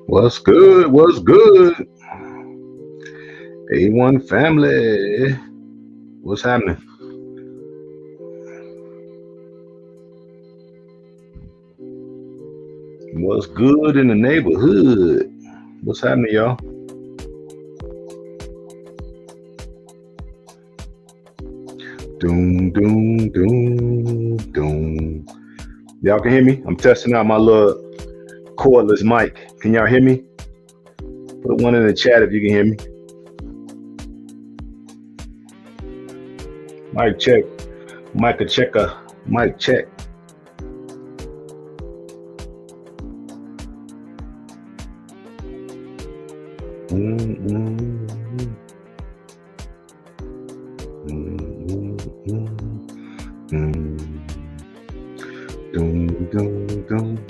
What's good? What's good? A1 family. What's happening? What's good in the neighborhood? What's happening, y'all? Doom, doom, doom, doom. Y'all can hear me? I'm testing out my little cordless mic. Can y'all hear me? Put one in the chat if you can hear me. Mic check. Mic checker. Mic check.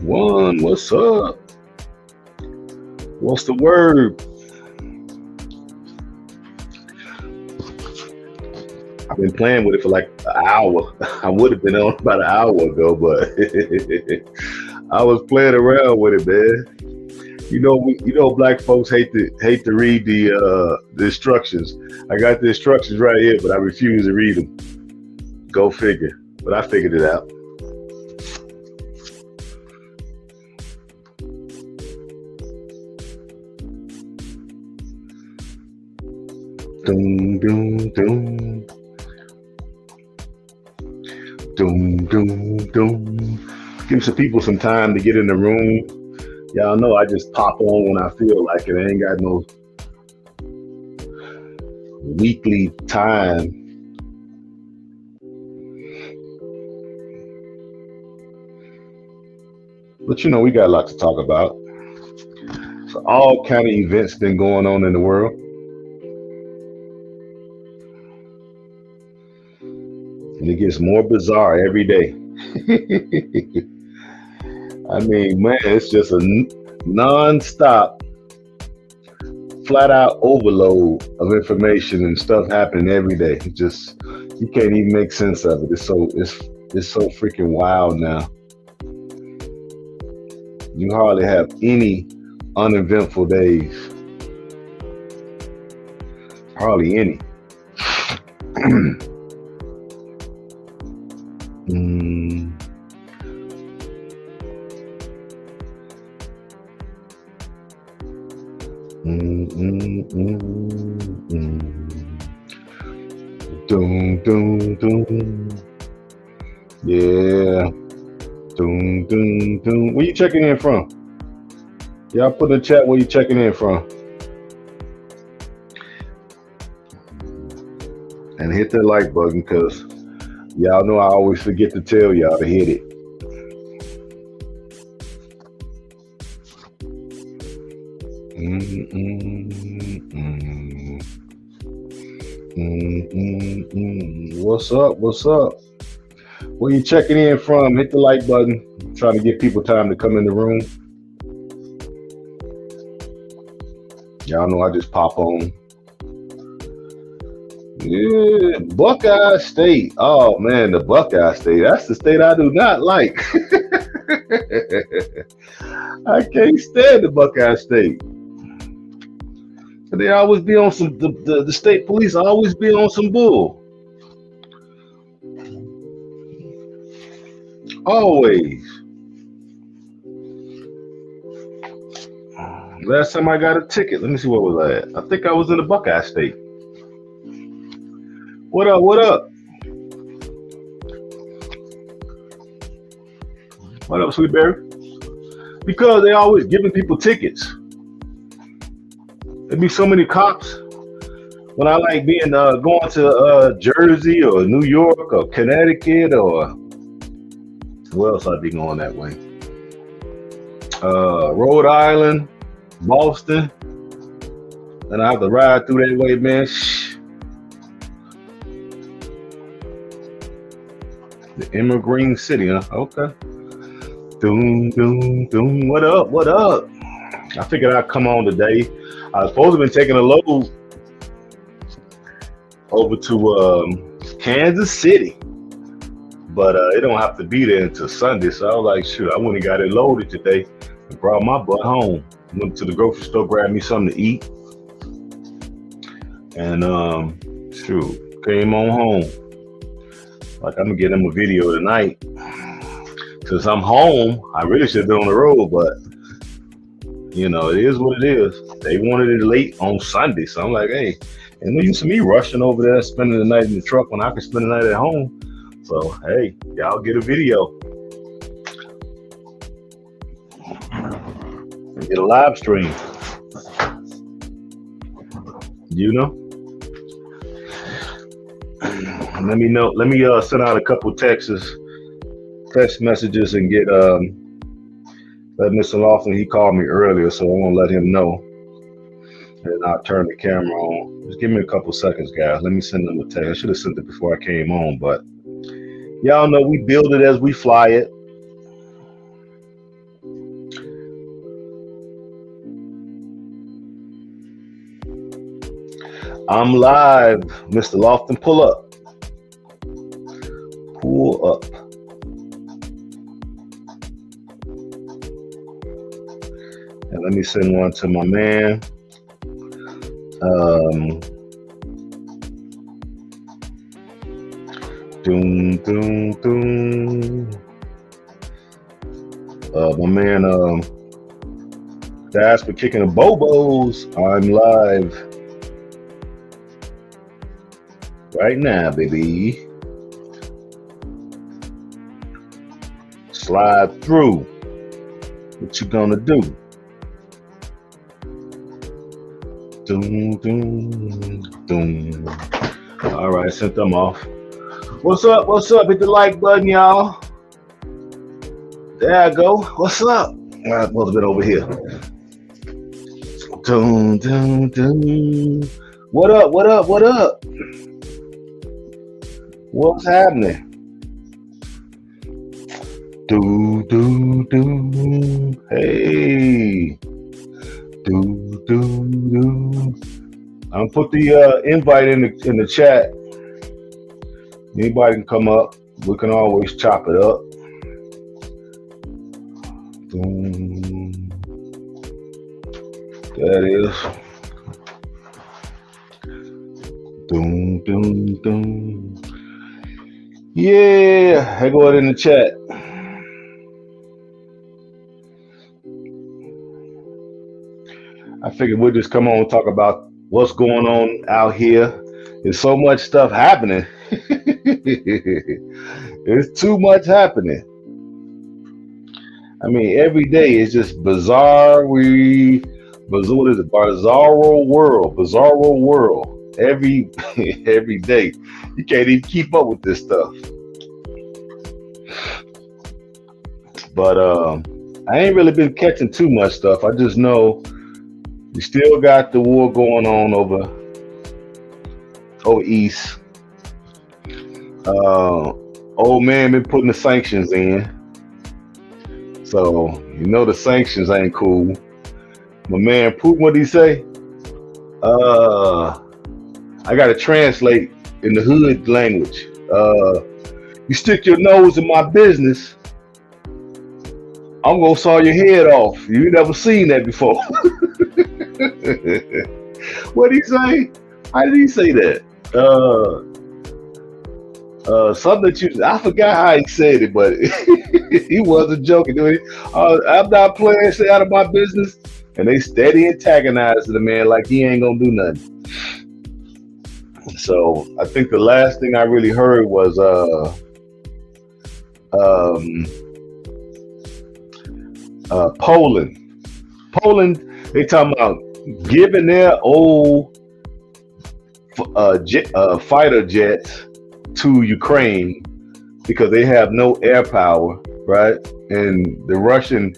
One, what's up? What's the word? I've been playing with it for like an hour. I would have been on about an hour ago, but I was playing around with it, man. You know, black folks hate to read the instructions. I got the instructions right here, but I refuse to read them. Go figure. But I figured it out. Doom, doom, doom. Doom, doom, doom. Give some people some time to get in the room. Y'all know I just pop on when I feel like it. I ain't got no weekly time. But you know, we got a lot to talk about. So all kind of events been going on in the world. And it gets more bizarre every day. I mean, man, it's just a non-stop, flat-out overload of information and stuff happening every day. It just, you can't even make sense of it. It's so freaking wild now. You hardly have any uneventful days. Hardly any. Doom, doom, doom. Yeah. Doom, doom, doom. Where you checking in from? Y'all put in the chat where you checking in from. and hit that like button because y'all know I always forget to tell y'all to hit it. What's up? What's up? Where you checking in from? Hit the like button. I'm trying to give people time to come in the room. Y'all know I just pop on. Yeah, Buckeye State. Oh man, the Buckeye State. That's the state I do not like. I can't stand the Buckeye State. They always be on some. The state police always be on some bull. Always. Last time I got a ticket, let me see what was I at. I think I was in the Buckeye State. What up? What up? What up, Sweetberry? Because they always giving people tickets. There be so many cops. When I like being going to Jersey or New York or Connecticut or where else I'd be going that way? Rhode Island, Boston, and I have to ride through that way, man. The Immigrant City, huh? Okay. Doom, doom, doom. What up? What up? I figured I'd come on today. I was supposed to have been taking a load over to Kansas City, but it don't have to be there until Sunday. So I was like, shoot, I went and got it loaded today and brought my butt home. Went to the grocery store, grabbed me something to eat, and shoot, came on home. Like I'm gonna get them a video tonight. Since I'm home, I really should have been on the road, but you know, it is what it is. They wanted it late on Sunday, so I'm like, hey, and no use of me rushing over there, spending the night in the truck when I can spend the night at home. So hey, y'all get a video. Get a live stream. You know? Let me know. Let me send out a couple text messages and get let Mr. Lawson, he called me earlier, so I'm gonna let him know. And I'll turn the camera on. Just give me a couple seconds, guys. Let me send them a text. I should have sent it before I came on, but y'all know we build it as we fly it. I'm live, Mr. Lofton. Pull up. Pull up. And let me send one to my man. Doom, doom, doom. My man, Dash for kicking the Bobos. I'm live right now, baby. Slide through. What you gonna do? Doom, doom, doom. All right, sent them off. What's up? What's up? Hit the like button, y'all. There I go. What's up? I'm supposed to have been over here. Doom, doom, doom. What up? What up? What up? What's happening? Do, do, do. Hey. Do, do, do. I'm gonna put the invite in the chat. Anybody can come up. We can always chop it up. Boom. That is. Doom, doom, doom. Yeah, I go ahead in the chat. I figured we'll just come on and talk about what's going on out here. There's so much stuff happening. There's too much happening. I mean, every day is just bizarre. What is it? Bizarro world. every every day. You can't even keep up with this stuff. But I ain't really been catching too much stuff. I just know we still got the war going on over east. Uh, Old man been putting the sanctions in, so you know the sanctions ain't cool. My man Putin, what did he say? Uh, I gotta translate in the hood language. You stick your nose in my business, I'm gonna saw your head off. You never seen that before. What did he say? How did he say that? Something that you, I forgot how he said it, but he wasn't joking. I'm not playing, stay out of my business. And they steady antagonizing the man like he ain't gonna do nothing. So I think the last thing I really heard was um, Poland. Poland, they talking about giving their old fighter jets to Ukraine because they have no air power, right? And the Russian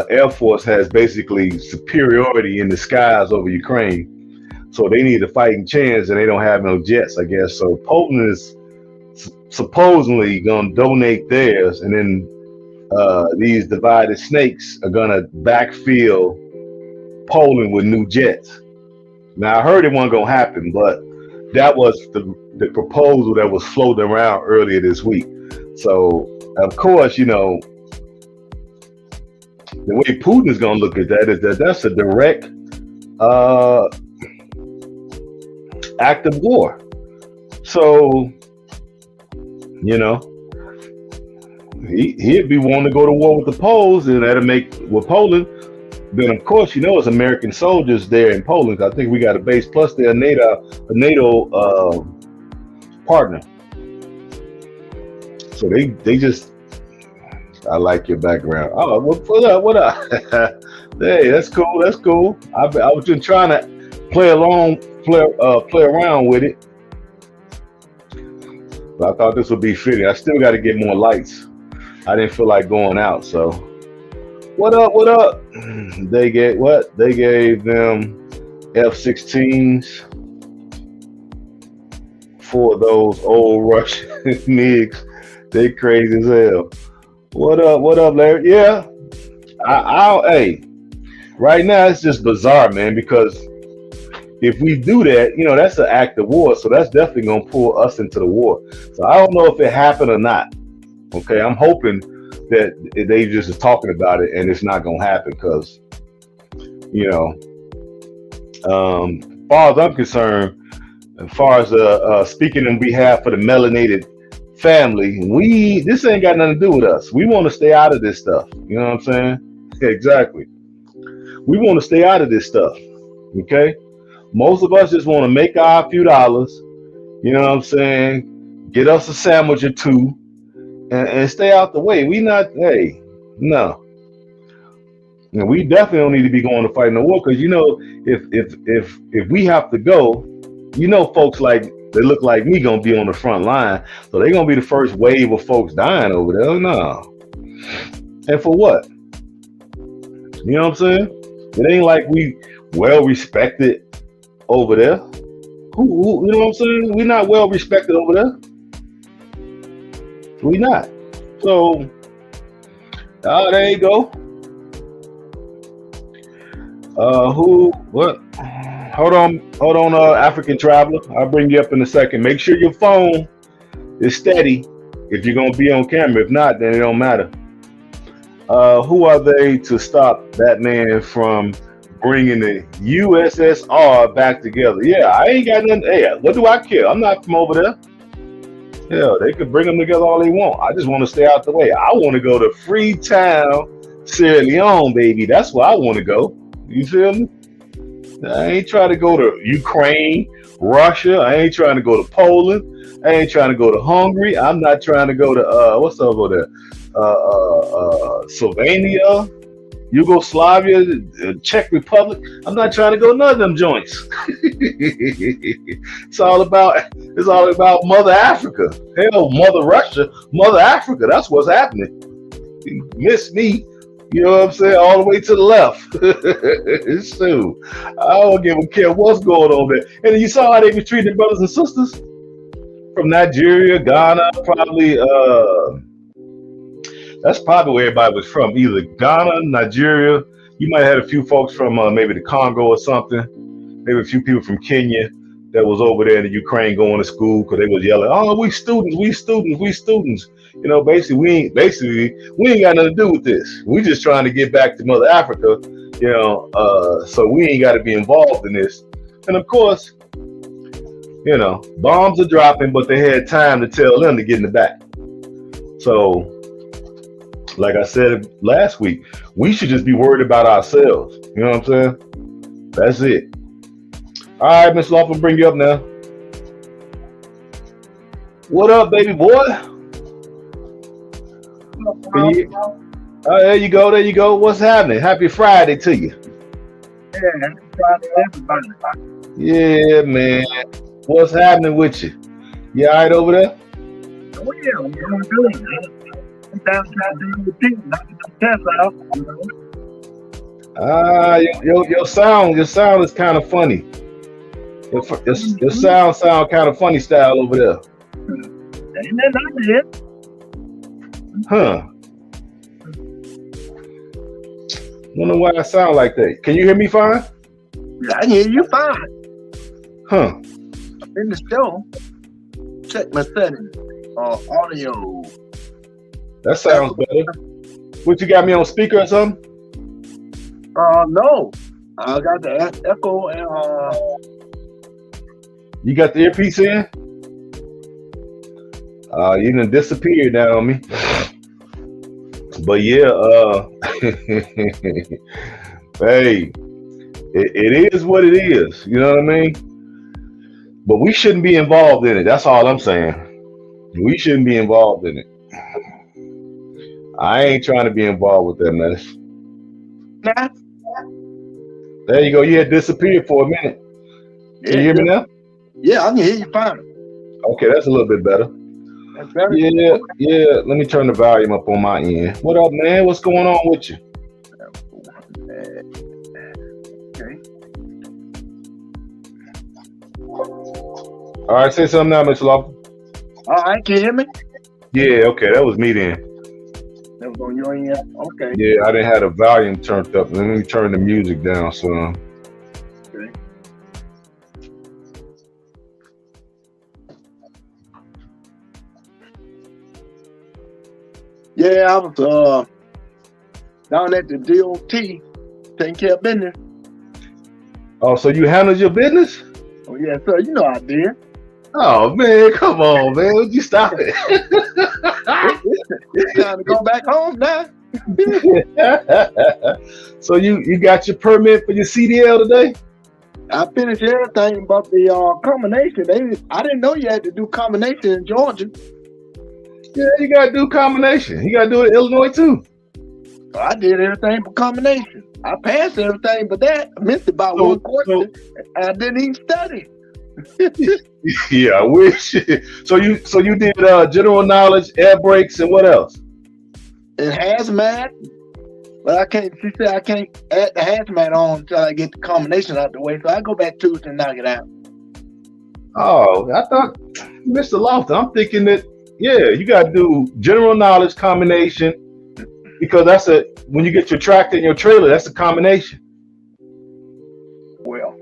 Air Force has basically superiority in the skies over Ukraine. So they need a fighting chance and they don't have no jets, I guess. So Poland is supposedly going to donate theirs, and then these divided snakes are going to backfill Poland with new jets. Now, I heard it wasn't going to happen, but that was the proposal that was floating around earlier this week. So, of course, you know, the way Putin is going to look at that is that that's a direct act of war. So, you know, he'd be wanting to go to war with the Poles, and that'll make with Poland. Then, of course, you know, it's American soldiers there in Poland. I think we got a base, plus they're a NATO partner. So they just. I like your background. Oh, what up? What up? Hey, that's cool. That's cool. I was just trying to play around with it. But I thought this would be fitting. I still got to get more lights. I didn't feel like going out. So, what up? What up? They gave what? They gave them F-16s for those old Russian MiGs. They crazy as hell. What up? What up, Larry? Yeah, hey, right now it's just bizarre, man, because if we do that, you know, that's an act of war, so that's definitely gonna pull us into the war. So I don't know if it happened or not. Okay, I'm hoping that they just are talking about it and it's not gonna happen, because, you know, as far as I'm concerned, as far as speaking on behalf of the melanated family, this ain't got nothing to do with us. We want to stay out of this stuff. You know what I'm saying? Exactly. We want to stay out of this stuff. Okay. Most of us just want to make our few dollars. You know what I'm saying? Get us a sandwich or two, and stay out the way. We not. Hey, no. And we definitely don't need to be going to fight no war, because, you know, if we have to go, you know, folks like. They look like me gonna be on the front line, so they're gonna be the first wave of folks dying over there. No, and for what? You know what I'm saying? It ain't like we well respected over there. Who you know what I'm saying? We're not well respected over there. We not. So, there you go. Who? What? Hold on, African traveler. I'll bring you up in a second. Make sure your phone is steady if you're gonna be on camera. If not, then it don't matter. Who are they to stop that man from bringing the USSR back together? Yeah, I ain't got nothing. Hey, what do I care? I'm not from over there. Yeah, they could bring them together all they want. I just want to stay out the way. I want to go to Freetown, Sierra Leone, baby. That's where I want to go. You feel me? I ain't trying to go to Ukraine, Russia. I ain't trying to go to Poland. I ain't trying to go to Hungary. I'm not trying to go to what's over there? Slovenia. Yugoslavia, Czech Republic. I'm not trying to go none of them joints. It's all about Mother Africa. Hell, Mother Russia, Mother Africa. That's what's happening. You miss me. You know what I'm saying? All the way to the left. So I don't give a care what's going on there. And you saw how they be treating their brothers and sisters from Nigeria, Ghana, probably that's probably where everybody was from. Either Ghana, Nigeria. You might have had a few folks from maybe the Congo or something. Maybe a few people from Kenya that was over there in the Ukraine going to school because they was yelling, "Oh, we students, we students, we students." You know, basically we ain't got nothing to do with this. We just trying to get back to Mother Africa. You know, so we ain't got to be involved in this. And of course, you know, bombs are dropping, but they had time to tell them to get in the back. So, like I said last week, we should just be worried about ourselves. You know what I'm saying? That's it. All right, Miss Lawful, bring you up now. What up, baby boy? There you go. There you go. What's happening? Happy Friday to you. Yeah, happy Friday, everybody. Yeah, man. What's happening with you? You all right over there? Oh, yeah, I'm doing good. I'm down trying to do the thing, knocking the test out. Your sound is kind of funny. Your sound kind of funny style over there. Ain't that I did? Huh. Wonder why I sound like that. Can you hear me fine? Yeah, I can hear you fine. Huh. I'm in the show. Check my settings. Audio. That sounds better. What, you got me on speaker or something? No. I got the echo and You got the earpiece in? You done disappeared now on me. But yeah, hey, it is what it is. You know what I mean? But we shouldn't be involved in it. That's all I'm saying. We shouldn't be involved in it. I ain't trying to be involved with that mess. nah. There you go. You had disappeared for a minute. Can you hear me now? Yeah, I can hear you fine. Okay, that's a little bit better. That's better? Yeah. Let me turn the volume up on my end. What up, man? What's going on with you? Okay. All right, say something now, Mr. Lawful. All right, can you hear me? Yeah, okay, that was me then. That was on your end? Okay. Yeah, I didn't have the volume turned up. Let me turn the music down, so. Okay. Yeah, I was down at the DOT taking care of business. Oh, so you handled your business? Oh yeah, sir. You know I did. Oh man, come on, man. Would you stop it? It's time to go back home now. So you got your permit for your CDL today? I finished everything but the combination. I didn't know you had to do combination in Georgia. Yeah, you gotta do combination. You gotta do it in Illinois too. So I did everything but combination. I passed everything but that. I missed about one question. I didn't even study. Yeah, I wish. So you did general knowledge, air brakes, and what else? And hazmat. But I can't. She said I can't add the hazmat on until I get the combination out the way. So I go back Tuesday and knock it out. Oh, I thought, Mr. Lofton, I'm thinking that, yeah, you got to do general knowledge combination because when you get your tractor and your trailer, that's a combination. Well,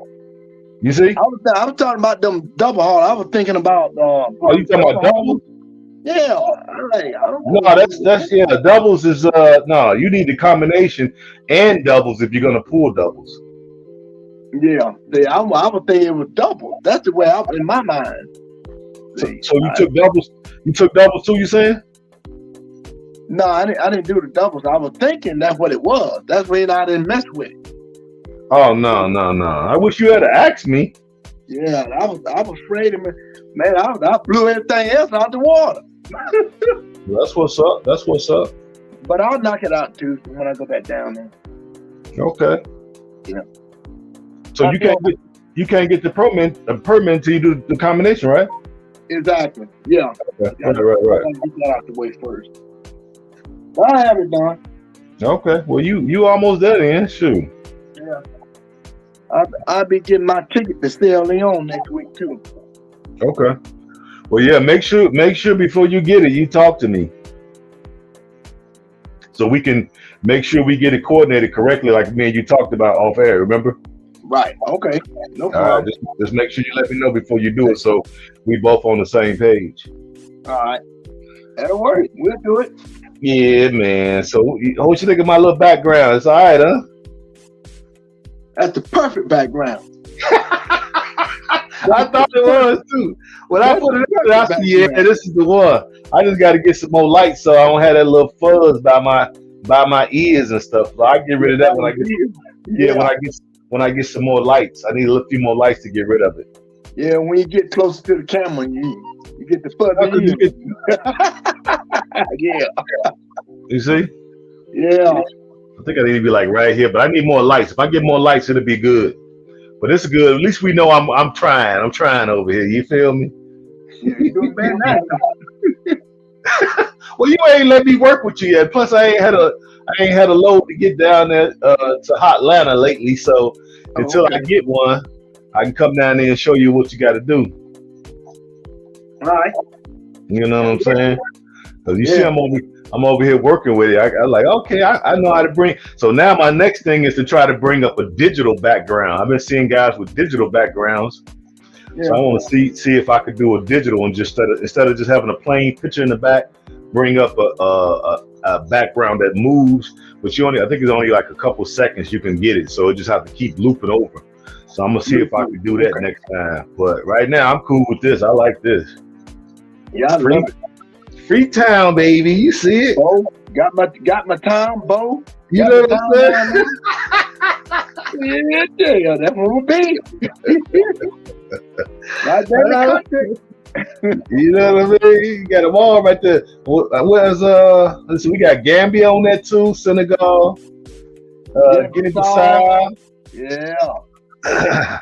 you see? I was talking about them double haul. I was thinking about. Oh, you talking about doubles? Yeah. No, that's yeah. Doubles is no. You need the combination and doubles if you're gonna pull doubles. Yeah. See, I was thinking it was double. That's the way I was in my mind. So you took doubles. You took doubles too. You saying? No, I didn't do the doubles. I was thinking that's what it was. That's when I didn't mess with it. Oh no. I wish you had asked me. Yeah, I was afraid of me. Man, I blew everything else out the water. That's what's up. But I'll knock it out Tuesday when I go back down there. Okay. Yeah. So you can't get the permit until you do the combination, right? Exactly. Yeah. Okay. Gotta, Right. gotta get that out the way first. But I have it done. Okay. Well, you almost there then. Shoot. Yeah. I'll be getting my ticket to Sierra Leone next week too. Okay. Well, yeah. Make sure before you get it, you talk to me so we can make sure we get it coordinated correctly, like me and you talked about off air. Remember? Right. Okay. No All right. problem. Just make sure you let me know before you do it, so we both on the same page. All right. That'll work. We'll do it. Yeah, man. So, what you think of my little background? It's all right, huh? That's the perfect background. I thought it was too. When I put it in, I said, "Yeah, this is the one." I just got to get some more lights so I don't have that little fuzz by my ears and stuff. So I get rid of that when I get when I get some more lights. I need a few more lights to get rid of it. Yeah, when you get closer to the camera, you get the fuzzy ears. Yeah. You see? Yeah. I think I need to be like right here, but I need more lights. If I get more lights, it'll be good. But it's good. At least we know I'm trying. I'm trying over here. You feel me? Yeah, you're doing better now. Well, you ain't let me work with you yet. Plus, I ain't had a load to get down there to Hotlanta lately. So until I get one, I can come down there and show you what you got to do. All right. You know what I'm saying? Because you see, I'm over here working with it. I like, okay, I know how to bring. So now my next thing is to try to bring up a digital background. I've been seeing guys with digital backgrounds. Yeah. So I want to see if I could do a digital and just instead of just having a plain picture in the back, bring up a background that moves. But I think it's only like a couple seconds you can get it. So it just have to keep looping over. So I'm gonna see if I can do that next time. But right now I'm cool with this. I like this. Yeah, I love it. Freetown, baby. You see it? Bo, got my time, Bo. You know what I'm saying? Yeah, that's what we'll be. Right there in the country. You know what I mean? You got them all right there. Let's see, we got Gambia on that too, Senegal, Guinea-Bissau. Yeah.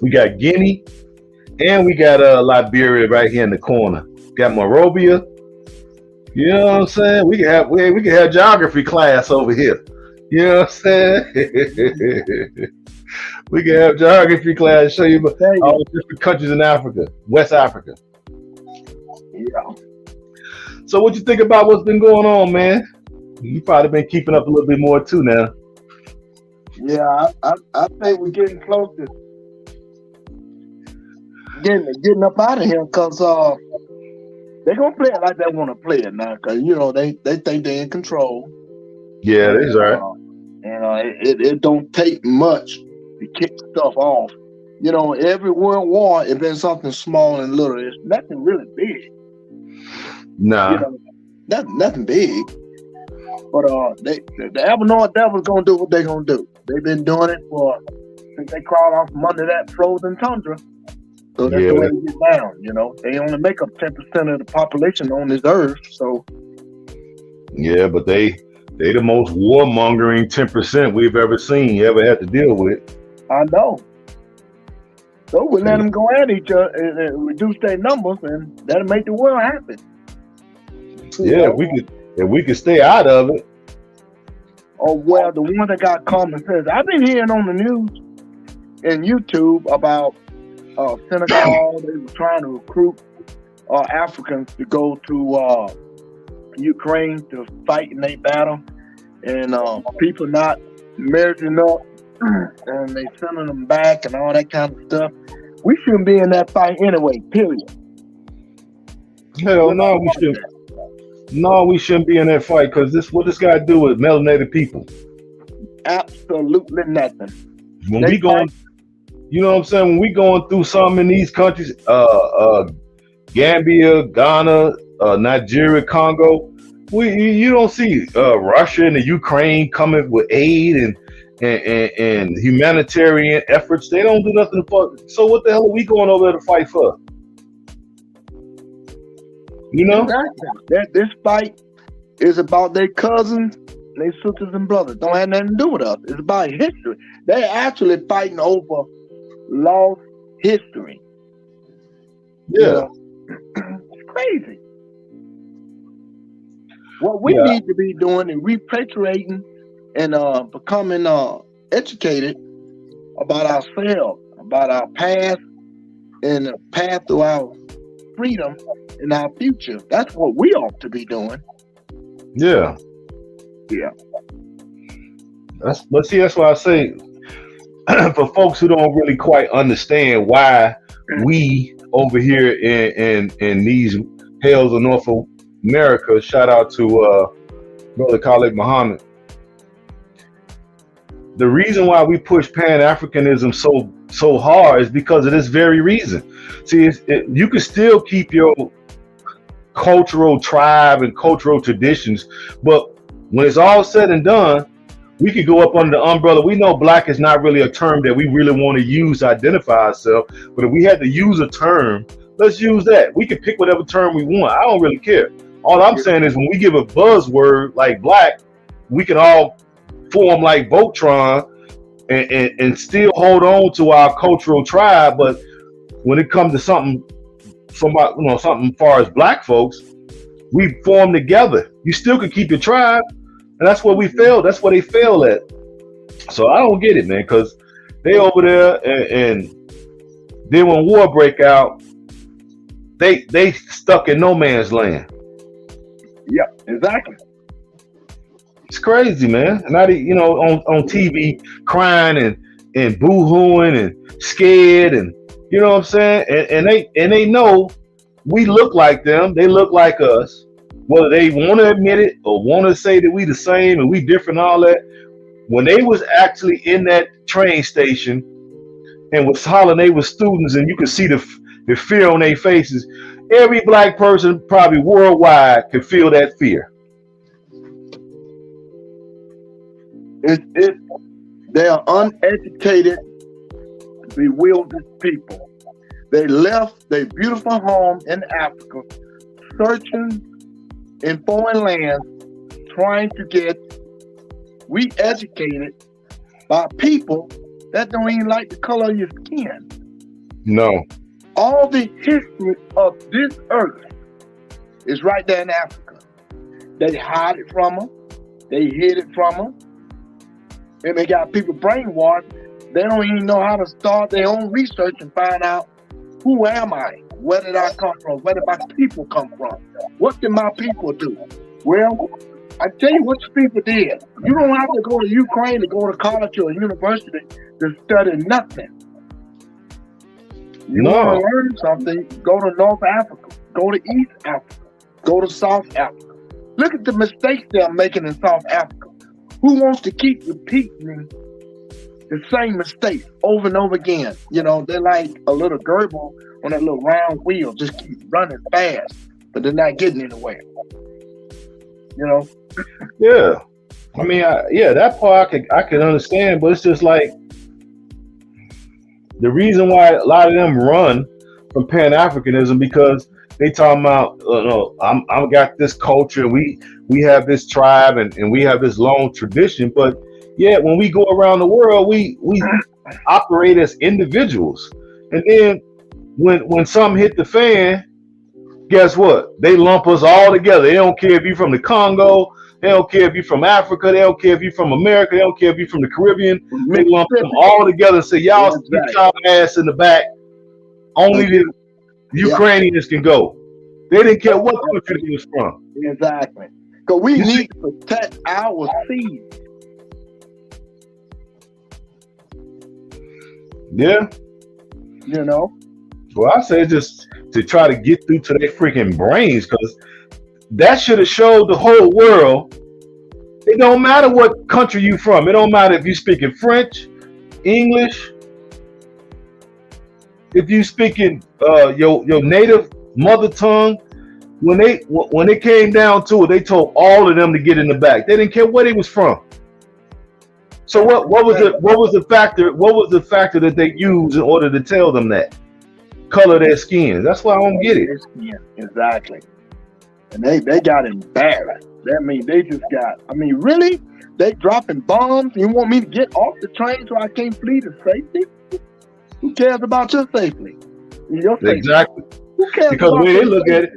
We got Guinea, and we got Liberia right here in the corner. Got Monrovia. You know what I'm saying? We can have geography class over here. You know what I'm saying? We can have geography class, show you all the different countries in Africa, West Africa. Yeah. So what you think about what's been going on, man? You probably been keeping up a little bit more too now. Yeah, I think we're getting close to getting up out of here because they're gonna play it like they want to play it now, because they think they're in control. Yeah, that's right. It don't take much to kick stuff off. Every world war, if there's something small and little, it's nothing really big. Nah. Nothing big. But the Evernorth Devils gonna do what they're gonna do. They've been doing it since they crawled off from under that frozen tundra. So that's the way they get down, They only make up 10% of the population on this earth, so. Yeah, but they the most warmongering 10% we've ever had to deal with. I know. So we let them go at each other and reduce their numbers, and that'll make the world happen. Yeah, if we could stay out of it. Oh, well, the one that got common sense. I've been hearing on the news and YouTube about Senegal. They were trying to recruit Africans to go to Ukraine to fight in their battle, and people not measuring up, and they sending them back and all that kind of stuff. We shouldn't be in that fight anyway, period. Hell no, we shouldn't. No, we shouldn't be in that fight, because what this guy do with melanated people? Absolutely nothing. When we going, you know what I'm saying? When we going through something in these countries, Gambia, Ghana, Nigeria, Congo, you don't see Russia and the Ukraine coming with aid and humanitarian efforts. They don't do nothing to fuck. So what the hell are we going over there to fight for? That this fight is about their cousins They sisters and brothers. Don't have nothing to do with us. It's about history. They're actually fighting over lost history. You Yeah, know, it's crazy. What we yeah, need to be doing is repatriating and becoming educated about ourselves, about our past, and the path to our freedom and our future. That's what we ought to be doing. yeah. Yeah. But see, that's why I say for folks who don't really quite understand why we over here in these hills of North America, shout out to brother Khalid Muhammad. The reason why we push Pan Africanism so hard is because of this very reason. See, you can still keep your cultural tribe and cultural traditions, but when it's all said and done, we could go up under the umbrella. We know black is not really a term that we really want to use to identify ourselves, but if we had to use a term, let's use that. We can pick whatever term we want. I don't really care. All I'm saying is when we give a buzzword like black, we can all form like Voltron and still hold on to our cultural tribe. But when it comes to something as far as black folks, we form together. You still can keep your tribe, and that's where we fail. That's where they fail at. So I don't get it, man, because they over there, and then when war break out, they stuck in no man's land. Yeah, exactly. It's crazy, man. And now they, on TV crying and boo-hooing and scared, and you know what I'm saying? And they know we look like them. They look like us. Whether they want to admit it or want to say that we the same and we different and all that. When they was actually in that train station and was hollering, they were students, and you could see the fear on their faces. Every black person probably worldwide could feel that fear. They are uneducated, bewildered people. They left their beautiful home in Africa, searching in foreign lands, trying to get re-educated by people that don't even like the color of your skin. No. All the history of this earth is right there in Africa. They hide it from them. They hid it from them. And they got people brainwashed. They don't even know how to start their own research and find out, who am I? Where did I come from? Where did my people come from? What did my people do? Well, I tell you what the people did. You don't have to go to Ukraine to go to college or university to study nothing. You want to learn something, go to North Africa, go to East Africa, go to South Africa. Look at the mistakes they're making in South Africa. Who wants to keep repeating the same mistakes over and over again? They're like a little gerbil on that little round wheel, just keep running fast, but they're not getting anywhere. Yeah. I mean, that part I can understand, but it's just like the reason why a lot of them run from Pan-Africanism because they talking about, I got this culture, we have this tribe, and we have this long tradition, but yeah, when we go around the world, we operate as individuals, and then when something hit the fan, guess what? They lump us all together. They don't care if you're from the Congo. They don't care if you're from Africa. They don't care if you're from America. They don't care if you're from the Caribbean. They lump them all together and say, y'all get y'all ass in the back. Only the Ukrainians can go. They didn't care what country they was from. Exactly. Because we need to protect our seed. Yeah. Well, I say just to try to get through to their freaking brains, because that should have showed the whole world. It don't matter what country you from. It don't matter if you speaking French, English, if you speaking your native mother tongue. When it came down to it, they told all of them to get in the back. They didn't care where they was from. So what was the factor that they used in order to tell them that? Color their skin. That's why I don't get it. Yeah, exactly. and they got embarrassed. That means they just got. I mean, really, they dropping bombs. You want me to get off the train so I can't flee to safety? Who cares about your safety? Your safety. Exactly. Who cares Because about the way they look at it,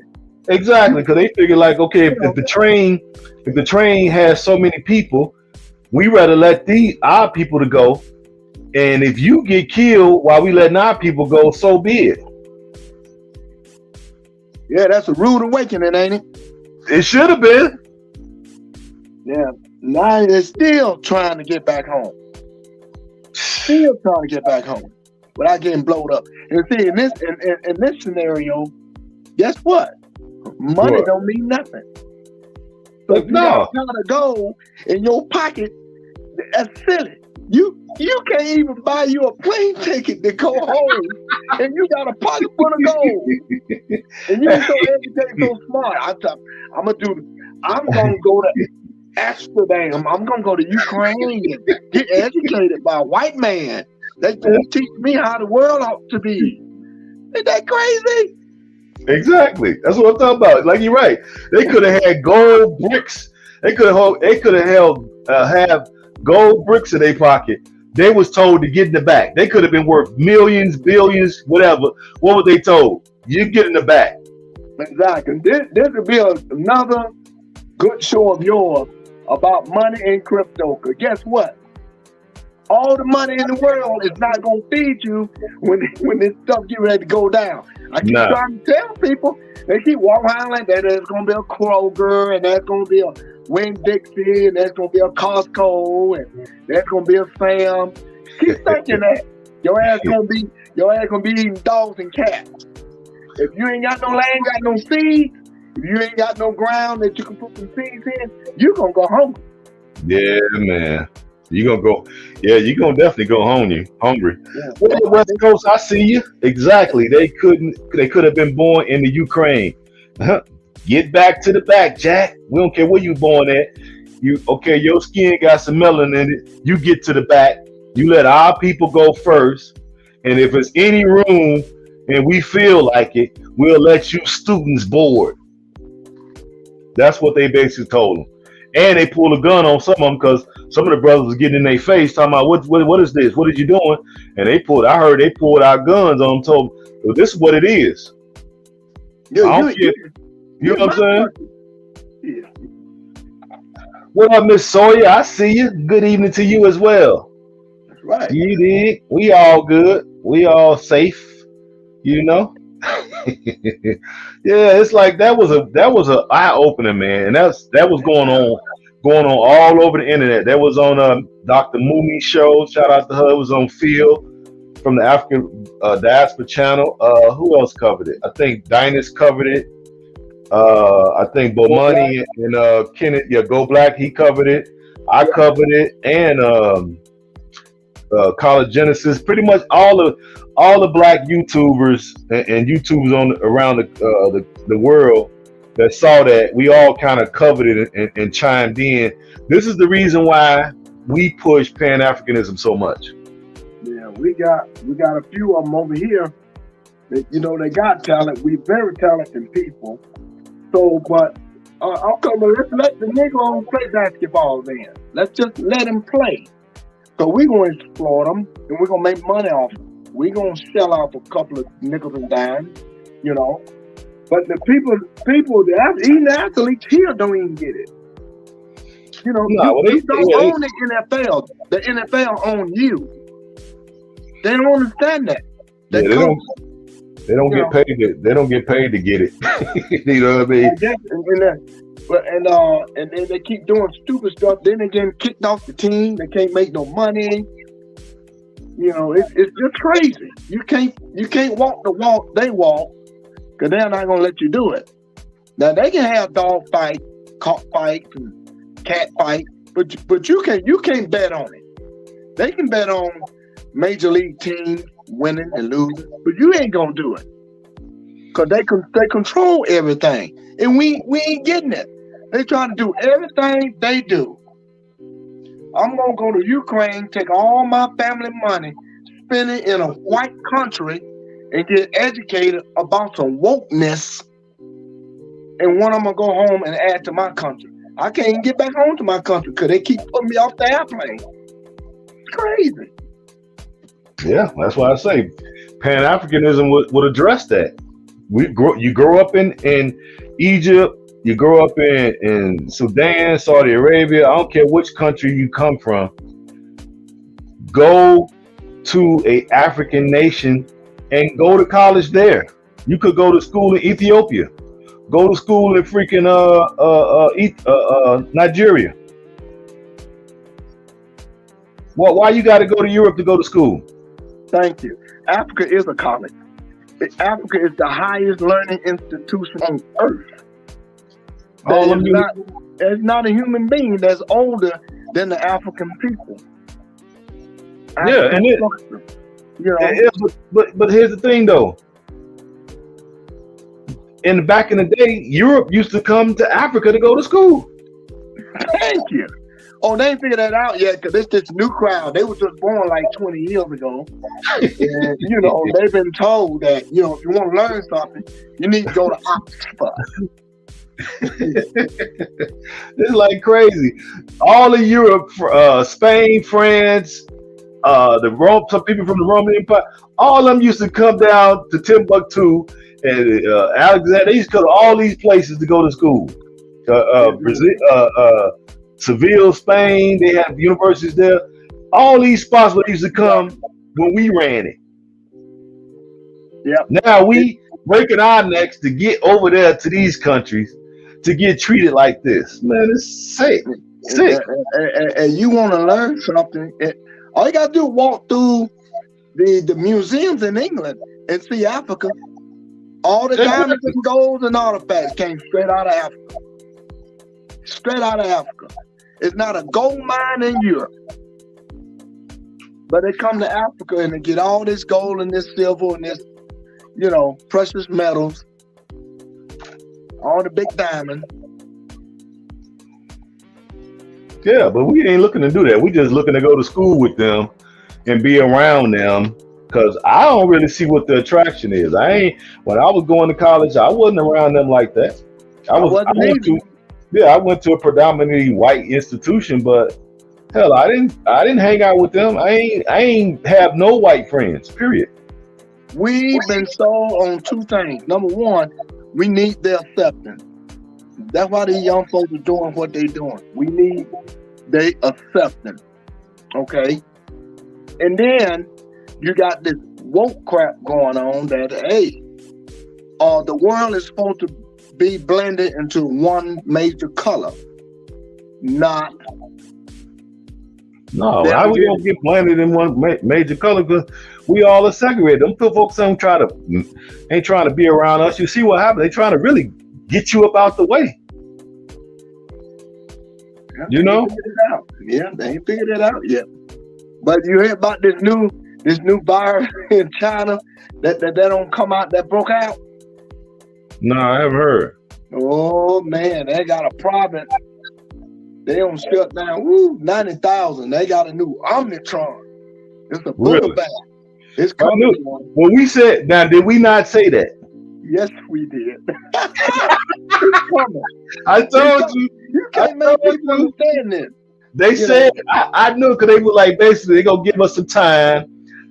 exactly, because they figure like, okay, if the train has so many people, we rather let our people to go, and if you get killed while we letting our people go, so be it. Yeah, that's a rude awakening, ain't it? It should have been. Yeah. Now they're still trying to get back home. Still trying to get back home without getting blowed up. And see, in this scenario, guess what? Money don't mean nothing. So if you got to go in your pocket, that's silly. You can't even buy you a plane ticket to go home, and you got a pocket full of gold. And you so educated, so smart. I'm gonna go to Amsterdam. I'm gonna go to Ukraine and get educated by a white man. They teach me how the world ought to be. Ain't that crazy? Exactly. That's what I'm talking about. Like you're right. They could have had gold bricks. They could have have gold bricks in their pocket. They was told to get in the back. They could have been worth millions, billions, whatever. What were they told? You get in the back. Exactly. This would be another good show of yours about money and crypto. Because guess what? All the money in the world is not going to feed you when this stuff get ready to go down. I keep trying to tell people, they keep walking around like that. There's going to be a Kroger, and there's going to be a Winn-Dixie, and there's going to be a Costco, and there's going to be a H.A.M. Keep thinking that. Your ass going to be eating dogs and cats. If you ain't got no land, got no seeds, if you ain't got no ground that you can put some seeds in, you going to go hungry. Yeah, man. You're going to definitely go hungry. Yeah. Well, the West Coast, I see you. Exactly. They could have been born in the Ukraine. Get back to the back, Jack. We don't care where you born at. Your skin got some melanin in it. You get to the back. You let our people go first. And if it's any room and we feel like it, we'll let you students board. That's what they basically told them. And they pulled a gun on some of them because some of the brothers was getting in their face talking about what is this? What are you doing? And I heard they pulled out guns on them, told them, well, this is what it is. You know what I'm saying? Yeah. What up, Miss Sawyer? I see you. Good evening to you as well. That's right. You dig? We all good. We all safe. You know? Yeah, it's like that was a eye opener, man, and that was going on all over the internet. That was on Dr. Mooney's show. Shout out to her. It was on Phil from the African Diaspora channel. Who else covered it? I think Dynas covered it. I think Bo Money and Kenneth, Go Black, he covered it. I covered it, and College Genesis. Pretty much all the black YouTubers and YouTubers around the world that saw that, we all kind of covered it and chimed in. This is the reason why we push Pan-Africanism so much. Yeah, we got a few of them over here that, they got talent. We very talented people. So, but let's let the Negro play basketball then. Let's just let him play. So we're going to explore them, and we're going to make money off them. We're going to sell out a couple of nickels and dimes, But the people, even the athletes here don't even get it. You don't own the NFL. The NFL own you. They don't understand that. They don't get paid. They don't get paid to get it. You know what I mean? And then they keep doing stupid stuff. Then they get kicked off the team. They can't make no money. It's just crazy. You can't walk the walk they walk, because they're not gonna let you do it. Now they can have dog fight, cock fights, and cat fight, but you can't bet on it. They can bet on major league teams winning and losing, but you ain't gonna do it, because they control everything, and we ain't getting it. They trying to do everything they do. I'm going to go to Ukraine, take all my family money, spend it in a white country, and get educated about some wokeness. and one I'm gonna go home and add to my country. I can't even get back home to my country because they keep putting me off the airplane. It's crazy. Yeah, that's why I say Pan Africanism would address that. You grow up in Egypt, you grow up in Sudan, Saudi Arabia. I don't care which country you come from. Go to a African nation and go to college there. You could go to school in Ethiopia. Go to school in freaking Nigeria. Why you got to go to Europe to go to school? Thank you. Africa is a college. Africa is the highest learning institution on earth. There's not a human being that's older than the African people. But here's the thing though. Back in the day, Europe used to come to Africa to go to school. Thank you. Oh, they ain't figured that out yet because it's this new crowd. They were just born like 20 years ago. And, they've been told that, if you want to learn something, you need to go to Oxford. It's like crazy. All of Europe, Spain, France, some people from the Roman Empire, all of them used to come down to Timbuktu and Alexander. They used to go to all these places to go to school. Brazil, Seville, Spain. They have universities there. All these spots where they used to come when we ran it. Yeah. Now we breaking our necks to get over there to these countries to get treated like this. Man, it's sick. And you want to learn something? All you gotta do is walk through the museums in England and see Africa. All the diamonds and golds and artifacts came straight out of Africa. Straight out of Africa. It's not a gold mine in Europe. But they come to Africa and they get all this gold and this silver and this, precious metals. All the big diamonds. Yeah, but we ain't looking to do that. We just looking to go to school with them and be around them. Because I don't really see what the attraction is. When I was going to college, I wasn't around them like that. I went to a predominantly white institution, but hell, I didn't hang out with them. I ain't have no white friends, period. We've been sold on two things. Number one, we need their acceptance. That's why these young folks are doing what they're doing. We need their acceptance. Okay? And then you got this woke crap going on that, the world is supposed to be blended into one major color. Not. No, how we gonna get blended in one major color? Because we all are segregated. Them folks ain't trying to be around us. You see what happened? They trying to really get you up out the way. Yeah, they ain't figured it out yet. But you hear about this new virus in China that don't come out, that broke out? No, I haven't heard. Oh man, they got a province. They don't shut down. 90,000. They got a new Omicron. It's a booger bag. It's coming. Well, we said, now did we not say that? Yes, we did. I told you. You can't make people understand this. They said, I knew, because they were like, basically, they're going to give us some time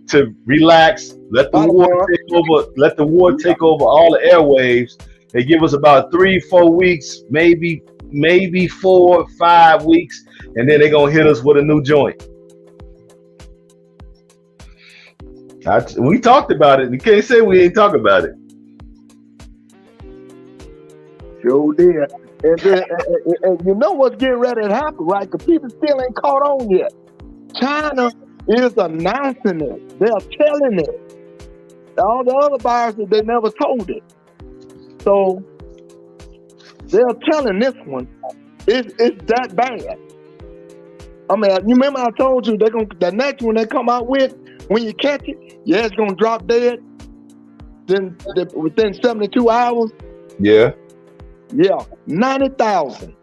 to relax, let the war take over all the airwaves. They give us about 3-4 weeks, maybe 4-5 weeks, and then they're going to hit us with a new joint. We talked about it. You can't say we ain't talk about it. Sure did. And you know what's getting ready to happen, right? Because people still ain't caught on yet. China is announcing it. They're telling it. All the other viruses, they never told it. So they're telling this one, it's that bad. I mean, you remember I told you the next one they come out with, when you catch it, it's gonna drop dead. Then within 72 hours. Yeah. Yeah, 90,000.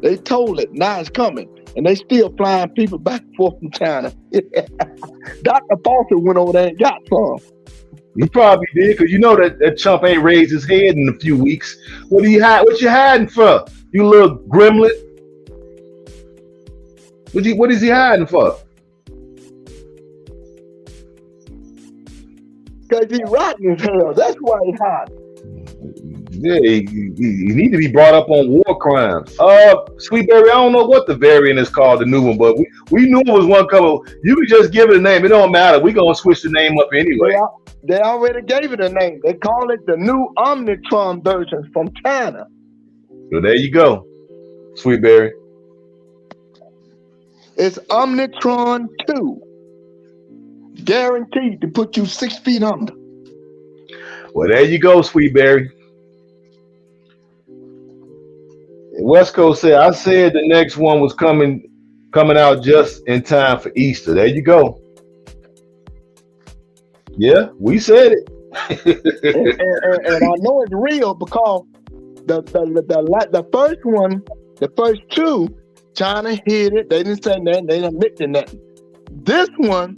They told it. Now it's coming, and they still flying people back and forth from China. Dr. Fawcett went over there and got some. He probably did, because you know that chump ain't raised his head in a few weeks. What do you hide? What you hiding for? You little gremlin. What is he hiding for? Because he rotten as hell. That's why he hot. Yeah, he need to be brought up on war crimes. Sweetberry, I don't know what the variant is called, the new one, but we knew it was one cover. You can just give it a name. It don't matter. We gonna switch the name up anyway. They already gave it a name. They call it the new Omnitron version from China. So there you go, Sweetberry. It's Omnitron 2. Guaranteed to put you 6 feet under. Well, there you go, Sweetberry. West Coast said, I said the next one was coming out just in time for Easter. There you go. Yeah, we said it. and I know it's real because the first one, the first two, China hid it. They didn't say nothing. They didn't admit to nothing. This one,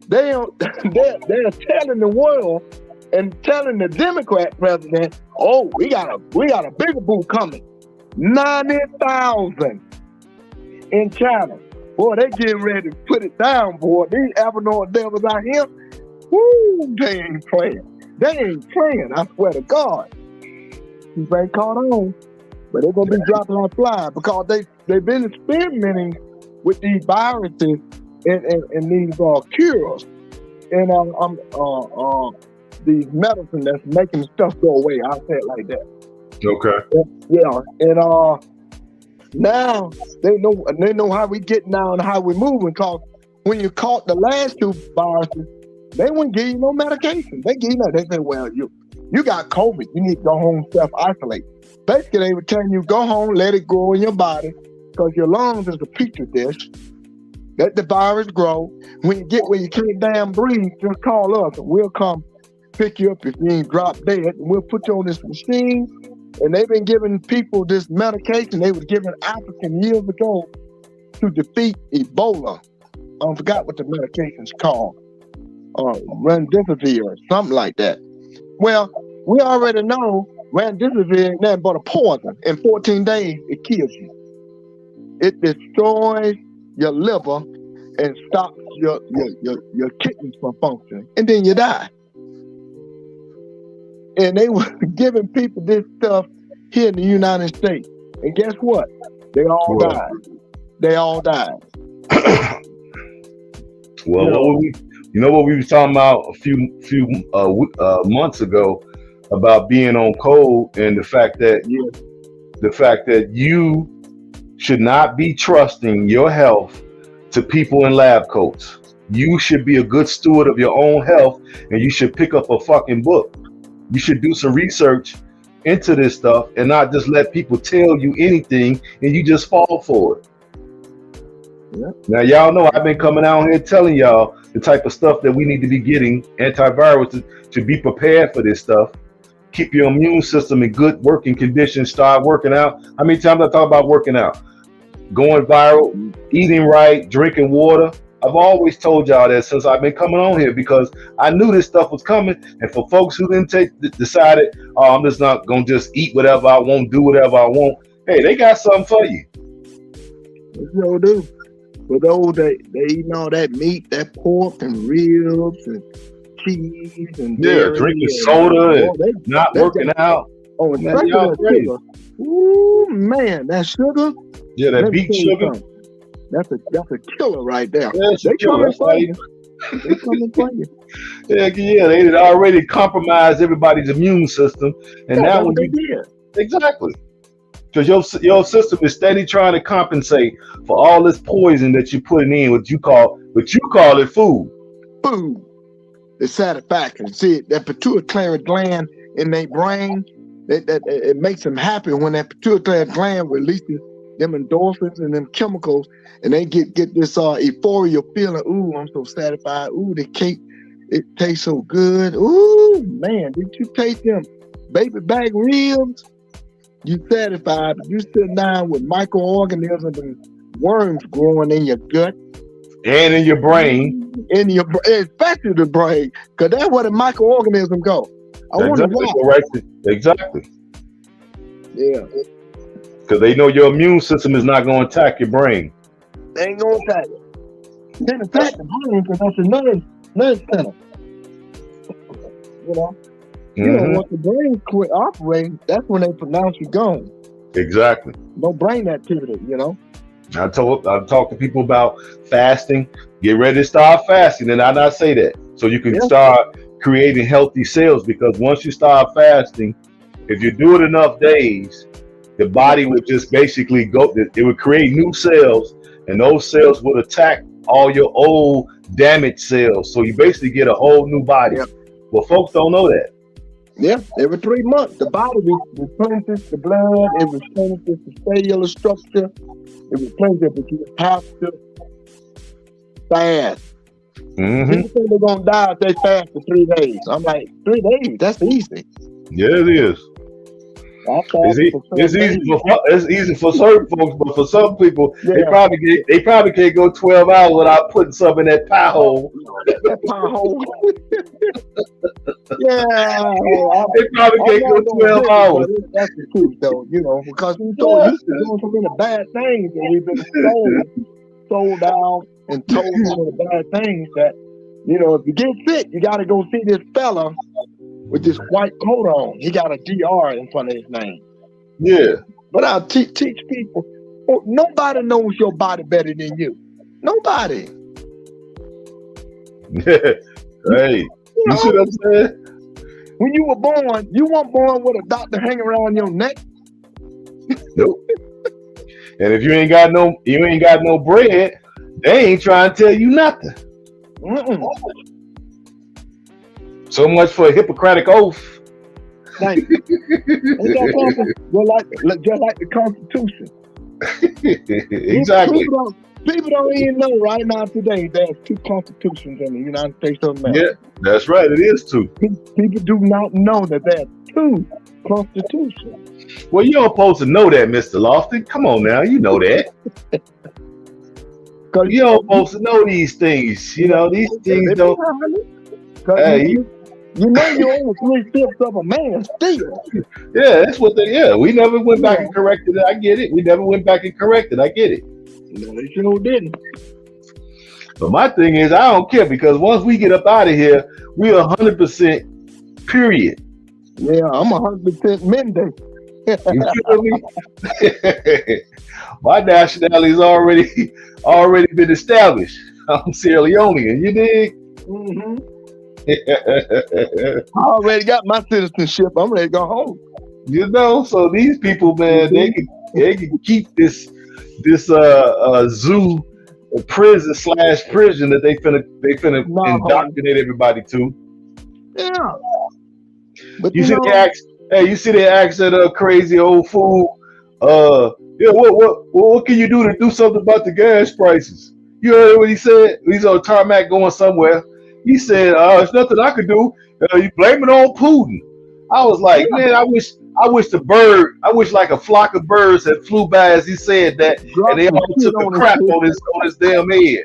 they're telling the world and telling the Democrat president, oh, we got a bigger boo coming. 90,000 in China. Boy, they getting ready to put it down, boy. These Avenor devils out here, woo, they ain't playing. They ain't playing, I swear to God. People ain't caught on, but they're going to be dropping like flies because they've been experimenting with these viruses and these cures and these medicine that's making stuff go away. I'll say it like that. Okay. Yeah, and now they know how we get now and how we moving. Cause when you caught the last two viruses, they wouldn't give you no medication. They give you no. They say, well, you got COVID. You need to go home, self-isolate. Basically, they were telling you go home, let it grow in your body, because your lungs is a petri dish. Let the virus grow. When you get where you can't damn breathe, just call us and we'll come pick you up if you ain't drop dead. And we'll put you on this machine. And they've been giving people this medication they was giving African years ago to defeat Ebola. I forgot what the medication's called. Remdesivir or something like that. Well, we already know Remdesivir ain't nothing but a poison. In 14 days, it kills you. It destroys your liver and stops your kidneys from functioning. And then you die. And they were giving people this stuff here in the United States. And guess what? They all died. They all died. Well, you know what we were talking about a few months ago about being on code and the fact that you should not be trusting your health to people in lab coats. You should be a good steward of your own health, and you should pick up a fucking book. You should do some research into this stuff and not just let people tell you anything and you just fall for it. Yeah. Now, y'all know I've been coming out here telling y'all the type of stuff that we need to be getting, antivirals, to be prepared for this stuff. Keep your immune system in good working conditions. Start working out. How many times I talk about working out? Going viral, eating right, drinking water. I've always told y'all that since I've been coming on here because I knew this stuff was coming. And for folks who didn't decided, oh, I'm just not going to just eat whatever I want, do whatever I want. Hey, they got something for you. They sure do. For those they eating all that meat, that pork and ribs and cheese and dairy drinking soda and not working out. Oh, and that sugar. Ooh, man, that sugar. Yeah, that beet sugar. That's a killer right there. Yeah, they coming for you. They coming for you. Yeah, they had already compromised everybody's immune system, and now when they did exactly, because your system is steady trying to compensate for all this poison that you're putting in, what you call it food. Food. It's satisfaction. See, that pituitary gland in their brain, it makes them happy when that pituitary gland releases them endorphins and them chemicals, and they get this euphoria feeling. Ooh, I'm so satisfied. Ooh, the cake, it tastes so good. Ooh, man, did you taste them baby back ribs? You satisfied. You sitting down with microorganisms and worms growing in your gut. and in your brain. Especially the brain, because that's where the microorganisms go. I wonder why. Exactly. Yeah. Because they know your immune system is not going to attack your brain. They ain't gonna attack it. Then attack the brain because that's a nerve center. You know. Once the brain quit operating, that's when they pronounce you gone. Exactly. No brain activity, I talk to people about fasting. Get ready to start fasting, and I not say that so you can start creating healthy cells. Because once you start fasting, if you do it enough days, the body would just basically go. It would create new cells, and those cells would attack all your old damaged cells. So you basically get a whole new body. Yep. Well, folks don't know that. Yeah, every 3 months, the body replenishes the blood, it replenishes the cellular structure, it replenishes, but you have to fast. People think they're going to die if they fast for 3 days. I'm like, 3 days? That's easy. Yeah, it is. It's easy for certain folks, but for some people, they probably can't go 12 hours without putting something in that pie hole. That pie hole. Yeah, they probably can't go 12 hours. That's the truth, though. Because we so used to doing so many bad things, and we've been sold out and told so many bad things that if you get sick, you got to go see this fella with this white coat on. He got a DR in front of his name. Yeah. But I'll teach people, nobody knows your body better than you. Nobody. Hey, you see what I'm saying? When you were born, you weren't born with a doctor hanging around your neck. Nope. And if you ain't got no bread, they ain't trying to tell you nothing. So much for a Hippocratic oath. Thank you. Just like the Constitution. Exactly. People don't even know right now today there's 2 constitutions in the United States of America. Yeah, that's right. It is 2. People do not know that there are 2 constitutions. Well, you're supposed to know that, Mr. Lofton. Come on now, you know that. You're supposed to know these things. These things don't. Hey, you're only 3/5 of a man still. Yeah, that's what we never went back and corrected it. I get it. We never went back and corrected. I get it. No, they sure didn't. But my thing is, I don't care because once we get up out of here, we're 100% period. Yeah, I'm 100% Menday. You feel me? My nationality's already been established. I'm Sierra Leonean. You dig? I already got my citizenship. I'm ready to go home. So these people, man, they can keep this zoo prison that they finna indoctrinate everybody to. Yeah. But you see they asked that crazy old fool, what can you do to do something about the gas prices? You heard what he said? He's on tarmac going somewhere. He said, there's nothing I could do. You blame it on Putin. I was like, man, I wish like a flock of birds had flew by as he said that, and they all took a crap on his damn head.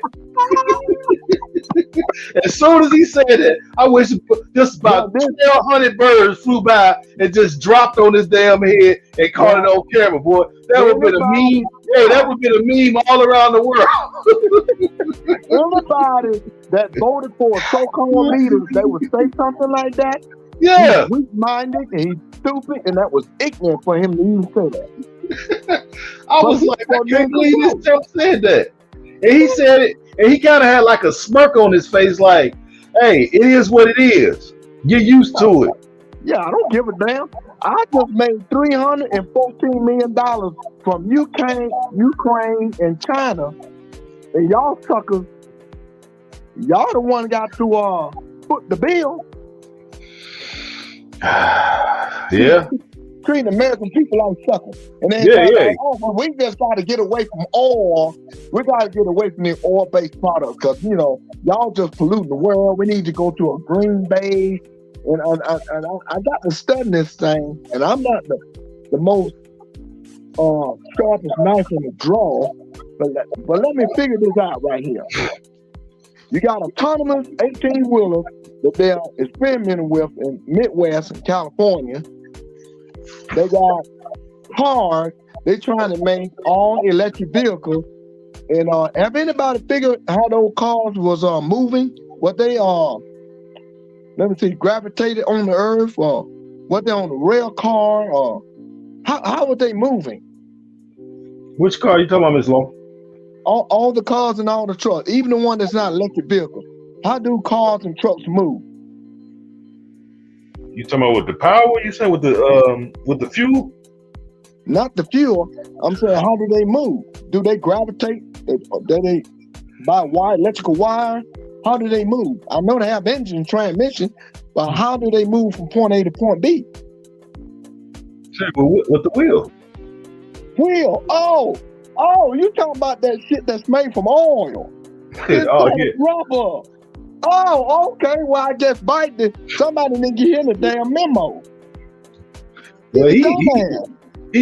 As soon as he said that, I wish just about 1,200 birds flew by and just dropped on his damn head and caught it on camera, boy. That would have been a meme. Hey, that would have been a meme all around the world. Everybody that voted for a so-called leader, they would say something like that. Yeah. He's weak-minded and he's stupid, and that was ignorant for him to even say that. I was like, I can't believe this Trump said that. And he said it, and he kind of had like a smirk on his face, like, hey, it is what it is. You're used to it. Yeah, I don't give a damn. I just made $314 million from Ukraine, and China, and y'all suckers, y'all the one got to foot the bill. Yeah. Treating American people like suckers. And then we just got to get away from oil. We got to get away from the oil-based products because, y'all just polluting the world. We need to go to a green base. And I got to study this thing, and I'm not the most sharpest knife in the drawer, But let me figure this out right here. You got autonomous 18-wheelers that they're experimenting with in Midwest and California. They got cars. They're trying to make all electric vehicles. And have anybody figured how those cars was moving? What they let me see, gravitated on the earth, or what they on the rail car, or how were they moving? Which car you talking about, Miss Long? All the cars and all the trucks, even the one that's not electric vehicle. How do cars and trucks move? You talking about with the power? You saying with the fuel? Not the fuel. I'm saying, how do they move? Do they gravitate? Do they by wire, electrical wire? How do they move? I know they have engine and transmission, but how do they move from point A to point B? Say, with the wheel. Wheel. Oh, you talking about that shit that's made from oil? It's rubber. Oh, okay. Well, I guess somebody didn't get in the damn memo. Well, he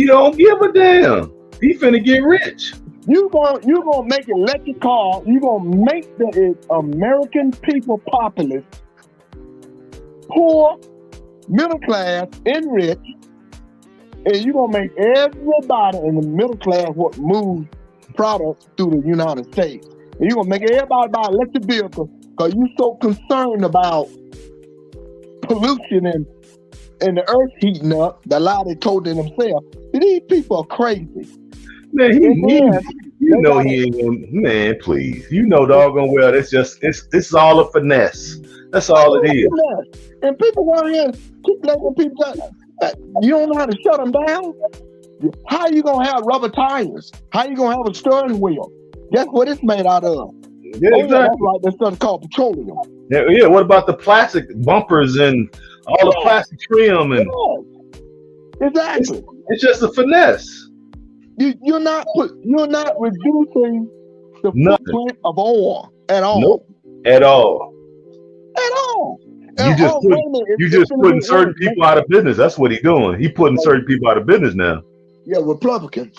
don't give a damn. He finna get rich. You gonna make electric cars. You gonna make the American people populace poor, middle class, and rich, and you gonna make everybody in the middle class what moves products through the United States. And you gonna make everybody buy electric vehicles because you so concerned about pollution and the earth heating up. The lie they told them themselves. These people are crazy. Man, you know he ain't gonna, man, please. You know doggone well this is all a finesse. That's all it is. And people want to keep letting people out. You don't know how to shut them down? How you gonna have rubber tires? How you gonna have a steering wheel? Guess what it's made out of? Yeah, exactly. That's right, that's stuff called petroleum. Yeah, what about the plastic bumpers and all the plastic trim and exactly. It's just a finesse. You're not reducing the footprint of oil at all. Nope. At all. At all. You just putting certain people out of business. That's what he's doing. He putting certain people out of business now. Yeah, Republicans.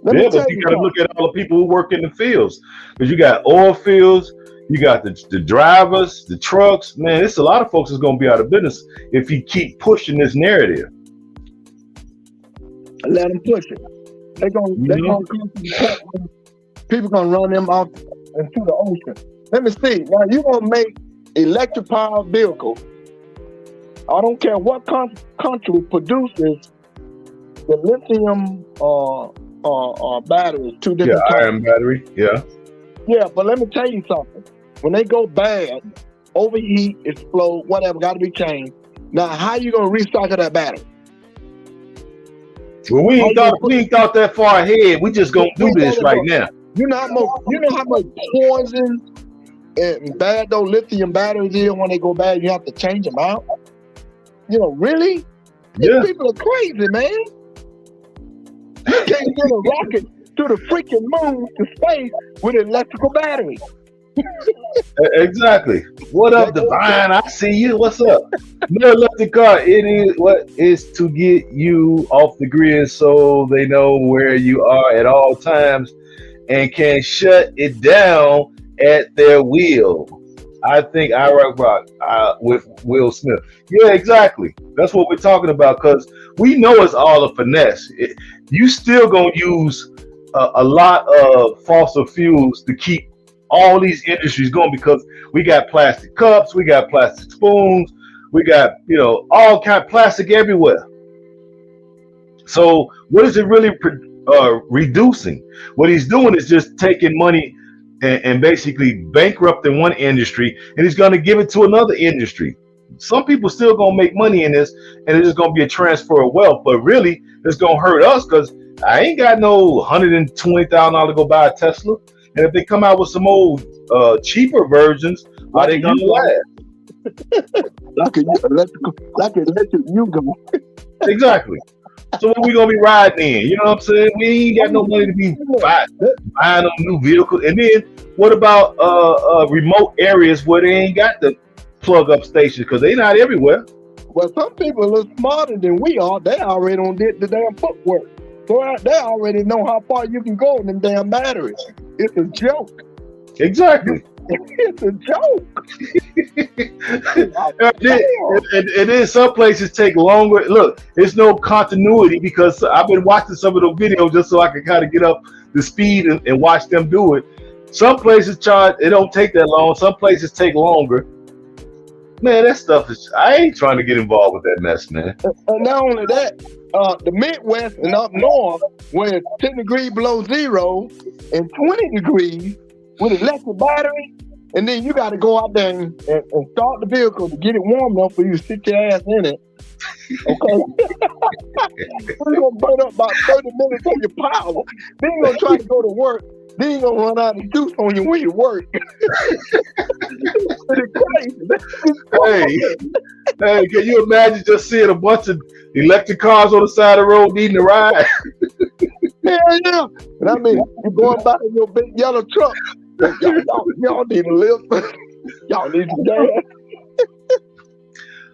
But you got to look at all the people who work in the fields, because you got oil fields, you got the drivers, the trucks. Man, it's a lot of folks that's going to be out of business if he keep pushing this narrative. Let them push it. They're gonna people gonna run them off into the ocean. Let me see. Now you gonna make electric powered vehicles. I don't care what country produces the lithium batteries, two different types. H.A.M. battery. Yeah, but let me tell you something. When they go bad, overheat, explode, whatever, got to be changed. Now, how you gonna recycle that battery? Well, we ain't thought that far ahead. We just gonna do this right now. You know how much poison and bad those lithium batteries is when they go bad. You have to change them out. You know, really? Yeah. These people are crazy, man. You can't get a rocket to the freaking moon to space with an electrical battery. Exactly. What up, Divine? I see you. What's up? No electric car. It is what is to get you off the grid so they know where you are at all times and can shut it down at their will. I think I rock with Will Smith. Yeah, exactly. That's what we're talking about, because we know it's all a finesse. You still gonna use a lot of fossil fuels to keep all these industries going, because we got plastic cups, we got plastic spoons, we got, all kind of plastic everywhere. So what is it really reducing? What he's doing is just taking money and basically bankrupting one industry, and he's going to give it to another industry. Some people still going to make money in this, and it's just going to be a transfer of wealth, but really it's going to hurt us, because I ain't got no $120,000 to go buy a Tesla. And if they come out with some old cheaper versions, are they gonna last? like an electric Yugo. Exactly. So what we gonna be riding in? You know what I'm saying? We ain't got no money to be buying them new vehicles. And then what about remote areas where they ain't got the plug up stations, because they not everywhere? Well, some people are a little smarter than we are. They already did the damn footwork. So they already know how far you can go in them damn batteries. It's a joke. Exactly. It's a joke. And then some places take longer. Look, it's no continuity because I've been watching some of those videos just so I can kind of get up the speed and watch them do it. Some places charge, it don't take that long. Some places take longer. Man, that stuff is, I ain't trying to get involved with that mess, man. And not only that, the Midwest and up north, where it's 10 degrees below zero and 20 degrees with electric battery, and then you got to go out there and start the vehicle to get it warm enough for you to sit your ass in it. Okay? You're going to burn up about 30 minutes on your power. Then you're going to try to go to work. Then you're going to run out of juice on your way to work. It's crazy. Hey, can you imagine just seeing a bunch of electric cars on the side of the road needing a ride? Yeah. And I mean, you're going by in your big yellow truck. Y'all need a lift. Y'all need some gas.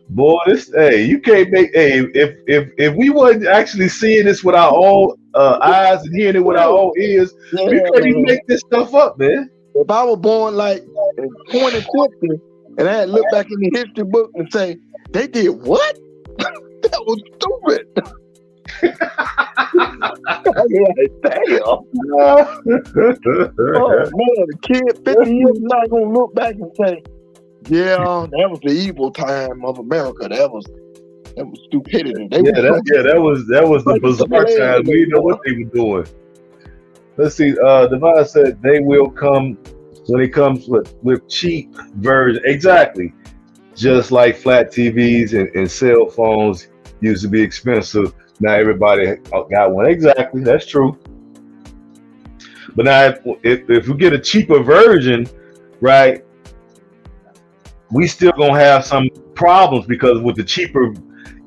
Boy, you can't make. Hey, if we wasn't actually seeing this with our own eyes and hearing it with our own ears, we couldn't even make this stuff up, man. If I was born like in 2050 and I had to look back in the history book and say, they did what? That was stupid. Like, damn. Oh man, the kid 50 years not gonna look back and say, yeah, that was the evil time of America. That was stupidity. That was the bizarre time. We didn't know what they were doing. Let's see. Devon said they will come when it comes with cheap version. Exactly. Just like flat TVs and cell phones used to be expensive. Now everybody got one. Exactly. That's true. But now if we get a cheaper version, right, we still gonna have some problems because with the cheaper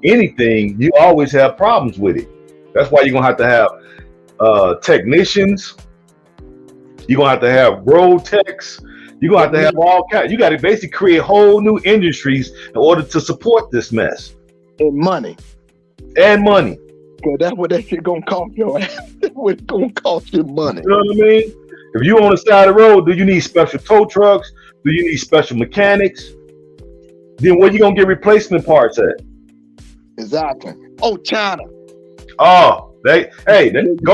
anything, you always have problems with it. That's why you're gonna have to have technicians. You're gonna have to have road techs. You're gonna have to have all kinds. You got to basically create whole new industries in order to support this mess. And money. Because that's what that shit gonna cost your ass. That's what it's gonna cost you money. You know what I mean? If you on the side of the road, do you need special tow trucks? Do you need special mechanics? Then where you gonna get replacement parts at? Exactly. Oh, China. Oh, go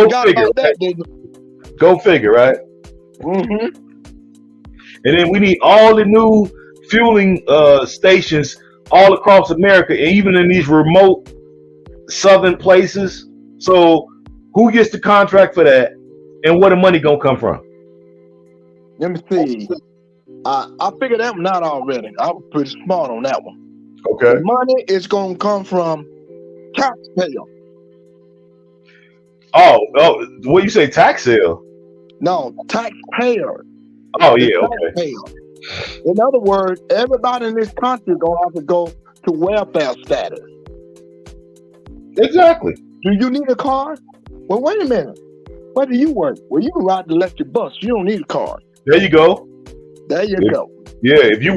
figure. Go figure, right? Mm-hmm. And then we need all the new fueling stations all across America, and even in these remote southern places. So who gets the contract for that, and where the money gonna come from? Let me see. I figured that one out already. I was pretty smart on that one. Okay. The money is gonna come from taxpayer. Oh, what you say, tax sale? No, taxpayer. Oh yeah, okay. In other words, everybody in this country gonna have to go to welfare status. Exactly. Do you need a car? Well, wait a minute. Where do you work? Well, you can ride the electric bus. You don't need a car. There you go. There you go. Yeah, if you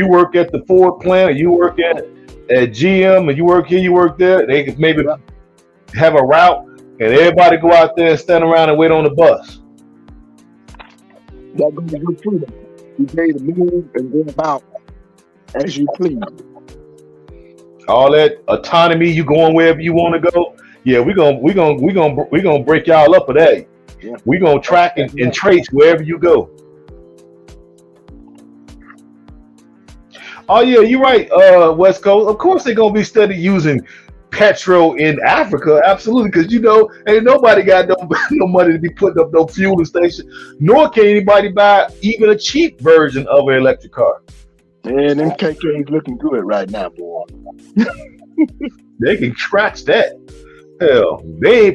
work at the Ford plant, or you work at GM, and you work here, you work there, they could maybe have a route, and everybody go out there and stand around and wait on the bus. That's gonna be good freedom. You pay to move and go about as you please. All that autonomy, you going wherever you want to go. Yeah, we're gonna break y'all up for that. Yeah. We're gonna track and trace wherever you go. Oh yeah, you're right, West Coast. Of course they're gonna be studying using petrol in Africa, absolutely, because ain't nobody got no money to be putting up no fueling station, nor can anybody buy even a cheap version of an electric car. Man, them KK's looking good right now, boy. They can scratch that. Hell, they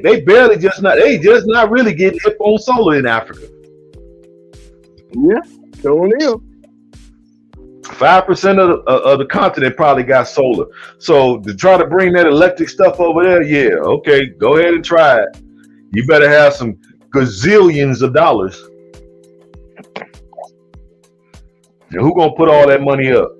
just not really getting hip on solar in Africa. Yeah, so live. 5% of the continent probably got solar. So to try to bring that electric stuff over there, yeah, okay, go ahead and try it. You better have some gazillions of dollars. And who gonna put all that money up?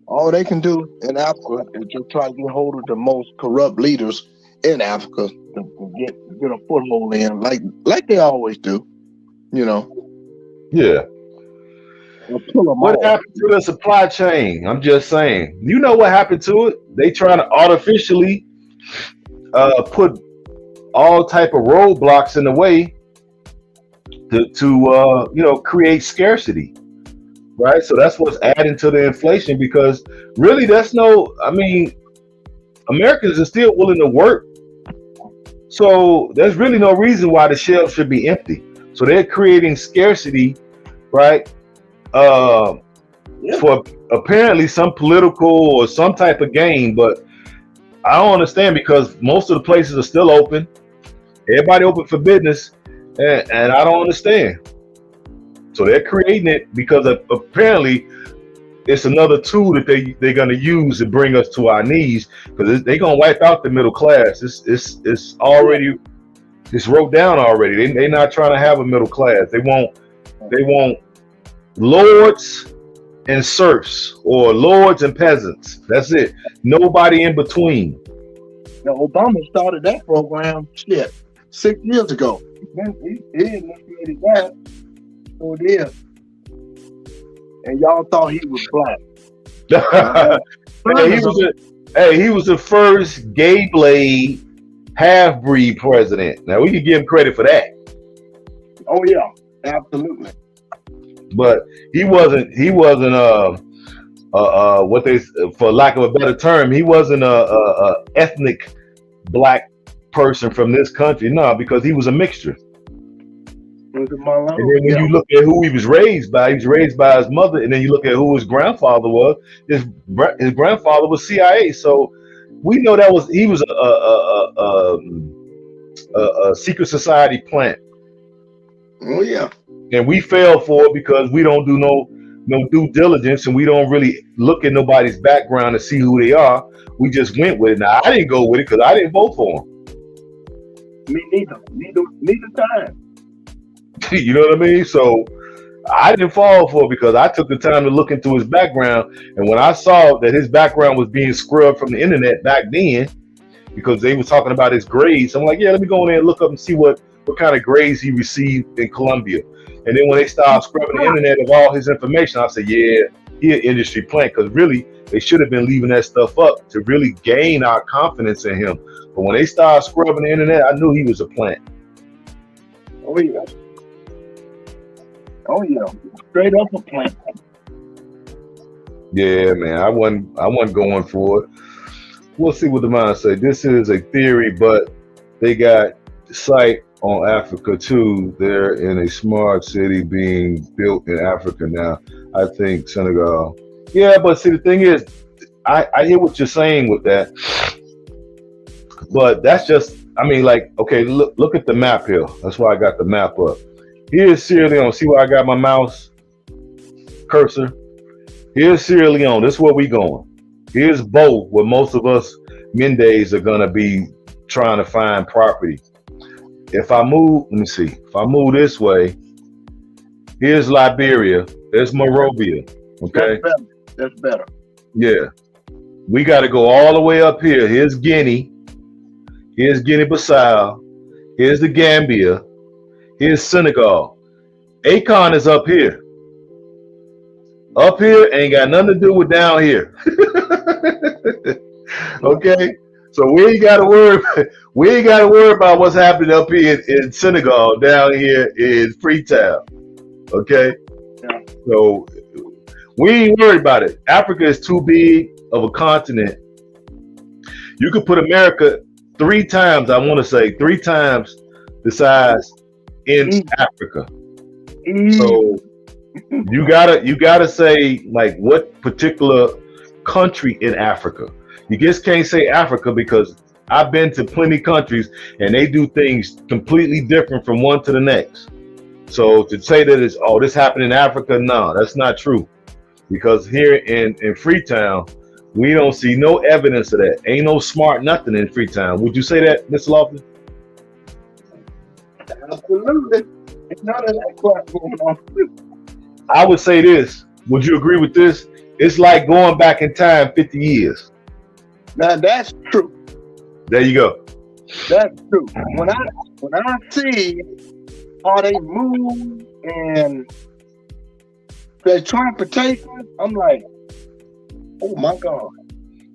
All they can do in Africa is just try to get hold of the most corrupt leaders in Africa to get a foothold in, like they always do, you know. Yeah. Or pull them What off. happened to the supply chain? I'm just saying. You know what happened to it? They trying to artificially put all type of roadblocks in the way to create scarcity, right? So that's what's adding to the inflation because really that's no. I mean, Americans are still willing to work, so there's really no reason why the shelves should be empty. So they're creating scarcity, right? Uh, for apparently some political or some type of gain, but I don't understand because most of the places are still open. Everybody open for business, and I don't understand. So they're creating it because apparently it's another tool that they're gonna use to bring us to our knees because they're gonna wipe out the middle class. It's already it's wrote down already. They're not trying to have a middle class. They want lords and serfs or lords and peasants. That's it. Nobody in between. Now, Obama started that program 6 years ago. He initiated that. So it is. And y'all thought he was black. He was the first gay blade half breed president. Now we can give him credit for that. Oh yeah, absolutely. But he wasn't what they, for lack of a better term, he wasn't a ethnic black person from this country. No, because he was a mixture. And then when you look at who he was raised by his mother, and then you look at who his grandfather was. His grandfather was CIA, so we know he was a secret society plant. Oh yeah. And we fell for it because we don't do no due diligence, and we don't really look at nobody's background to see who they are. We just went with it. Now I didn't go with it because I didn't vote for him. Me neither. Neither time. You know what I mean? So I didn't fall for it because I took the time to look into his background, and when I saw that his background was being scrubbed from the internet back then because they were talking about his grades, I'm like, yeah, let me go in there and look up and see what kind of grades he received in Columbia. And then when they started scrubbing the internet of all his information, I said, yeah, he an industry plant, because really they should have been leaving that stuff up to really gain our confidence in him. But when they started scrubbing the internet, I knew he was a plant. Oh yeah. Oh yeah. Straight up a plant. Yeah, man. I wasn't going for it. We'll see what the mind say. This is a theory, but they got sight on Africa too. They're in a smart city being built in Africa now. I think Senegal. Yeah, but see, the thing is, I hear what you're saying with that, but that's just, I mean, like, okay, look at the map here. That's why I got the map up. Here's Sierra Leone. See where I got my mouse cursor? Here's Sierra Leone. This is where we going. Here's Bo, where most of us Mendes are gonna be trying to find property. If I move, let me see. If I move this way, here's Liberia. There's Monrovia. Okay. That's better. Yeah. We got to go all the way up here. Here's Guinea. Here's Guinea-Bissau. Here's the Gambia. Here's Senegal. Akon is up here. Up here ain't got nothing to do with down here. Okay. So we ain't got to worry about what's happening up here in Senegal, down here in Freetown. Okay. Yeah. So we ain't worried about it. Africa is too big of a continent. You could put America 3 times, I want to say 3 times the size in Africa. So you gotta say, like, what particular country in Africa. You just can't say Africa, because I've been to plenty countries and they do things completely different from one to the next. So to say that it's, oh, this happened in Africa, no, that's not true. Because here in Freetown, we don't see no evidence of that. Ain't no smart nothing in Freetown. Would you say that, Mr. Lofton? Absolutely. It's none of that crap going on. I would say this. Would you agree with this? It's like going back in time 50 years. Now that's true. There you go. That's true. When I see how they move and their transportation, I'm like, oh my God.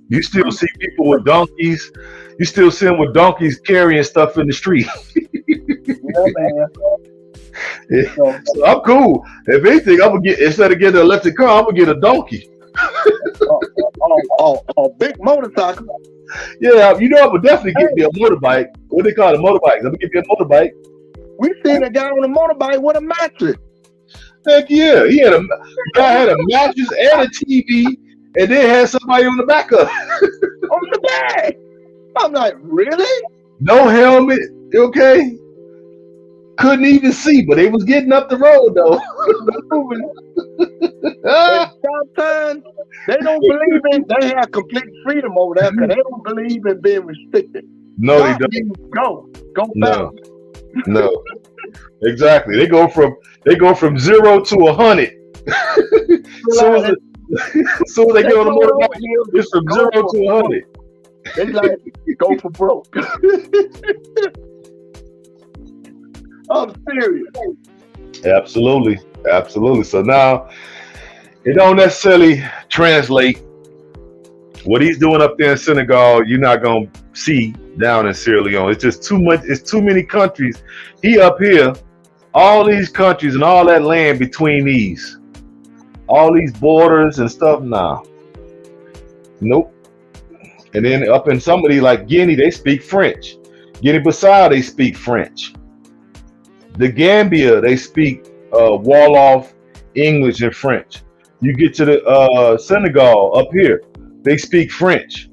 You still see people with donkeys. You still see them with donkeys carrying stuff in the street. Yeah, man. Yeah. So, So I'm cool. If anything, I'm gonna get, instead of getting an electric car, I'm gonna get a donkey. big motorcycle. Yeah, you know, I would definitely get me a motorbike. What they call it, motorbikes. I'm gonna get me a motorbike. We seen a guy on a motorbike with a mattress. Heck yeah, the guy had a mattress and a TV, and then had somebody on the back of it. On the back. I'm like, really? No helmet. Okay. Couldn't even see, but they was getting up the road though. Sometimes they don't believe in. They have complete freedom over there because they don't believe in being restricted. No, they don't. Go back. No, exactly. They go from 0 to 100. soon as they get on the motorbike, it's from 0 to 100. They like go for broke. I'm serious. Absolutely. So now it don't necessarily translate. What he's doing up there in Senegal, you're not gonna see down in Sierra Leone. It's just too much. It's too many countries. He up here, all these countries and all that land between these, all these borders and stuff. Now, nope. And then up in somebody like Guinea, they speak French. Guinea-Bissau, they speak French. The Gambia, they speak Wolof, English, and French. You get to the Senegal up here, they speak French.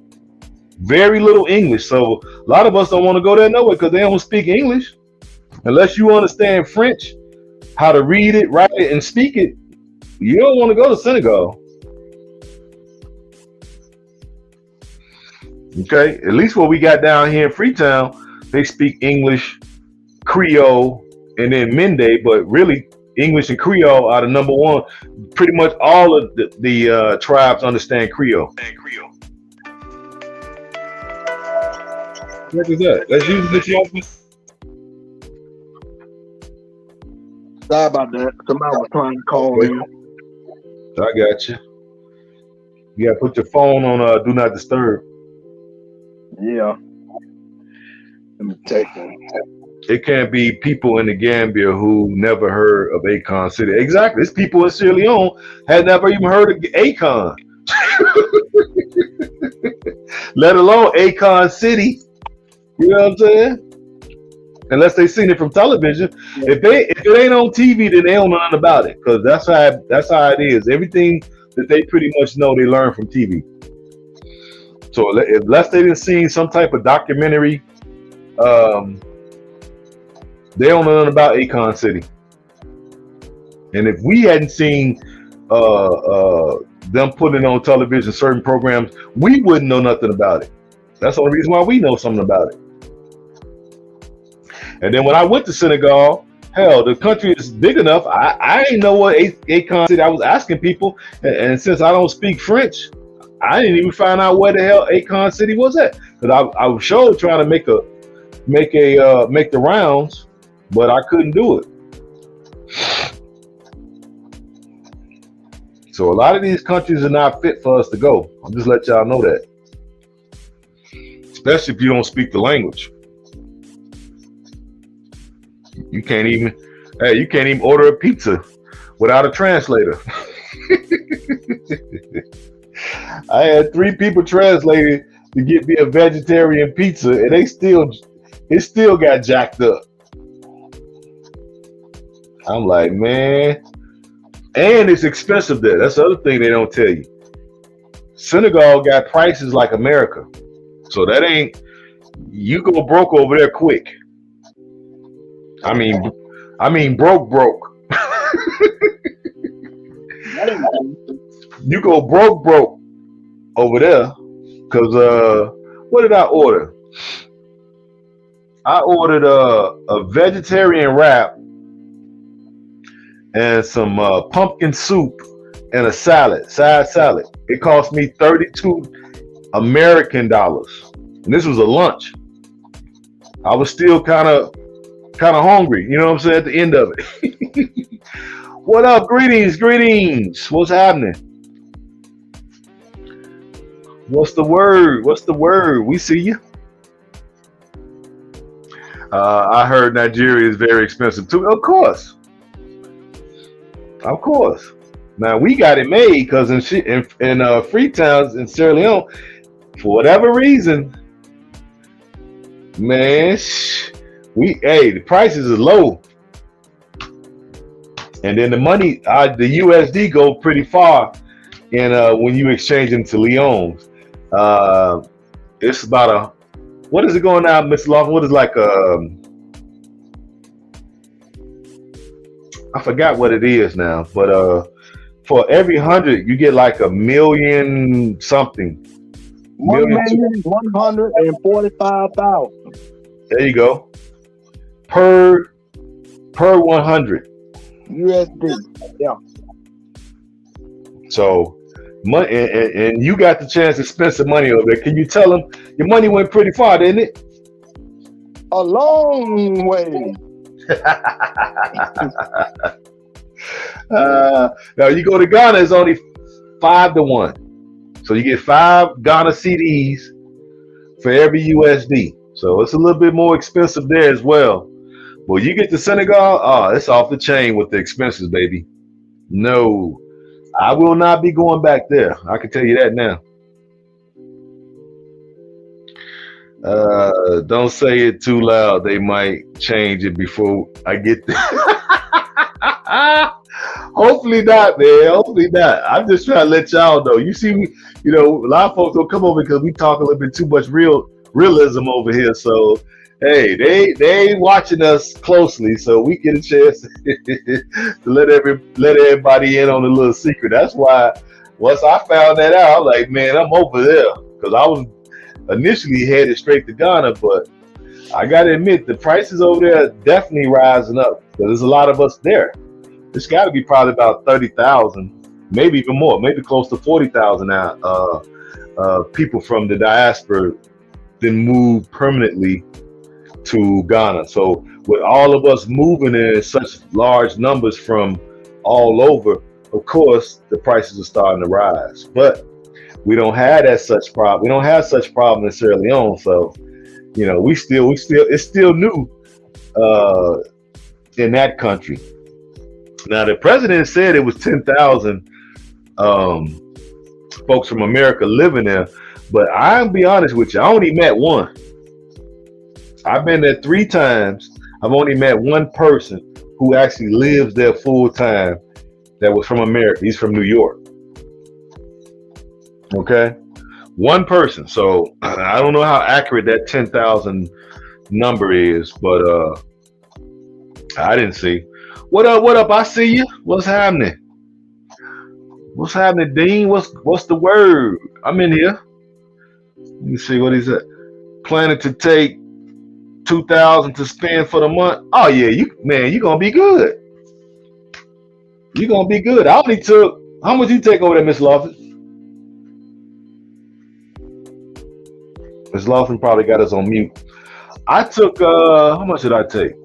Very little English. So a lot of us don't want to go there nowhere because they don't speak English. Unless you understand French, how to read it, write it, and speak it, you don't want to go to Senegal. Okay, at least what we got down here in Freetown, they speak English, Creole, and then Mende, but really English and Creole are the number one. Pretty much all of the tribes understand Creole. What is that? That's usually the office. Sorry about that. Somebody was trying to call in. I got you. You gotta put your phone on do not disturb. Yeah. Let me take it. It can't be people in the Gambia who never heard of Akon City. Exactly. It's people in Sierra Leone had never even heard of Akon. Let alone Akon City. You know what I'm saying? Unless they seen it from television. Yeah. If it ain't on TV, then they don't know nothing about it. Because that's how it is. Everything that they pretty much know, they learn from TV. So unless they didn't see some type of documentary, they don't know nothing about Akon City. And if we hadn't seen them putting on television certain programs, we wouldn't know nothing about it. That's the only reason why we know something about it. And then when I went to Senegal, hell, the country is big enough. I didn't know what Akon City. I was asking people, and since I don't speak French, I didn't even find out where the hell Akon City was at. Because I was sure trying to make the rounds, but I couldn't do it. So a lot of these countries are not fit for us to go. I'll just let y'all know that. Especially if you don't speak the language. You can't even order a pizza without a translator. I had 3 people translated to get me a vegetarian pizza, and it still got jacked up. I'm like, man. And it's expensive there. That's the other thing they don't tell you. Senegal got prices like America. So that ain't, you go broke over there quick. I mean broke. You go broke over there. Cause what did I order? I ordered a vegetarian wrap and some pumpkin soup and a side salad. It cost me 32 American dollars. And this was a lunch. I was still kind of hungry, you know what I'm saying, at the end of it. What up? Greetings. What's happening? What's the word? We see you. I heard Nigeria is very expensive too. Of course. Now we got it made because in Freetown in Sierra Leone, for whatever reason, man, the prices is low, and then the money, the USD go pretty far, and when you exchange them to Leones, it's about what is it going now, Mr. Lawson? What is like I forgot what it is now, but for every 100 you get like a million something. 1,145,000. There you go. Per 100 USD. Yeah. So money, and you got the chance to spend some money over there. Can you tell them your money went pretty far, didn't it? A long way. Now you go to Ghana, it's only 5-1. So you get 5 Ghana CDs for every USD. So it's a little bit more expensive there as well. But you get to Senegal, it's off the chain with the expenses, baby. No, I will not be going back there. I can tell you that now. Don't say it too loud. They might change it before I get there. Hopefully not, man. Hopefully not. I'm just trying to let y'all know. You see, a lot of folks don't come over because we talk a little bit too much realism over here. So, hey, they watching us closely, so we get a chance to let everybody in on a little secret. That's why once I found that out, I'm like, man, I'm over there, because I was initially headed straight to Ghana, but I gotta admit the prices over there are definitely rising up because there's a lot of us there. It's got to be probably about 30,000, maybe even more, maybe close to 40,000 now. People from the diaspora then moved permanently to Ghana. So with all of us moving in such large numbers from all over, of course the prices are starting to rise. But we don't have such problem. We don't have such problem in Sierra Leone. So we still it's still new in that country. Now the president said it was 10,000 folks from America living there, but I'll be honest with you, I only met one. I've been there 3 times. I've only met one person who actually lives there full time that was from America. He's from New York. Okay, one person. So I don't know how accurate that 10,000 number is, but I didn't see. What up? I see you. What's happening? Dean? What's the word? I'm in here. Let me see what he said. Planning to take 2,000 to spend for the month. Oh yeah, you're gonna be good. You're gonna be good. I only took, how much you take over there, Miss Lawson? Miss Lawson probably got us on mute. I took how much did I take?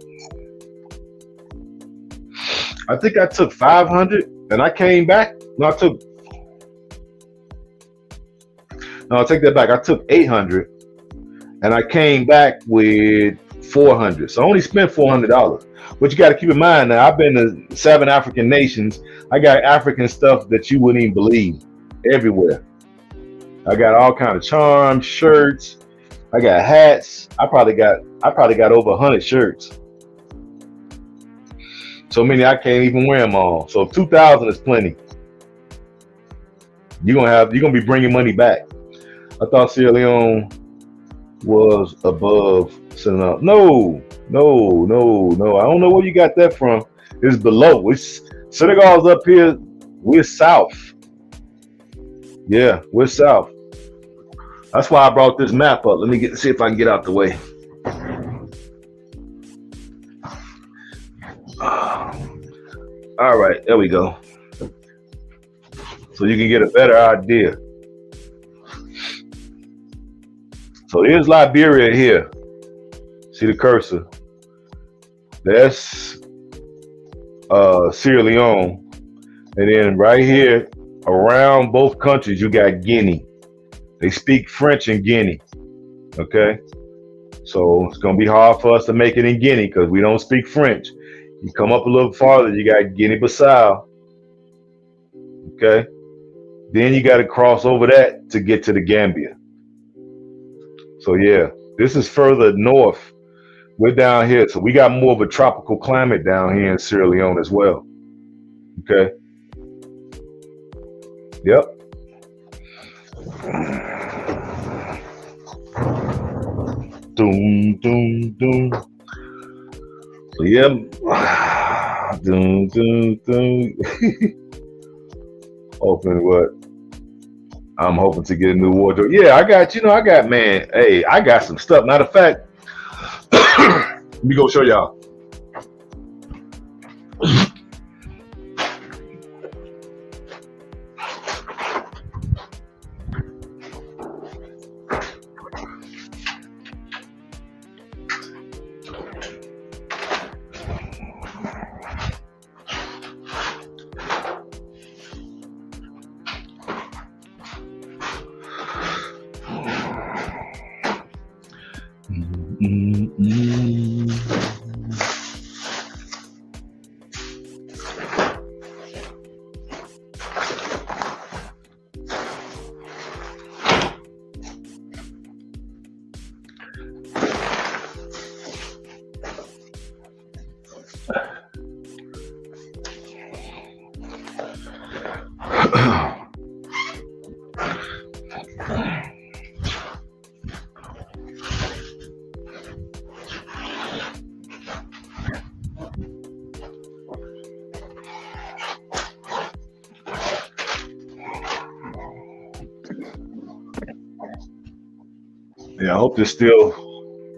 I think I took 500 and I came back. No, I take that back. I took 800 and I came back with 400. So I only spent $400. But you got to keep in mind now, I've been to 7 African nations. I got African stuff that you wouldn't even believe everywhere. I got all kind of charms, shirts. I got hats. I probably got over 100 shirts. So many I can't even wear them all. So 2,000 is plenty. You're gonna be bringing money back. I thought Sierra Leone was above Senegal. No. I don't know where you got that from. It's below. Senegal's up here. We're south. Yeah, we're south. That's why I brought this map up. Let me see if I can get out the way. All right, there we go. so you can get a better idea. So here's Liberia here. See the cursor? That's Sierra Leone. And then right here, around both countries, you got Guinea. They speak French in Guinea. Okay? So it's going to be hard for us to make it in Guinea because we don't speak French. You come up a little farther, you got Guinea-Bissau. Okay? Then you got to cross over that to get to the Gambia. So yeah, this is further north. We're down here. So we got more of a tropical climate down here in Sierra Leone as well. Okay? Yep. Doom, doom, doom. So yeah. Doom, doom, doom. Hoping what? I'm hoping to get a new wardrobe. Yeah, I got, man, hey, I got some stuff. Matter of fact, let me go show y'all. Yeah, I hope this still,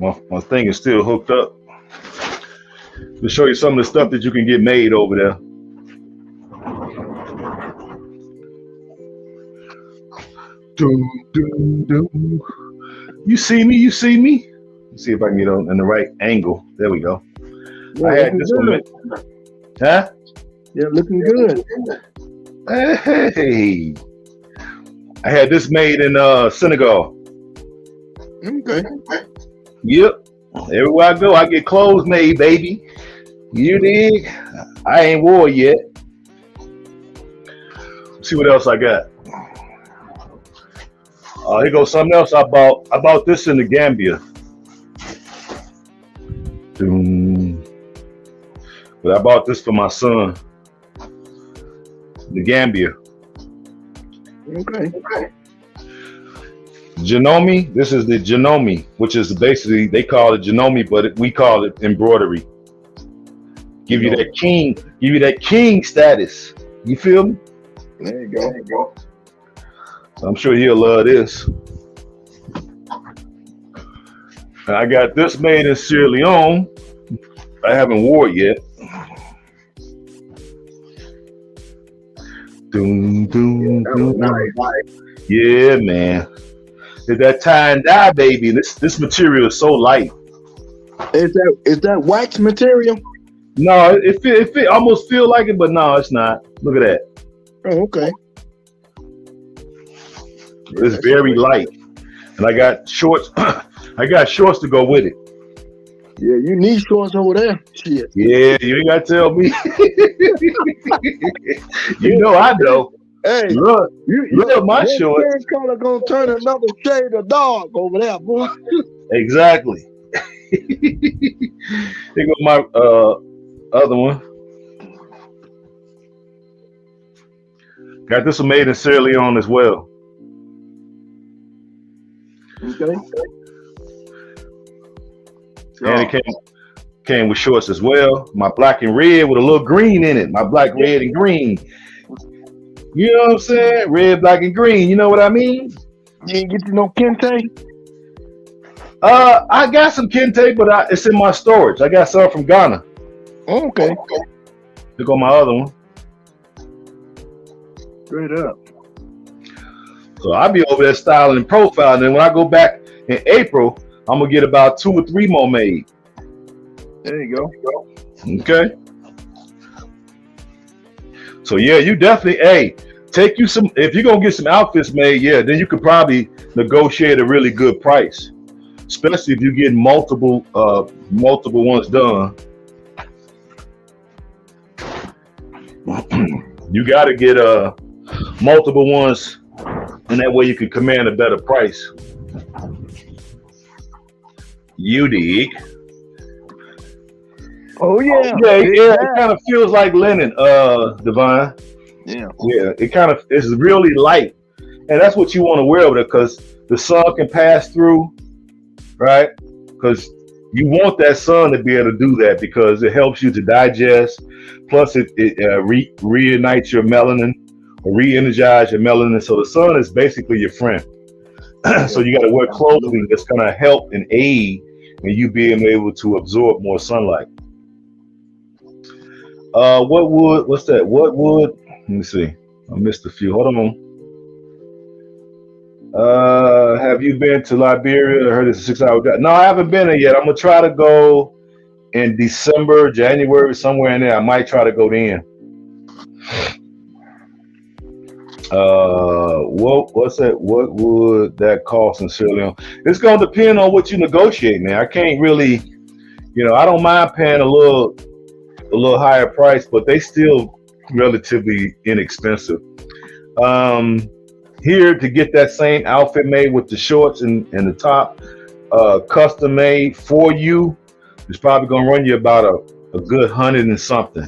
my thing is still hooked up. To show you some of the stuff that you can get made over there. Doom, doom, doom. You see me? You see me? Let's see if I can get on in the right angle. There we go. Yeah, I had this one. Huh? Yeah, looking good. Hey. I had this made in Senegal. Okay. Yep. Everywhere I go, I get clothes made, baby. You dig? I ain't wore yet. Let's see what else I got. Here goes something else I bought. I bought this in the Gambia. But I bought this for my son. The Gambia. Okay. Genomi. This is the Genomi, which is basically, they call it Genomi, but we call it embroidery. Give you that king status. You feel me? There you go. There you go. So I'm sure he'll love this. And I got this made in Sierra Leone. I haven't wore it yet. Doom, doom, doom. Nice. Yeah, man. It's that tie and dye, baby. This material is so light. Is that wax material? No, it almost feel like it, but no, it's not. Look at that. Oh, okay. It's very light, and I got shorts. I got shorts to go with it. Yeah, you need shorts over there. Shit. Yeah, you ain't got to tell me. You know I know. Hey, look my shorts. Your color gonna turn another shade of dark over there, boy. Exactly. Here go my other one. Got this one made in Sierra Leone as well. Okay. And it came with shorts as well. My black and red with a little green in it. My black, red, and green. You know what I'm saying? Red, black, and green. You know what I mean? You ain't get no kente? I got some kente, but it's in my storage. I got some from Ghana. Okay. Look on my other one. Straight up. So I'll be over there styling and profiling. And then when I go back in April, I'm gonna get about 2 or 3 more made. There you go. Okay. So yeah, you definitely, hey, take you some. If you're gonna get some outfits made, yeah, then you could probably negotiate a really good price, especially if you get multiple ones done. You got to get multiple ones, and that way you can command a better price. You dig? Oh yeah. Yeah. It kind of feels like linen, Divine. Yeah. Yeah, it's really light, and that's what you want to wear with it because the sun can pass through, right? Because you want that sun to be able to do that because it helps you to digest. Plus, it reignites your melanin or re-energize your melanin. So the sun is basically your friend. So you got to wear clothing that's going to help and aid in you being able to absorb more sunlight. What's that? What wood? Let me see. I missed a few. Hold on. Have you been to Liberia? I heard it's a 6-hour drive. No, I haven't been there yet. I'm gonna try to go in December, January, somewhere in there. I might try to go then. What's that? What would that cost in Sierra Leone? It's gonna depend on what you negotiate, man. I can't really, I don't mind paying a little higher price, but they still relatively inexpensive. Here to get that same outfit made with the shorts and the top, custom made for you, it's probably gonna run you about a good 100 and something.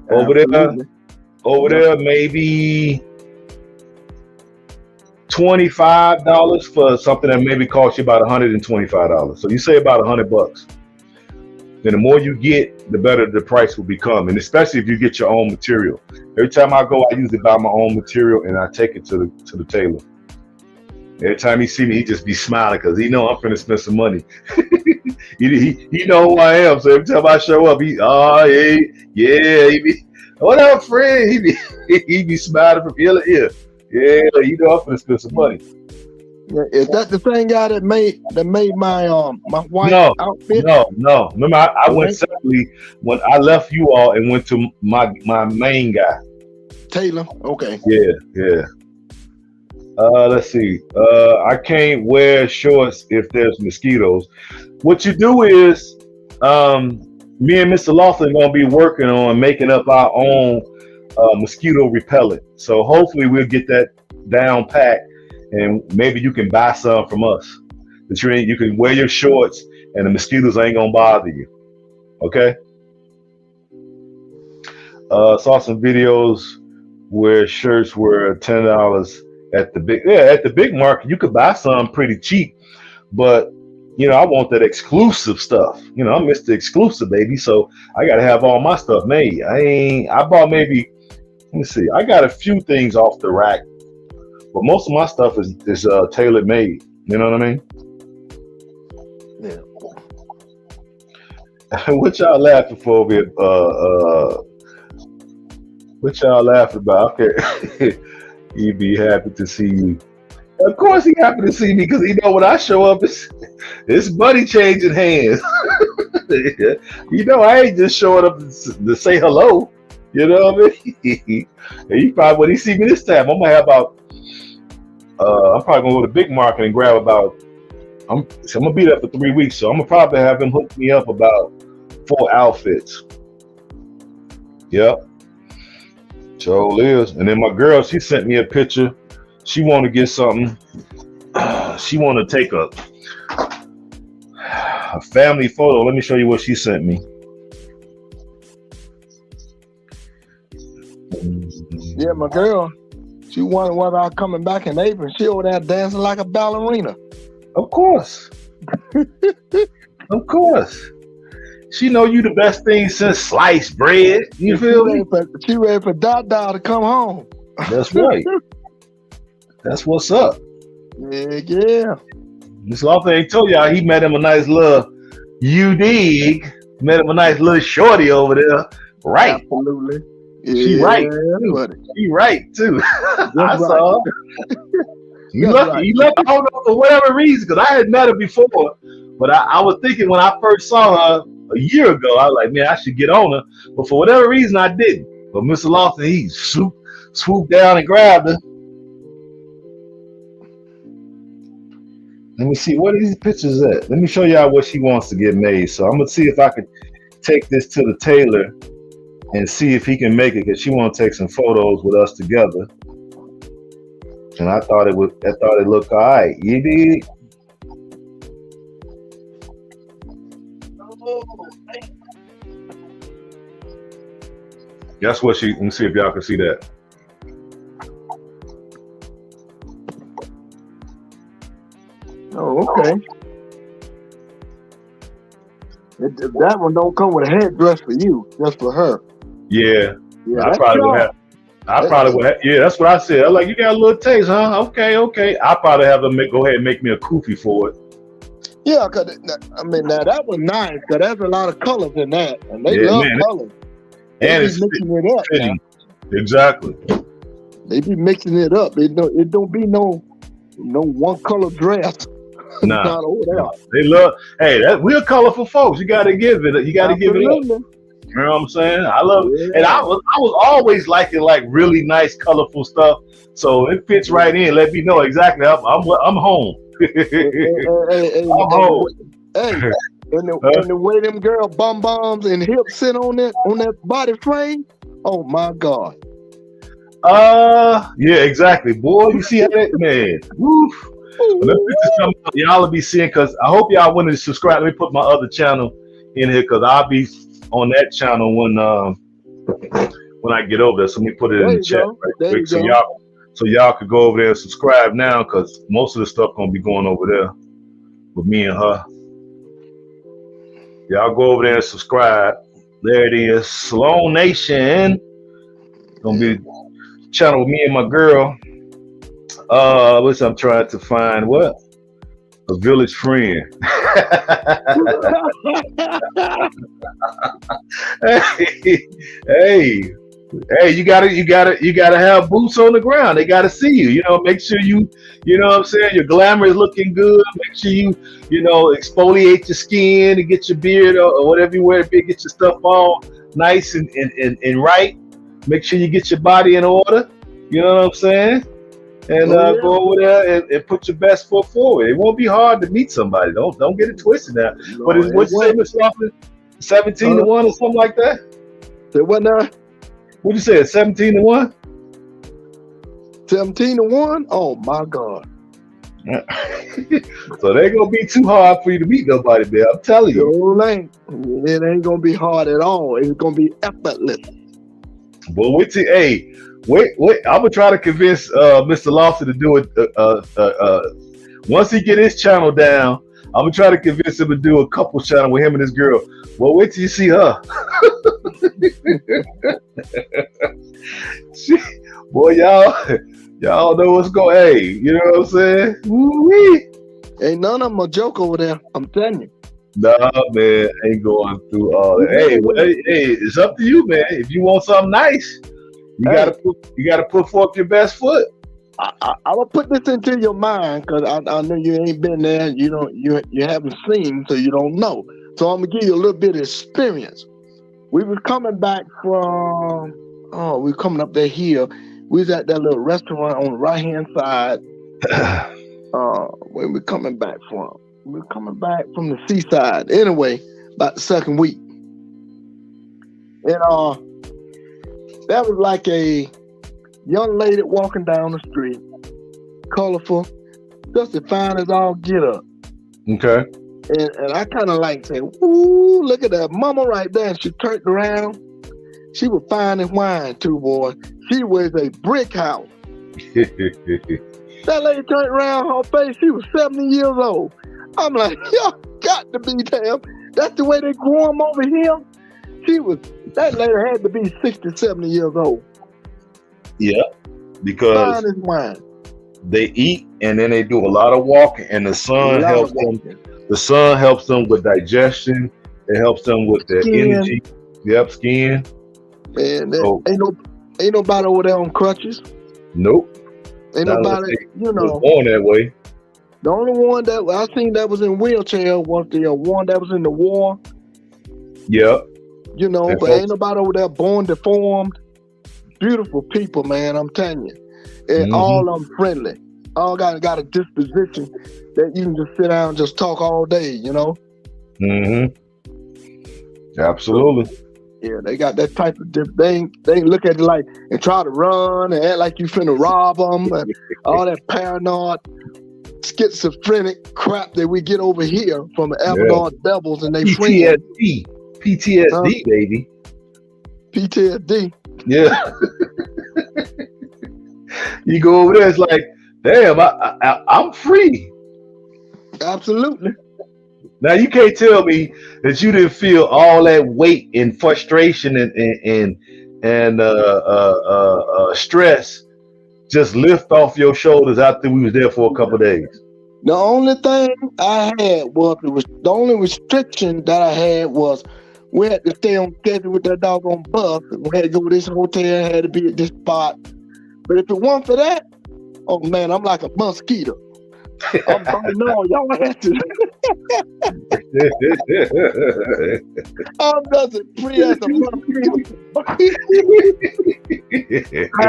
Over there, maybe $25 for something that maybe costs you about $125. So you say about $100. Then the more you get, the better the price will become, and especially if you get your own material. Every time I go, I usually buy my own material and I take it to the tailor. Every time he see me, he just be smiling because he know I'm finna spend some money. he know who I am, so every time I show up, he be, what up, friend? He be smiling from ear to ear. Yeah, I'm finna spend some money. Is that the same guy that made my white outfit? No. Remember, I went separately when I left you all and went to my main guy. Taylor. Okay. Yeah. Let's see. I can't wear shorts if there's mosquitoes. What you do is, me and Mr. Lawson are gonna be working on making up our own mosquito repellent. So hopefully we'll get that down pat. And maybe you can buy some from us. That you can wear your shorts and the mosquitoes ain't gonna bother you. Okay. Saw some videos where shirts were $10 at the big market. You could buy some pretty cheap, but I want that exclusive stuff. I'm Mr. Exclusive, baby. So I gotta have all my stuff made. I bought maybe, let me see, I got a few things off the rack. But most of my stuff is tailor made. You know what I mean? Yeah. What y'all laughing for? What y'all laughing about? Okay. He'd be happy to see you. Of course he happy to see me because he know when I show up, it's money changing hands. I ain't just showing up to say hello. You know what I mean? And he probably, when he see me this time, I'm gonna have about I'm probably gonna go to the big market and grab about. I'm gonna be there for 3 weeks, so I'm gonna probably have him hook me up about 4 outfits. Yep, sure is. And then my girl, she sent me a picture. She want to get something. She want to take a family photo. Let me show you what she sent me. Yeah, my girl. She wondered whether I'm coming back in April. She over there dancing like a ballerina. Of course. Of course. She know you the best thing since sliced bread. You feel me? She ready for Dada to come home. That's right. That's what's up. Yeah. This Lawson ain't told y'all he met him a nice little Met him a nice little shorty over there. Right. Absolutely. She right too. buddy. She right too. I That's right. saw her. You That's lucky. right. You lucky. I don't know for whatever reason, because I had met her before, but I was thinking when I first saw her a year ago, I was like, man, I should get on her. But for whatever reason, I didn't. But Mr. Lawson, he swooped down and grabbed her. Let me see, what are these pictures at? Let me show y'all what she wants to get made. So I'm gonna see if I can take this to the tailor and see if he can make it, because she want to take some photos with us together. And I thought it looked all right. You dig? That's what she. Let me see if y'all can see that. Oh, okay. That one don't come with a headdress for you, just for her. Yeah, Yeah, I probably would have. Yeah, that's what I said. I'm like, you got a little taste, huh? Okay. I probably have them go ahead and make me a kufi for it. Yeah, cause I mean, now that was nice, cause there's a lot of colors in that, and they love colors. And They it's be mixing it up. fitting. Exactly. They be mixing it up. It don't be no one color dress. Nah, Not over there. they love. Hey, we're colorful folks. You got to give it. You got to give it up. Absolutely. You know what I'm saying? I love it. Yeah. And I was always liking like really nice, colorful stuff. So it fits right in. Let me know exactly. I'm home. Hey, I'm home. Hey, and the way them girl bum-bums and hips sit on that body frame, oh my God. Yeah, exactly. Boy, you see how that, man. Woof. When the pictures come out, y'all will be seeing, because I hope y'all want to subscribe. Let me put my other channel in here, because I'll be on that channel when I get over there. So let me put it in the chat right quick, so y'all could go over there and subscribe now, because most of the stuff gonna be going over there with me and her. Y'all go over there and subscribe. There it is, Sloan Nation. Gonna be a channel with me and my girl. Which I'm trying to find a village friend. hey, you gotta have boots on the ground. They gotta see you. You know, make sure you know what I'm saying, your glamour is looking good. Make sure you exfoliate your skin and get your beard or whatever you wear, get your stuff all nice and right. Make sure you get your body in order. You know what I'm saying? And go over there and put your best foot forward. It won't be hard to meet somebody. Don't get it twisted now. No, what you say, Mr. Lawson? 17-1 or something like that? Say what now? What you say? 17-1? 17-1? Oh my God. So they ain't gonna be too hard for you to meet nobody, man. I'm telling you. It ain't gonna be hard at all. It's gonna be effortless. But wait. I'm gonna try to convince Mr. Lawson to do it. Once he get his channel down, I'm gonna try to convince him to do a couple channel with him and his girl. Well, wait till you see her. Boy, y'all know what's going. Hey, you know what I'm saying? Woo-wee. Ain't none of them a joke over there. I'm telling you. Nah, man, ain't going through all that. Hey, it's up to you, man. If you want something nice, you gotta put forth your best foot. I will put this into your mind, because I know you ain't been there. You haven't seen, so you don't know. So I'm gonna give you a little bit of experience. We was coming back from we coming up that hill. We was at that little restaurant on the right hand side. Where we coming back from? We're coming back from the seaside. Anyway, about the second week. And that was like a young lady walking down the street, colorful, just as fine as all get up. Okay. And I kind of like saying, "Ooh, look at that mama right there." And she turned around. She was fine as wine too, boy. She was a brick house. That lady turned around, her face, she was 70 years old. I'm like, y'all got to be damn. That's the way they grew them over here. That lady had to be 60, 70 years old. Yeah, because fine as wine. They eat and then they do a lot of walking, and the sun helps them. The sun helps them with digestion. It helps them with their energy. Yep, skin. Man, So ain't nobody over there on crutches. nope. Ain't Not unless nobody, they was born that way. The only one that I seen that was in wheelchair was the one that was in the war. Yep. And But ain't folks, nobody over there born deformed. Beautiful people, man. I'm telling you, and all of them friendly. All got a disposition that you can just sit down and just talk all day. Absolutely. Yeah, they got that type of they ain't look at it like and try to run and act like you finna rob them and all that paranoid, schizophrenic crap that we get over here from the Avalon Devils and they friends. PTSD, baby. PTSD. Yeah. You go over there, it's like, damn, I'm free. Absolutely. Now you can't tell me that you didn't feel all that weight and frustration and stress just lift off your shoulders after we was there for a couple of days. The only thing I had was the only restriction that I had was we had to stay on schedule with that doggone bus. We had to go to this hotel, had to be at this spot. But if it weren't for that, oh man, I'm like a mosquito. I'm burning all y'all had to. I'm just as free as a mosquito. I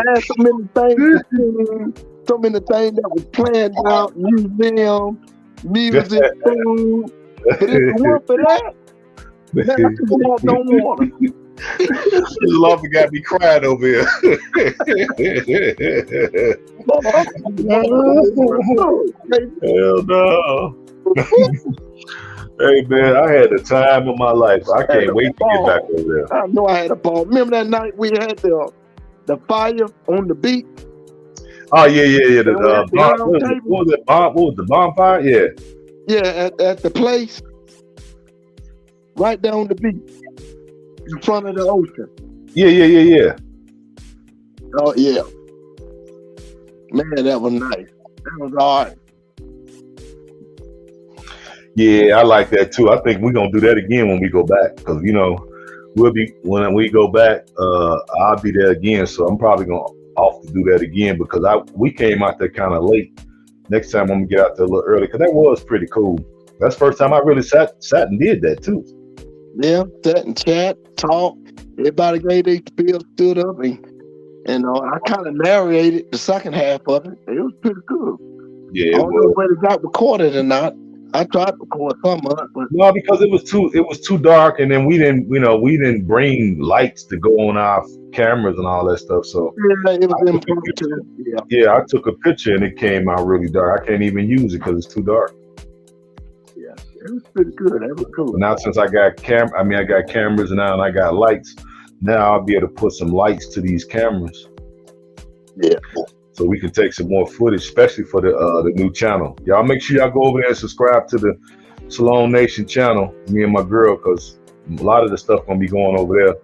had so many things to see, so many things that was planned out, museum, music, food. But if it weren't for that, man, I could walk no water. This love got me crying over here. Hell no. Hey man, I had the time of my life. I can't wait to get back over there. I know I had a ball. Remember that night we had the fire on the beach? Oh yeah. What was the bonfire? Yeah. Yeah, at the place. Right down the beach. In front of the ocean. Yeah. Oh yeah. Man, that was nice. That was all right. Yeah, I like that too. I think we're gonna do that again when we go back. Because we'll be when we go back, I'll be there again. So I'm probably gonna off to do that again because we came out there kind of late. Next time I'm gonna get out there a little early because that was pretty cool. That's the first time I really sat and did that too. Yeah, sat and chat, talk. Everybody gave their spiel, stood up, and I kind of narrated the second half of it. It was pretty cool. Yeah, I don't know whether it got recorded or not. I tried to record some of it, but no, because it was too dark, and then we didn't bring lights to go on our cameras and all that stuff. So yeah, it was impromptu. Yeah, I took a picture and it came out really dark. I can't even use it because it's too dark. Yeah, it was pretty good. That was cool. Now since I got I got cameras now and I got lights. Now I'll be able to put some lights to these cameras. Yeah. So we can take some more footage, especially for the new channel. Y'all make sure y'all go over there and subscribe to the Salone Nation channel, me and my girl, because a lot of the stuff gonna be going over there,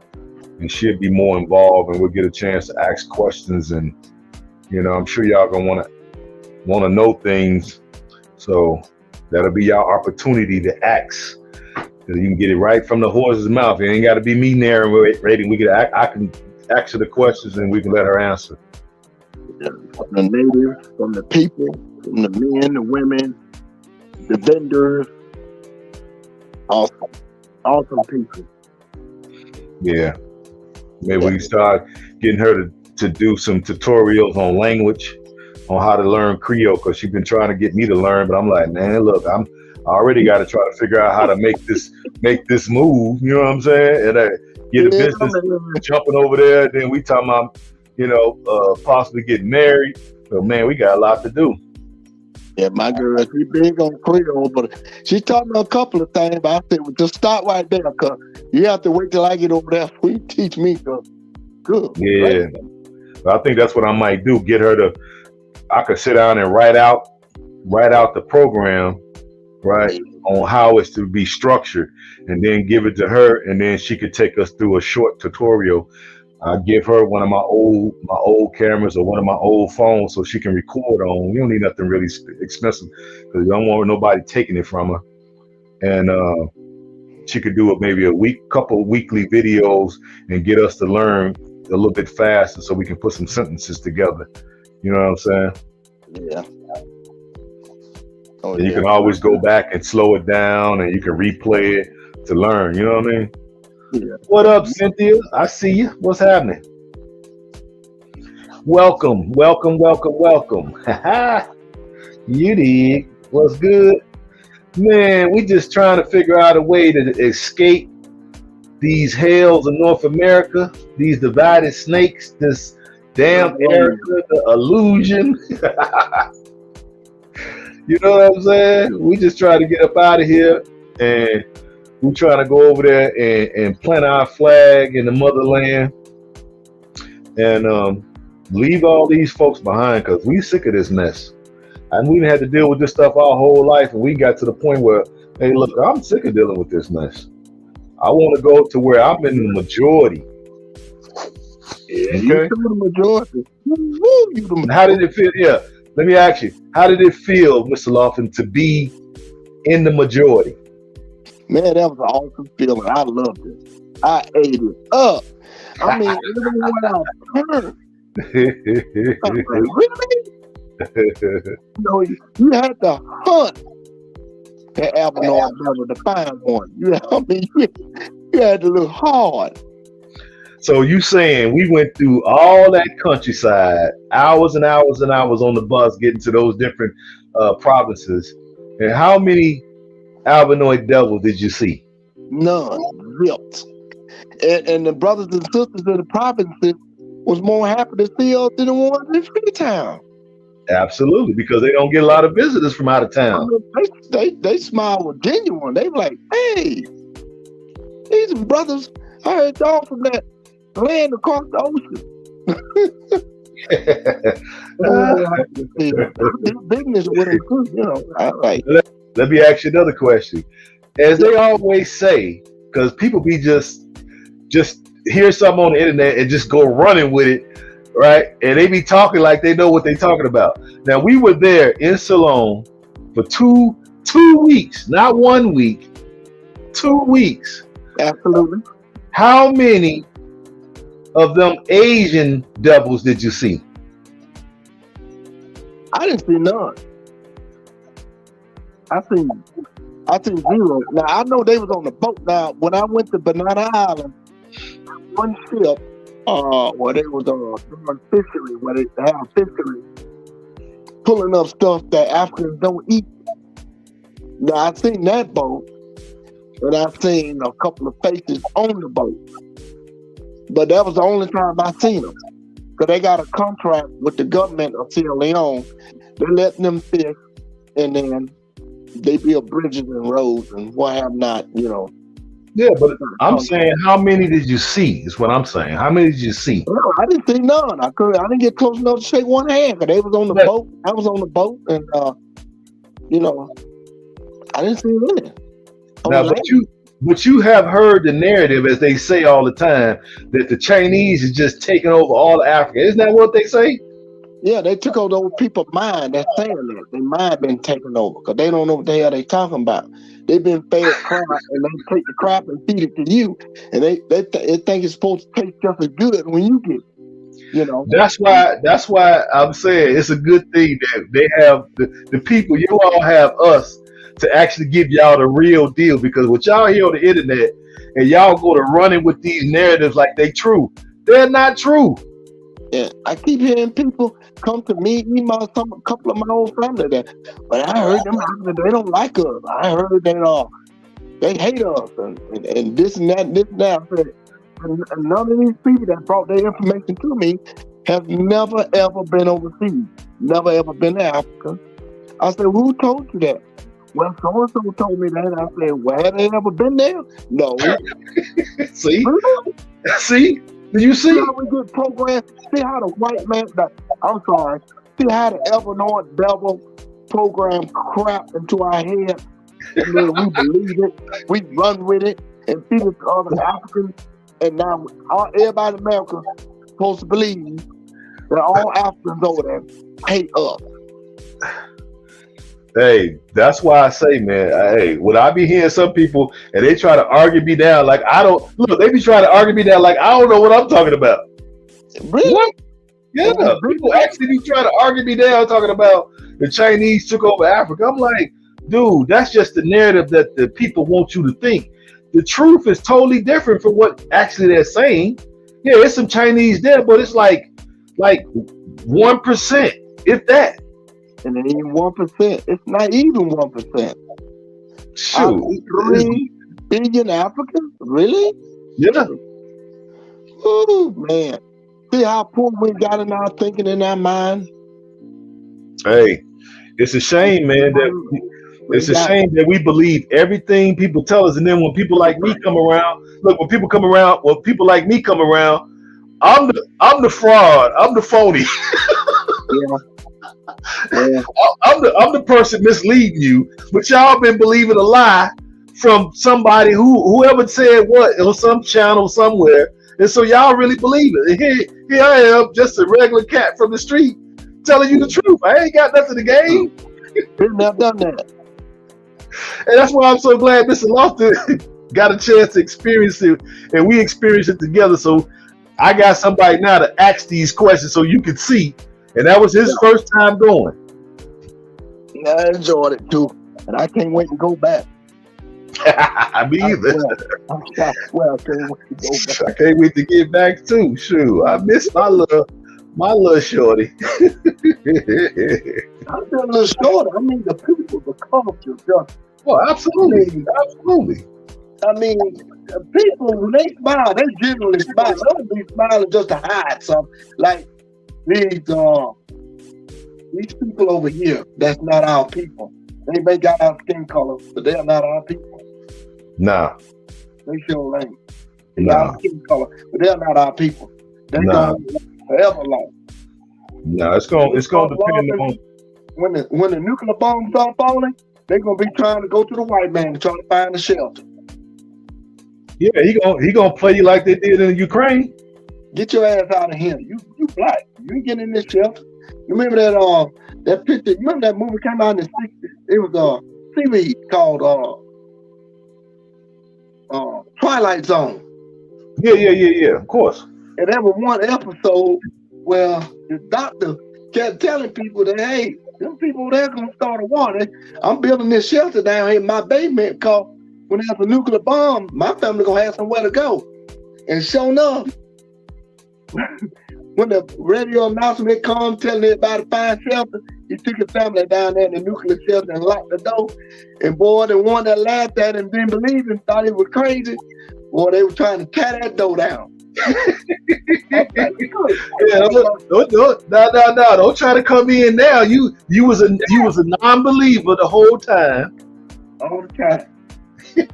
and she'll be more involved, and we'll get a chance to ask questions, and I'm sure y'all gonna wanna know things. So that'll be y'all opportunity to ask. You can get it right from the horse's mouth. It ain't got to be me narrating. I can ask her the questions and we can let her answer. From the natives, from the people, from the men, the women, the vendors, awesome people. Yeah. Maybe we can start getting her to do some tutorials on language, on how to learn Creole, because she's been trying to get me to learn, but I'm like, man, look, I already got to try to figure out how to make this move. You know what I'm saying? And get a business jumping over there. And then we talking about, possibly getting married. So man, we got a lot to do. Yeah, my girl, she big on Creole, but she taught me a couple of things. But I said, well, just start right there, cause you have to wait till I get over there for you to teach me. Good. Yeah, I think that's what I might do. Get her I could sit down and write out the program. Right, on how it's to be structured, and then give it to her, and then she could take us through a short tutorial. I give her one of my old cameras or one of my old phones so she can record on. We don't need nothing really expensive because we don't want nobody taking it from her. And she could do maybe couple weekly videos and get us to learn a little bit faster so we can put some sentences together. You know what I'm saying? Yeah. Oh, And you yeah. can always go back and slow it down and you can replay it to learn. You know what I mean? Yeah. What up, Cynthia? I see you. What's happening? Welcome, welcome, welcome, welcome. You dig? What's good? Man, we just trying to figure out a way to escape these hells of North America, these divided snakes, this damn Erica, the illusion. You know what I'm saying? We just try to get up out of here, and we trying to go over there and plant our flag in the motherland and leave all these folks behind, because we sick of this mess. And we've had to deal with this stuff our whole life, and we got to the point where, hey, look, I'm sick of dealing with this mess. I want to go to where I'm in the majority. Yeah, okay. You the majority. Woo, you the majority. How did it feel? Yeah, let me ask you, how did it feel, Mr. Lofton, to be in the majority? Man, that was an awesome feeling. I loved it. I ate it up. I mean, everywhere I turned. Really? You had to hunt that Alabama to find one. You had to look hard. So you saying we went through all that countryside, hours and hours and hours on the bus getting to those different provinces, and how many albinoid devils did you see? None. Ripped. And the brothers and sisters in the provinces was more happy to see us than the ones in Freetown. Absolutely, because they don't get a lot of visitors from out of town. I mean, they smile with genuine. They like, hey, these brothers, I heard y'all from that land across the ocean. Business with them too, you know. I like. Let me ask you another question. As they always say, because people be just hear something on the internet and just go running with it, right? And they be talking like they know what they're talking about. Now, we were there in Ceylon for two weeks, not 1 week, 2 weeks. Absolutely. How many of them Asian devils did you see? I didn't see none. I seen zero. Now, I know they was on the boat. Now, when I went to Banana Island, one ship, where they was doing fishery, where they have fishery, pulling up stuff that Africans don't eat. Now, I seen that boat, and I seen a couple of faces on the boat. But that was the only time I seen them. Because they got a contract with the government of Sierra Leone. They let them fish, and then they build bridges and roads and what have not, you know. Yeah, but I'm saying, how many did you see? Is what I'm saying. How many did you see? No, I didn't see none. I didn't get close enough to shake one hand, because they was on the boat. I was on the boat, and you know, I didn't see any. Now, but you have heard the narrative, as they say all the time, that the Chinese is just taking over all of Africa. Isn't that what they say? Yeah, they took over those people's mind that's saying that. Their mind been taken over, because they don't know what the hell they talking about. They've been fed crap, and they take the crap and feed it to you, and they think it's supposed to taste just as good when you get it. You know. That's why I'm saying it's a good thing that they have the people. You all have us to actually give y'all the real deal, because what y'all hear on the internet and y'all go to running with these narratives like they true, they're not true. Yeah, I keep hearing people come to me, a couple of my own family that, but I heard them they don't like us. I heard that they hate us and this and that and this and that. And none of these people that brought their information to me have never ever been overseas, never ever been to Africa. I said, who told you that? Well, so-and-so told me that. I said, well, have they ever been there? No. See? Really? See? Did you see? How we get programmed? See how the white man, see how the Evernorth devil program crap into our head, and then we believe it, we run with it, and feed it to other Africans, and now everybody in America is supposed to believe that all Africans over there hate us. Hey, that's why I say, man. Hey, when I be hearing some people and they try to argue me down, like I don't look, they be trying to argue me down, like I don't know what I'm talking about. Really? What? Yeah, people actually be trying to argue me down, talking about the Chinese took over Africa. I'm like, dude, that's just the narrative that the people want you to think. The truth is totally different from what actually they're saying. Yeah, it's some Chinese there, but it's like 1%, if that. And it ain't 1%. It's not even 1%. Shoot. 3 billion Africans? Really? Yeah. Ooh, man. See how poor we got in our thinking, in our mind? Hey, it's a shame, man, that we believe everything people tell us, and then when people like me come around, when people like me come around, I'm the fraud, I'm the phony. Yeah. Yeah. I'm the person misleading you, but y'all been believing a lie from somebody whoever said what on some channel somewhere, and so y'all really believe it. And here I am, just a regular cat from the street, telling you the truth. I ain't got nothing to gain. Been there, done that. And that's why I'm so glad Mr. Lofton got a chance to experience it, and we experienced it together. So I got somebody now to ask these questions so you can see. And that was his first time going. Yeah, I enjoyed it too. And I can't wait to go back. Me either. I swear I can't wait to go back. I can't wait to get back too. Shoot, I miss my little shorty. I'm just a little short. I mean, the people, the culture, just. Oh, absolutely. Absolutely. I mean, people, when they smile, they generally smile. They don't be smiling just to hide something. Like these people over here, that's not our people. They may got our skin color, but they're not our people. Nah. They sure ain't. They got our skin color, but they're not our people. They're going forever long. No, it's going to depend on when the nuclear bombs start falling, they're gonna be trying to go to the white man to try to find a shelter. Yeah, he gonna play you like they did in Ukraine. Get your ass out of here. You black. You ain't getting in this shelter. You remember that picture? You remember that movie came out in the 60s? It was a series called Twilight Zone. Yeah, of course. And there was one episode where the doctor kept telling people that, hey, them people over there gonna start a war. I'm building this shelter down here in my basement because when there's a nuclear bomb, my family gonna have somewhere to go. And sure enough, when the radio announcement comes telling everybody to find shelter, he took his family down there in the nuclear shelter and locked the door. And boy, the one that laughed at him, didn't believe him, thought he was crazy. Boy, they were trying to tear that door down. No, don't try to come in now. You was a non-believer the whole time. All the time. And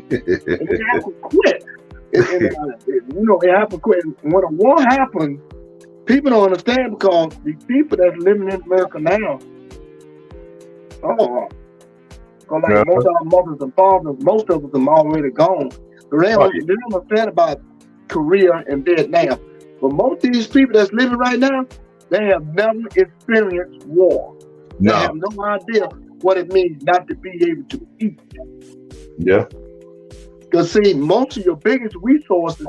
they have to quit. They have to quit. When a war happens, people don't understand because the people that's living in America now, most of our mothers and fathers, most of them already gone. So they don't understand about Korea and Vietnam. But most of these people that's living right now, they have never experienced war. No. They have no idea what it means not to be able to eat. Yeah. Because see, most of your biggest resources,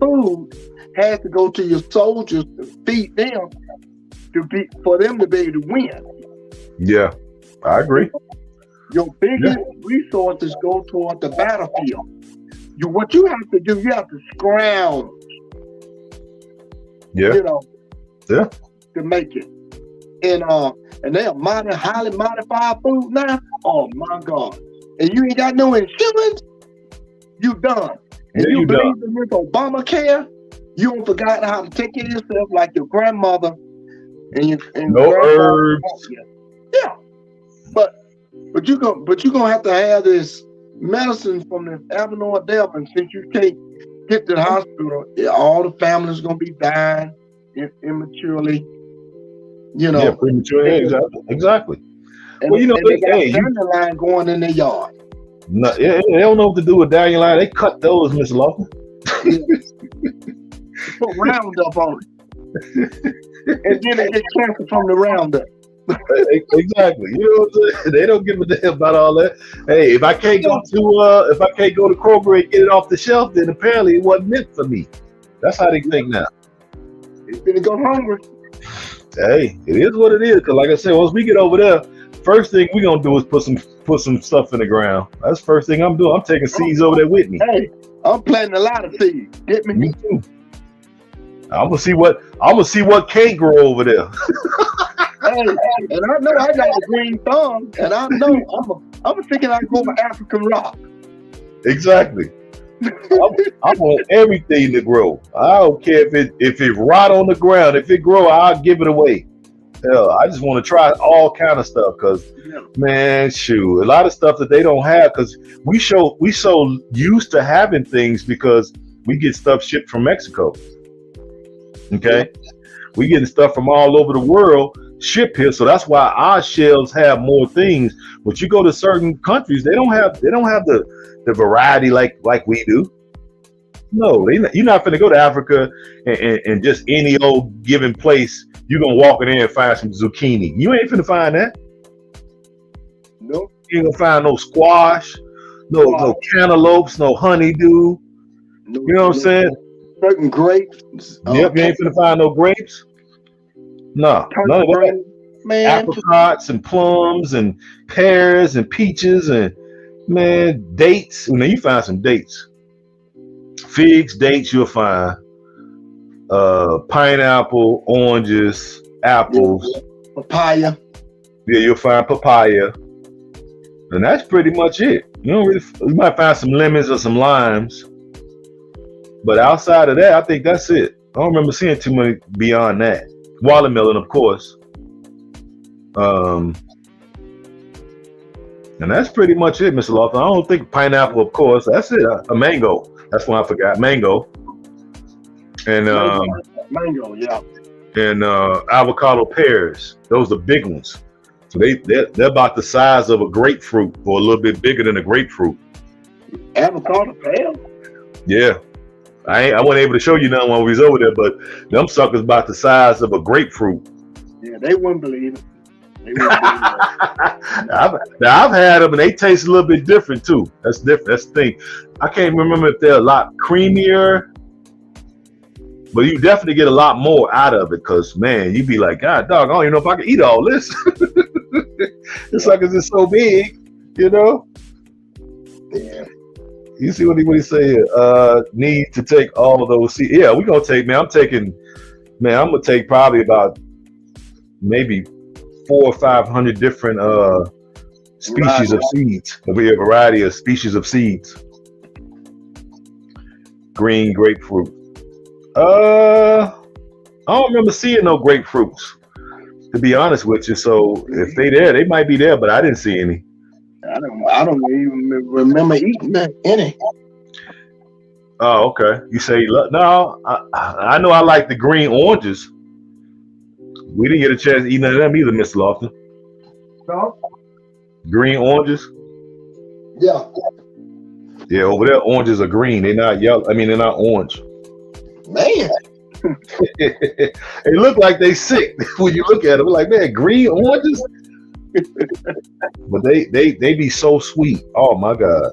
food, has to go to your soldiers to feed them for them to be able to win. Yeah, I agree. Your biggest resources go toward the battlefield. What you have to do, you have to scrounge. Yeah. To make it. And they are highly modified food now. Oh my God. And you ain't got no insurance, you done. And you believe in this Obamacare, you don't forgot how to take care of yourself like your grandmother and no herbs. Yeah. But you're gonna have to have this medicine from the Avenue Devil, and since you can't get to the hospital, all the families gonna be dying immaturely. Yeah, prematurely. Exactly. And, well, they got a dandelion going in their yard. No, they don't know what to do with dandelion. They cut those, Miss Lawson. Put Roundup on it, and then they get cancer from the Roundup. Exactly. You know what I'm saying? They don't give a damn about all that. Hey, if I can't go to Kroger and get it off the shelf, then apparently it wasn't meant for me. That's how they think now. He's gonna go hungry. Hey, it is what it is. Cause like I said, once we get over there, first thing we gonna do is put some stuff in the ground. That's the first thing I'm doing. I'm taking seeds over there with me. Hey, I'm planting a lot of seeds. Get me? Me too. I'm gonna see what can't grow over there. Hey, and I know I got a green thumb, and I know I'm thinking I go for African rock. Exactly. I want everything to grow. I don't care if it rot on the ground. If it grow, I'll give it away. Hell, I just want to try all kind of stuff because, man, shoot, a lot of stuff that they don't have because we so used to having things because we get stuff shipped from Mexico. Okay, we getting stuff from all over the world shipped here, so that's why our shelves have more things. But you go to certain countries, they don't have the variety like we do. No, you're not going to go to Africa and just any old given place. You're gonna walk in there and find some zucchini. You ain't finna find that. Nope. You ain't gonna find no squash, no cantaloupes, no honeydew. No, you know what I'm saying? Certain grapes. Yep, you ain't finna find no grapes. No, none of that. Man, apricots and plums and pears and peaches and man, dates. Now you find some dates. Figs, dates, you'll find. Pineapple, oranges, apples, papaya. Yeah, you'll find papaya, and that's pretty much it. You might find some lemons or some limes, but outside of that, I think that's it. I don't remember seeing too many beyond that. Watermelon, of course, and that's pretty much it, Mr. Lawson. I don't think pineapple, of course. That's it. A mango. That's one I forgot. Mango. And mango, yeah. And avocado pears. Those are big ones. So they're about the size of a grapefruit or a little bit bigger than a grapefruit. Avocado pears? Yeah. I wasn't able to show you none when we was over there, but them suckers about the size of a grapefruit. Yeah, they wouldn't believe it. I've had them and they taste a little bit different too. That's different. That's the thing. I can't remember if they're a lot creamier. But you definitely get a lot more out of it because, man, you'd be like, God, dog, I don't even know if I can eat all this. This suckers is so big, you know? Yeah. You see what he say here? Need to take all of those seeds. Yeah, we're going to take, man, I'm going to take probably about maybe 400 or 500 different species of seeds. There'll be a variety of species of seeds. Green grapefruit. I don't remember seeing no grapefruits, to be honest with you. So if they there, they might be there, but I didn't see any. I don't even remember eating any. Oh, okay. You say no? I know I like the green oranges. We didn't get a chance to eat none of them either, Mr. Lofton. No. Green oranges. Yeah. Yeah, over there, oranges are green. They're not yellow. I mean, they're not orange. Man. They look like they sick when you look at them. Like, man, green oranges? But they be so sweet. Oh my God.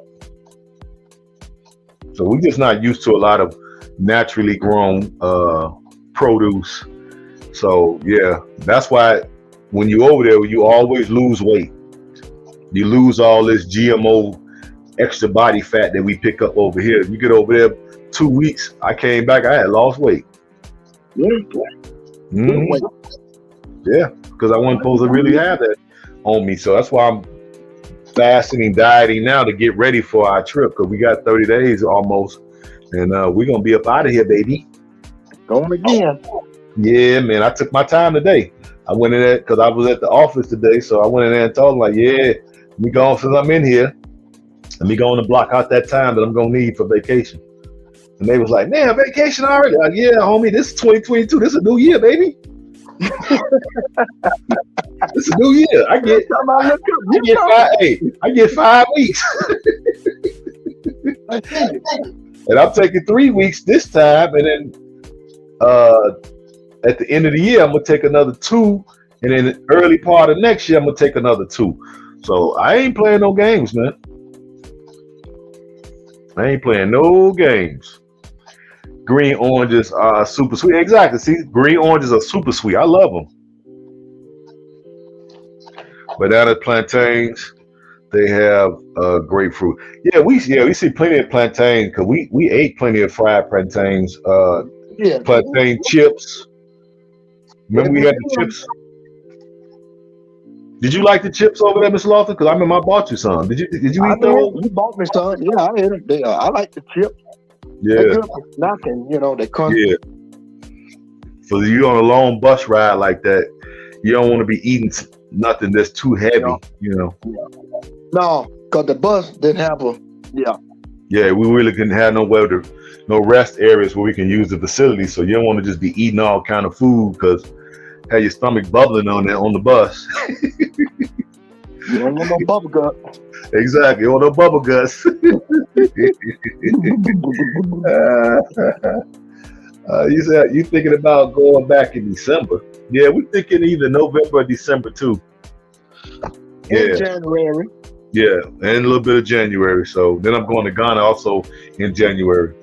So we're just not used to a lot of naturally grown produce. So yeah, that's why when you over there, you always lose weight. You lose all this GMO extra body fat that we pick up over here. You get over there 2 weeks, I came back, I had lost weight. Mm-hmm. Yeah, because I wasn't supposed to really have that on me. So that's why I'm fasting and dieting now to get ready for our trip because we got 30 days almost. And we're going to be up out of here, baby. Going again. Yeah, man, I took my time today. I went in there because I was at the office today. So I went in there and told them, like, yeah, let me go on since I'm in here. Let me go on and block out that time that I'm going to need for vacation. And they was like, man, vacation already? Like, yeah, homie, this is 2022. This is a new year, baby. This is a new year. I get 5 weeks. And I'm taking 3 weeks this time. And then at the end of the year, I'm going to take another 2 And then the early part of next year, I'm gonna take another 2. So I ain't playing no games, man. I ain't playing no games. Green oranges are super sweet. Exactly. See, green oranges are super sweet. I love them. Banana plantains, they have grapefruit. Yeah, we see plenty of plantains because we ate plenty of fried plantains. Yeah. Plantain chips. Remember we had the chips. Did you like the chips over there, Mr. Lawson? Because I remember I bought you some. Did you I eat did. those? You bought me some. Yeah, I ate them. I like the chips. They're Yeah, good for snacking. You know, they crunchy. yeah. So you on a long bus ride like that, you don't want to be eating nothing that's too heavy, you know. No, because the bus didn't have a. Yeah. Yeah, we really couldn't have no rest areas where we can use the facility. So you don't want to just be eating all kind of food because have your stomach bubbling on the bus. You don't want no bubble gut. Exactly, or no bubble guts. You said you thinking about going back in December? Yeah, we're thinking either November or December too. In January. Yeah, and a little bit of January. So then I'm going to Ghana also in January.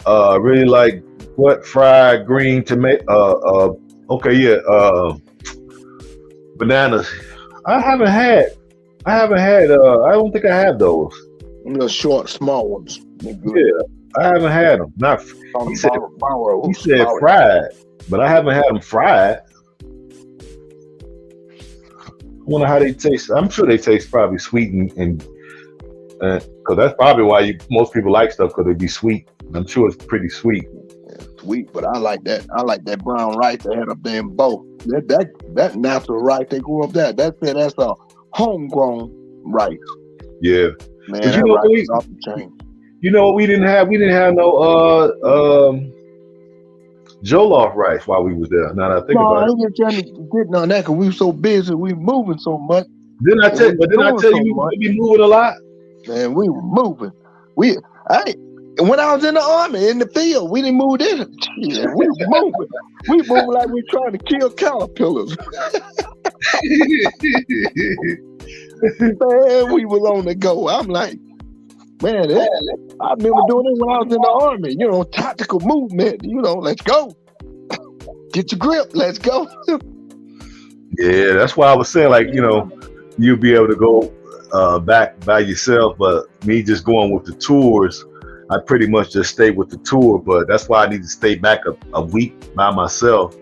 Really like what fried green tomato. Okay, yeah. Bananas. I haven't had. I don't think I have those. The short, small ones. Yeah, I haven't had them. Not. He said fried, but I haven't had them fried. I wonder how they taste. I'm sure they taste probably sweet and because that's probably why most people like stuff because they be sweet. I'm sure it's pretty sweet. Yeah, sweet, but I like that. I like that brown rice they had up there in Bo. That natural rice they grew up there. That's a homegrown rice. Yeah, man, but that rice is off the chain. You know what we didn't have? We didn't have no jollof rice while we was there. Now that I think about it. I ain't getting on that because we were so busy. We were moving so much. Didn't I tell you we be moving a lot? Man, we were moving. When I was in the army, in the field, we didn't move in. Yeah, we were moving. We moving like we trying to kill caterpillars. Man, we was on the go. I'm like, man, I remember doing it when I was in the army. You know, tactical movement. You know, let's go. Get your grip. Let's go. Yeah, that's why I was saying, like, you know, you'll be able to go back by yourself, but me just going with the tours, I pretty much just stay with the tour. But that's why I need to stay back a week by myself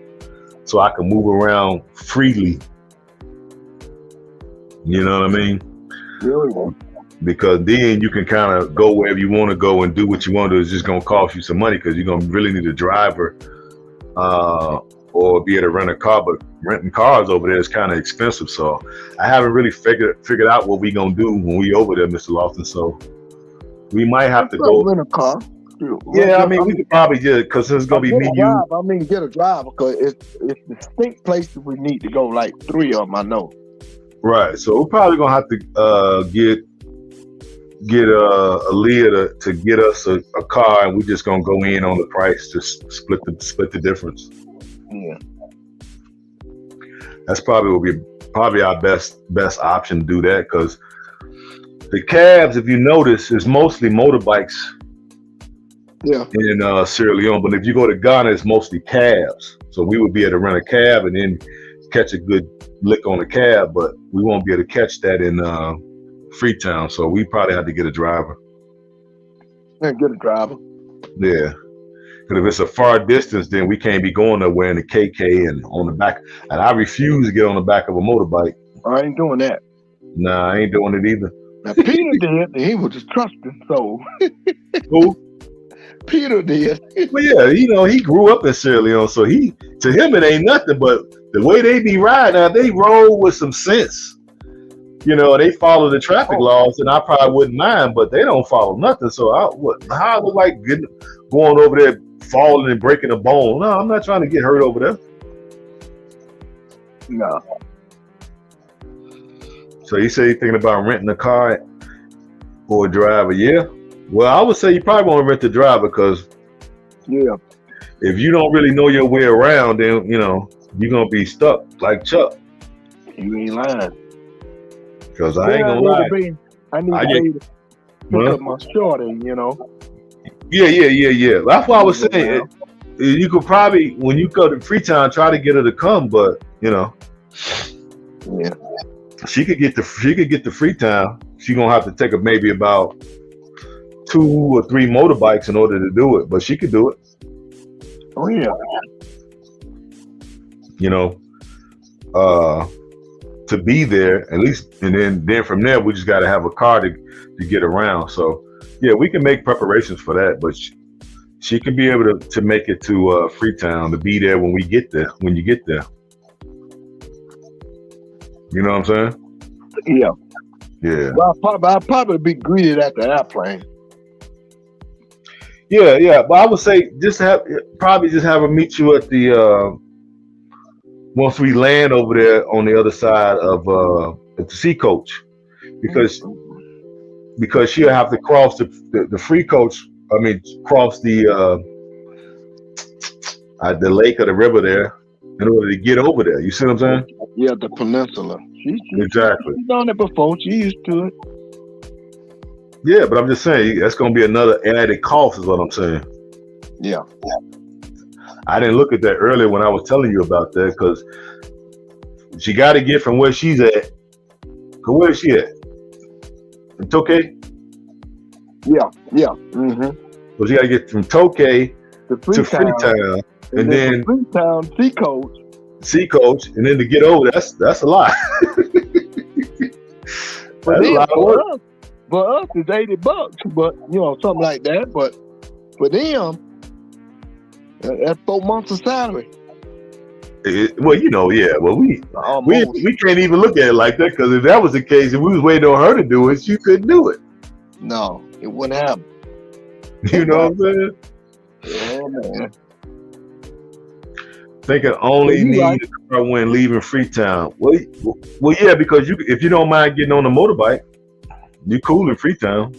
so I can move around freely. You know what I mean? Really? Because then you can kind of go wherever you want to go and do what you want to do. It's just going to cost you some money because you're going to really need a driver or be able to rent a car. But renting cars over there is kind of expensive. So I haven't really figured out what we're going to do when we over there, Mr. Lawson. So we might have to go rent a car. Yeah, I mean, we could probably just, because it's going to be me, you. I mean, get a driver because it's distinct places we need to go, like 3 of them, I know. Right. So we're probably going to have to get Aaliyah to get us a car, and we're just going to go in on the price to split the difference. Yeah. That's probably our best option to do that, because the cabs, if you notice, is mostly motorbikes. Yeah. In Sierra Leone, but if you go to Ghana, it's mostly cabs. So we would be able to rent a cab and then catch a good lick on the cab, but we won't be able to catch that in Freetown. So we probably have to get a driver. Yeah, get a driver. Yeah. Because if it's a far distance, then we can't be going nowhere in the KK and on the back. And I refuse to get on the back of a motorbike. I ain't doing that. Nah, I ain't doing it either. Now, Peter did, and he was just trusting, so. Who? Peter did. Well, yeah, you know, he grew up in Sierra Leone, so to him it ain't nothing. But the way they be riding, now they roll with some sense. You know, they follow the traffic laws, and I probably wouldn't mind, but they don't follow nothing. So how I look like going over there, falling and breaking a bone? No, I'm not trying to get hurt over there. No. So you say you're thinking about renting a car or a driver? Yeah. Well, I would say you probably want to rent the driver because if you don't really know your way around, then, you know, you're gonna be stuck like Chuck. You ain't lying. Cause I Then ain't I gonna need to lie. be. I need I to get, be to pick huh? up my shorty. You know. Yeah. That's why I was Move saying around. you could probably when you go to Freetown try to get her to come, but Yeah. she could get to Freetown. She gonna have to take maybe about 2 or 3 motorbikes in order to do it, but she could do it. Oh yeah. You know, uh, to be there at least, and then from there we just got to have a car to get around. So yeah, we can make preparations for that, but she can be able to make it to Freetown to be there when we get there. When you get there, you know what I'm saying? Yeah. Yeah, Well, I'll probably be greeted at the airplane. yeah. But I would say just have her meet you at the once we land over there on the other side of at the sea coach because she'll have to cross the free coach. I mean, cross the lake or the river there in order to get over there. You see what I'm saying? Yeah, the peninsula. Exactly. She's done it before. She used to it. Yeah, but I'm just saying that's going to be another added cost, is what I'm saying. Yeah. I didn't look at that earlier when I was telling you about that because she got to get from where she's at. So where is she at? In Tokay? Yeah. Mm-hmm. So she got to get from Tokay The to Freetown, Freetown, and then then from Freetown sea coach. sea coach, and then to get over. That's a lot. For That's a them, lot of work. for us, it's $80, but something like that. But for them, that's 4 months of salary. Well, yeah. Well, we Almost. we can't even look at it like that because if that was the case, if we was waiting on her to do it, she couldn't do it. No, it wouldn't happen. You know what I'm saying? Yeah, man. They can only You need right. a car when leaving Freetown. Well, yeah, because if you don't mind getting on a motorbike, you cool in Freetown.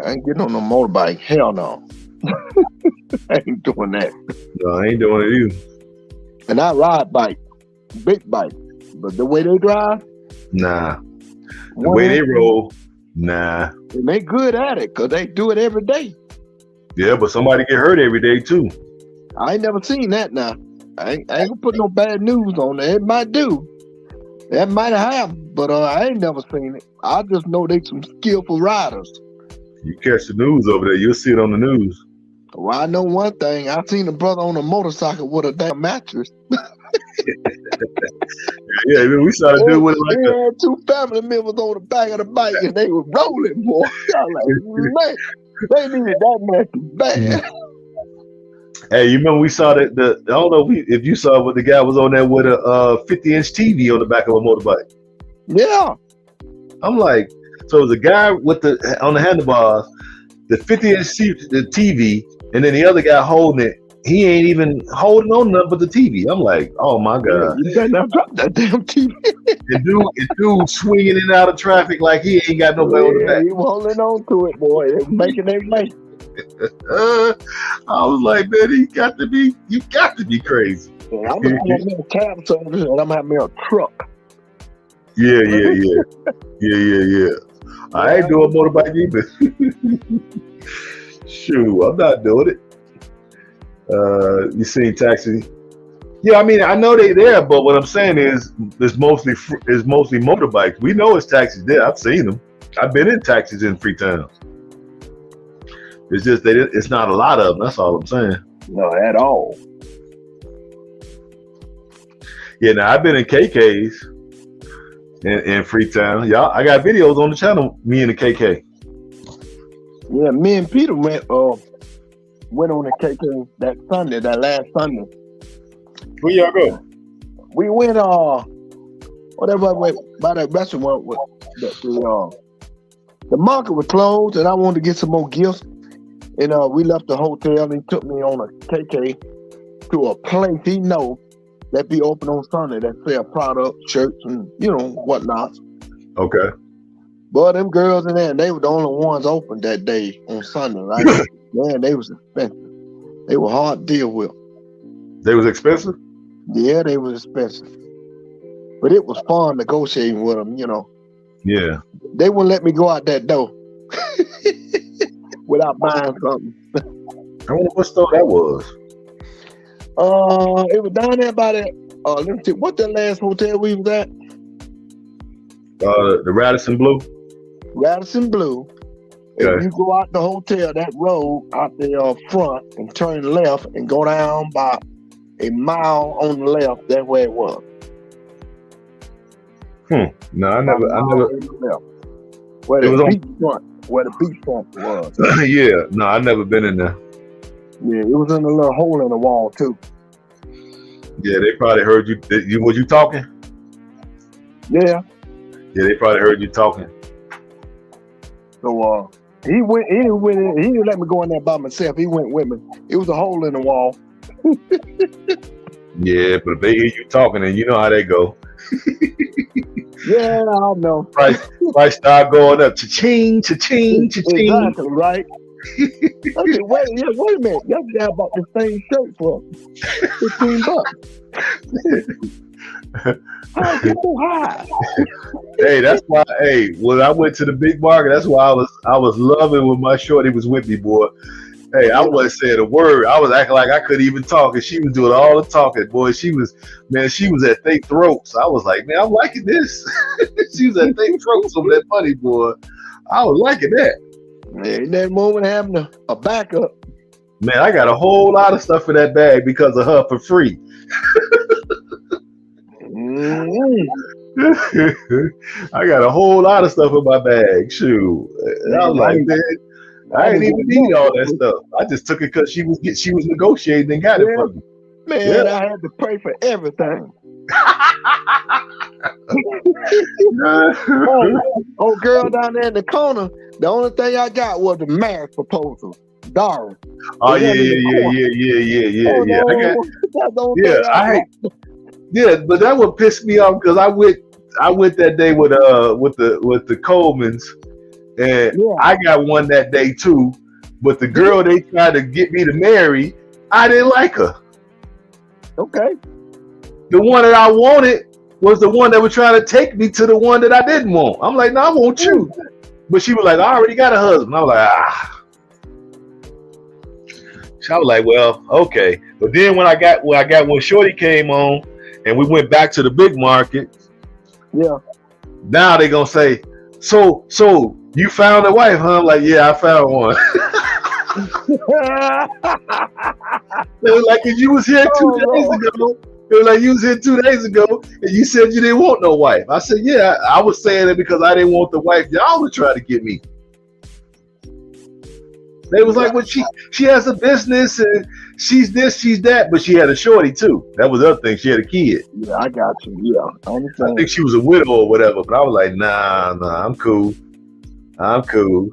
I ain't getting on no motorbike. Hell no. I ain't doing that. No, I ain't doing it either. And I ride bike, big bike. But the way they drive, Nah. The way they roll, nah. and they good at it because they do it every day. Yeah, but somebody get hurt every day too. I ain't never seen that now. I ain't gonna put no bad news on it. It might do. That might have, but I ain't never seen it. I just know they some skillful riders. You catch the news over there, you'll see it on the news. Well, I know one thing. I seen a brother on a motorcycle with a damn mattress. Yeah, we saw a dude with like They had 2 family members on the back of the bike and they were rolling, boy. I was like, man, they needed that mattress bad. Hey, you remember we saw that? I don't know if you saw, but the guy was on there with a 50-inch TV on the back of a motorbike. Yeah. I'm like, so it was a guy with on the handlebars, the 50-inch TV, and then the other guy holding it. He ain't even holding on nothing but the TV. I'm like, oh my god! You better not drop that damn TV. The dude swinging in and out of traffic like he ain't got nobody on the back. He was holding on to it, boy. They was making their way. I was like, man, you got to be crazy. Yeah, I'm gonna have me a cab service and I'm gonna have me a truck. Yeah. I ain't doing motorbike either. Shoot, I'm not doing it. You seen taxi? Yeah, I mean, I know they there, but what I'm saying is, it's mostly motorbikes. We know it's taxis there. I've seen them. I've been in taxis in Freetown. It's just that it's not a lot of them. That's all I'm saying. No, at all. Yeah, now I've been in KKs in Freetown. Y'all, I got videos on the channel. Me and the KK. Yeah, me and Peter went on the KK that last Sunday. Where y'all go? We went whatever went by that restaurant with the market was closed and I wanted to get some more gifts. And we left the hotel and he took me on a KK to a place he know that be open on Sunday that sell product, shirts and whatnot. Okay. But them girls in there, they were the only ones open that day on Sunday, right? Man, they was expensive. They were hard to deal with. They was expensive? Yeah, they was expensive. But it was fun negotiating with them, Yeah. They wouldn't let me go out that door without buying something. I wonder what store that was. It was down there by that, let me see, what the last hotel we was at? The Radisson Blue. Radisson Blue. Okay. If you go out the hotel, that road out the front and turn left and go down by a mile on the left, that's where it was. No, I never. Where It was the on- beachfront was. Yeah, no, I never been in there. Yeah, it was in a little hole in the wall too. Yeah, they probably heard you. Was you talking? Yeah. Yeah, they probably heard you talking. So he went. He didn't let me go in there by myself. He went with me. It was a hole in the wall. Yeah, but if they hear you talking, and you know how they go. Yeah, I know. Price start going up. Cha-ching, cha-ching, cha-ching. Exactly right. Okay, wait a minute. Y'all got about the same shirt for $15. How's it so high? Hey, that's why. Hey, when I went to the big market, that's why I was loving when my shorty was with me, boy. Hey, I wasn't saying a word. I was acting like I couldn't even talk, and she was doing all the talking. Boy, she was at thick throats. I was like, man, I'm liking this. She was at thick throats over that money, boy. I was liking that. In that moment, having a backup. Man, I got a whole lot of stuff in that bag because of her for free. I got a whole lot of stuff in my bag. Shoot, and I was like, man, I didn't even need all that stuff. I just took it because she was negotiating and got it for me. Man, I had to pay for everything. Old girl down there in the corner, the only thing I got was the marriage proposal. Darn. Oh yeah. Yeah, but that would piss me off because I went that day with the Colemans, and I got one that day too. But the girl they tried to get me to marry, I didn't like her. Okay. The one that I wanted was the one that was trying to take me to the one that I didn't want. I'm like, no, I want you. But she was like, I already got a husband. I was like, So I was like, well, okay. But then when Shorty came on and we went back to the big market. Yeah. Now they gonna say, so you found a wife, huh? I'm like, yeah, I found one. They were like, you was here 2 days ago. They were like, you was here 2 days ago, and you said you didn't want no wife. I said, yeah, I was saying it because I didn't want the wife y'all were trying to get me. They was like, well, she has a business and she's this, she's that, but she had a shorty too. That was the other thing. She had a kid. Yeah, I got you. Yeah, I think she was a widow or whatever. But I was like, nah, I'm cool. I'm cool.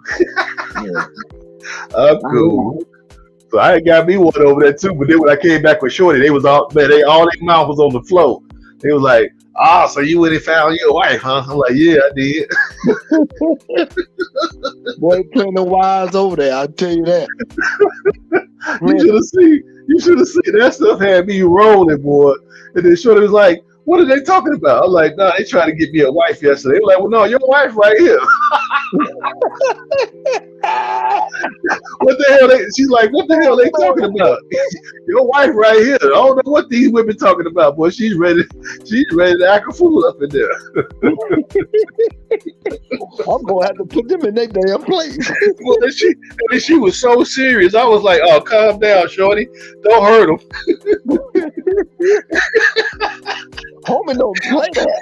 I'm cool. So I got me one over there too. But then when I came back with shorty, they was all their mouth was on the floor. They was like, so you went and found your wife, huh? I'm like, yeah, I did. Boy, plenty of wives over there, I'll tell you that. You should have seen that stuff had me rolling, boy. And then Shorty was like, what are they talking about? I'm like, no, they trying to get me a wife yesterday. They were like, well, no, your wife right here. What the hell? She's like, what the hell they talking about? Your wife right here. I don't know what these women talking about, boy. She's ready to act a fool up in there. I'm gonna have to put them in their damn place. Well, and she was so serious. I was like, oh, calm down, Shorty. Don't hurt him. Homie don't play that.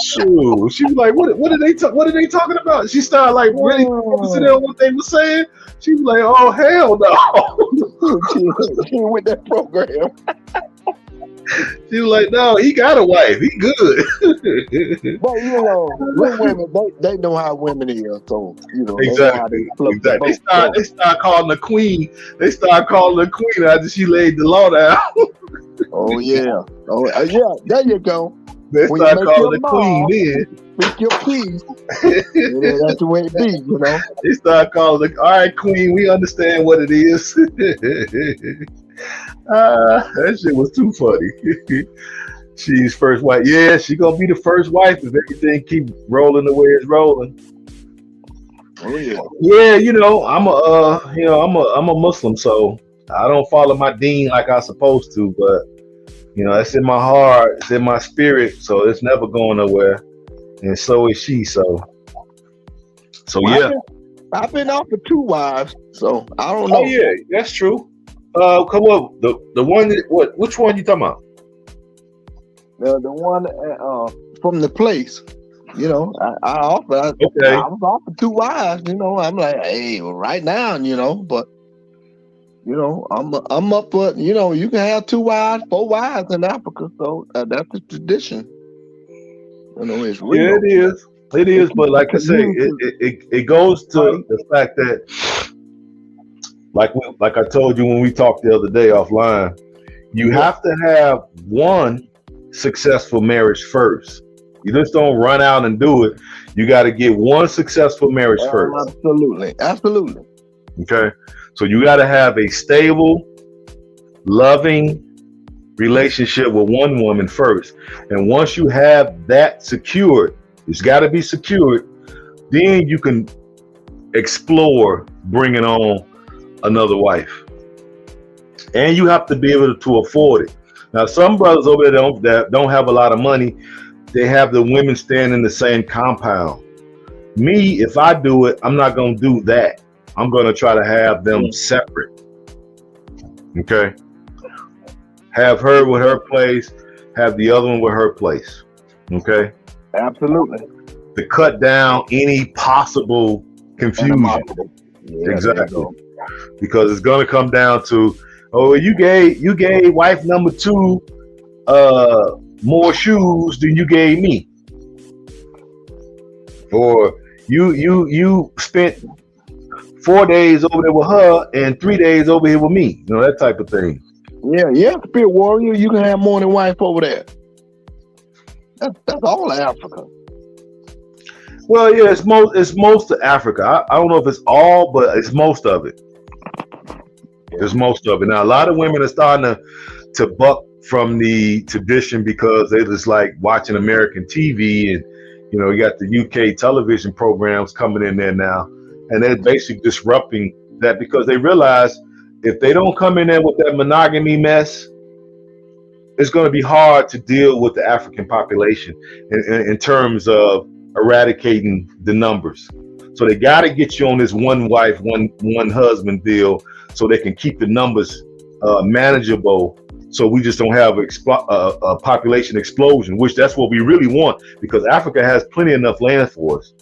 Shoot. She was like, what are they talking about? She started like really focusing on what they were saying. She was like, oh hell no. She with that program. She was like, no, he got a wife. He good. But women, they know how women is, so exactly. They start calling the queen. They start calling the queen after she laid the law down. Oh yeah. Yeah, there you go. They start calling the queen then. Speak your peace. That's the way it be, They start calling all right, queen, we understand what it is. That shit was too funny. She's first wife. Yeah, she gonna be the first wife if everything keep rolling the way it's rolling. Oh yeah. Yeah, I'm a Muslim, so I don't follow my deen like I supposed to, but it's in my heart, it's in my spirit, so it's never going nowhere. And so is she. So Well, yeah. I've been off for 2 wives, so I don't Oh know. yeah, that's true. Come on, the one which one you talking about? The one from the place, I Okay. was off for 2 wives. I'm like, hey, well, right now, but I'm up for you can have 2 wives, 4 wives in Africa, so that's the tradition. It's Yeah, real. it is. It It is, but keeps the like I say, community it goes tight. to the fact that, like I told you when we talked the other day offline, you Yeah, have to have one successful marriage first. You just don't run out and do it. You got to get one successful marriage first. absolutely. Okay, so you got to have a stable, loving relationship with one woman first, and once you have that secured, it's got to be secured. Then you can explore bringing on another wife, and you have to be able to afford it. Now, some brothers over there that don't have a lot of money, they have the women staying in the same compound. Me, if I do it, I'm not gonna do that. I'm gonna try to have them separate. Okay, have her with her place, have the other one with her place. Okay, Absolutely. to cut down any possible confusion. Animosity. Yeah, there you Exactly. go. Because it's gonna come down to, oh, you gave wife number two more shoes than you gave me, or you spent 4 days over there with her and 3 days over here with me, that type of thing. Yeah, spirit warrior, you can have more than wife over there. That's all Africa. Well, yeah, it's most of Africa. I don't know if it's all, but it's most of it. It's most of it. Now, a lot of women are starting to buck from the tradition because they just like watching American TV, and you got the UK television programs coming in there now, and they're basically disrupting that because they realize if they don't come in there with that monogamy mess, it's going to be hard to deal with the African population in terms of eradicating the numbers. So they got to get you on this one wife, one husband deal, so they can keep the numbers manageable. So we just don't have a population explosion, which that's what we really want, because Africa has plenty enough land for us.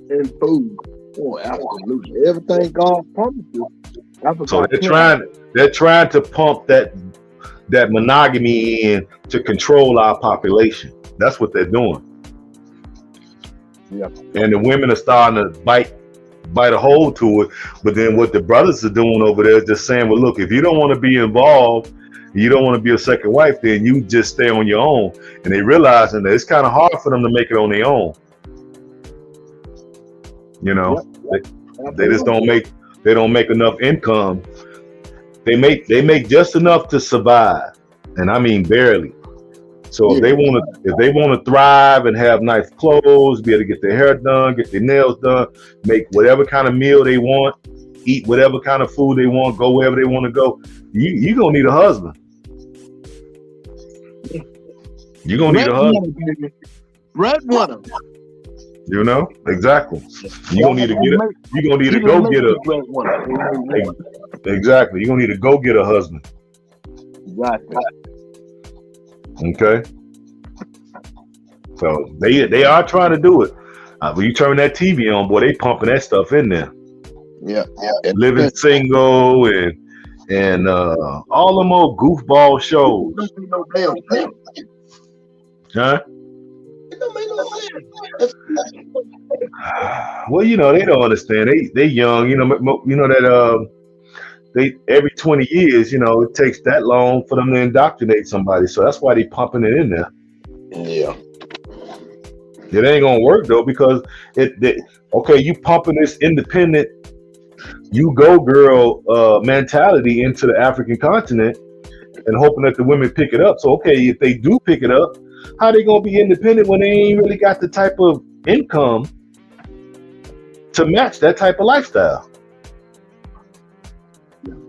And food. Oh, absolutely. Everything God promised you. So they're trying to pump that monogamy in to control our population. That's what they're doing. Yeah. And the women are starting to bite a hold to it. But then what the brothers are doing over there is just saying, well, look, if you don't want to be involved, you don't want to be a second wife, then you just stay on your own. And they realizing that it's kind of hard for them to make it on their own. They just don't make enough income. They make just enough to survive, and I mean barely. So if they want to thrive and have nice clothes, be able to get their hair done, get their nails done, make whatever kind of meal they want, eat whatever kind of food they want, go wherever they want to go, you gonna need a husband. You're gonna need a husband. Breadwinner. Exactly. You're gonna need a go get a. Exactly. You're gonna need to go get a husband. Exactly. Okay. So they are trying to do it. When you turn that TV on, boy, they pumping that stuff in there. Yeah. Living single and all them old goofball shows. Huh? Well, they don't understand. They young. That they every 20 years, it takes that long for them to indoctrinate somebody. So that's why they pumping it in there. Yeah. It ain't gonna work though, because you pumping this independent you go girl mentality into the African continent and hoping that the women pick it up. So okay, if they do pick it up, how they gonna be independent when they ain't really got the type of income to match that type of lifestyle?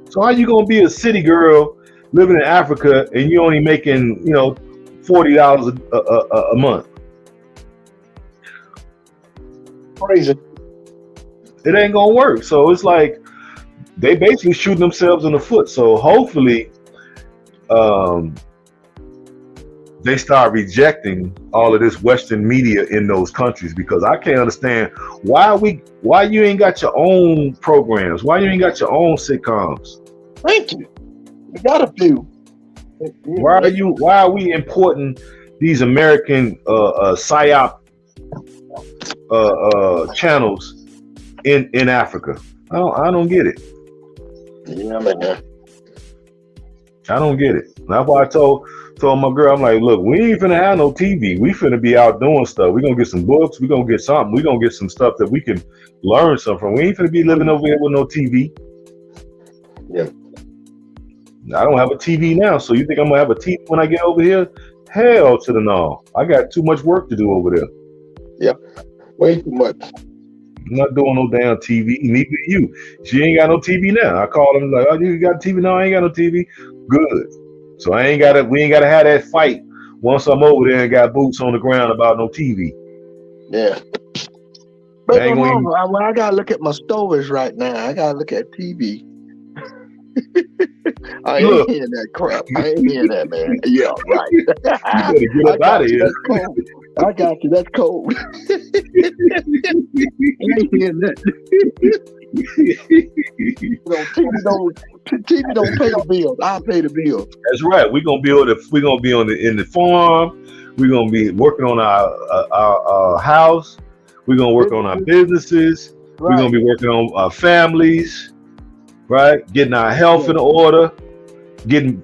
So how you gonna be a city girl living in Africa and you only making $40 a month? Crazy. It ain't gonna work. So it's like they basically shooting themselves in the foot. So hopefully, they start rejecting all of this Western media in those countries, because I can't understand why you ain't got your own programs, why you ain't got your own sitcoms. Thank you. We got a few. Why are we importing these American psyop channels in Africa? I don't get it. Yeah, man. I don't get it. That's why I told my girl, I'm like, look, we ain't finna have no TV. We finna be out doing stuff. We gonna get some books. We gonna get something. We gonna get some stuff that we can learn something from. We ain't finna be living over here with no TV. Yeah. I don't have a TV now, so you think I'm gonna have a TV when I get over here? Hell to the no. I got too much work to do over there. Yeah, way too much. I'm not doing no damn TV. Neither you. She ain't got no TV now. I called him like, oh, you got TV? No, I ain't got no TV. Good. So we ain't gotta have that fight once I'm over there and got boots on the ground about no TV. Yeah. But when I gotta look at my storage right now, I gotta look at TV. I ain't hearing that crap. I ain't hearing that, man. Yeah, right. You better get up out of here. I got you. That's cold. I ain't hearing that. TV don't pay the bills. I pay the bills. That's right. We're gonna be in the farm. We're gonna be working on our house. We're gonna work on our businesses. Right. We're gonna be working on our families. Right, getting our health in order, getting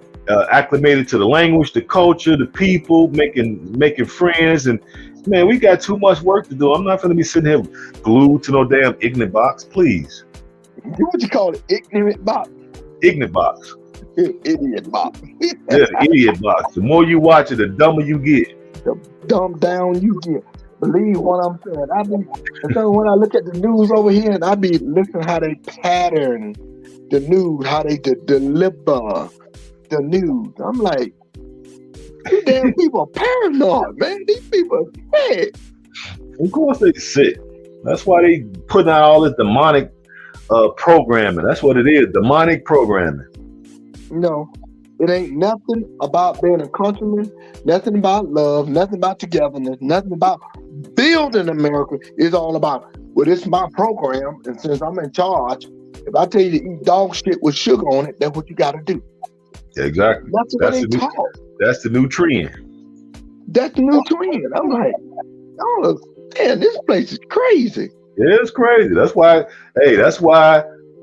acclimated to the language, the culture, the people, making friends, and man, we got too much work to do. I'm not going to be sitting here glued to no damn ignorant box, please. What you call it? Ignorant box. Ignorant box. Idiot box. Yeah, idiot box. The more you watch it, the dumber you get. The dumb down you get. Believe what I'm saying. So when I look at the news over here, and I be listening how they pattern the news, how they deliver the news. I'm like, these damn people are paranoid, man. These people are sick. Of course they sick. That's why they putting out all this demonic programming. That's what it is, demonic programming. No, it ain't nothing about being a countryman, nothing about love, nothing about togetherness, nothing about building America. It's all about, well, this is my program, and since I'm in charge, if I tell you to eat dog shit with sugar on it, that's what you got to do. Exactly. That's what they taught. That's the new trend. That's the new trend. I'm like, oh, man, this place is crazy. Yeah, it's crazy. That's why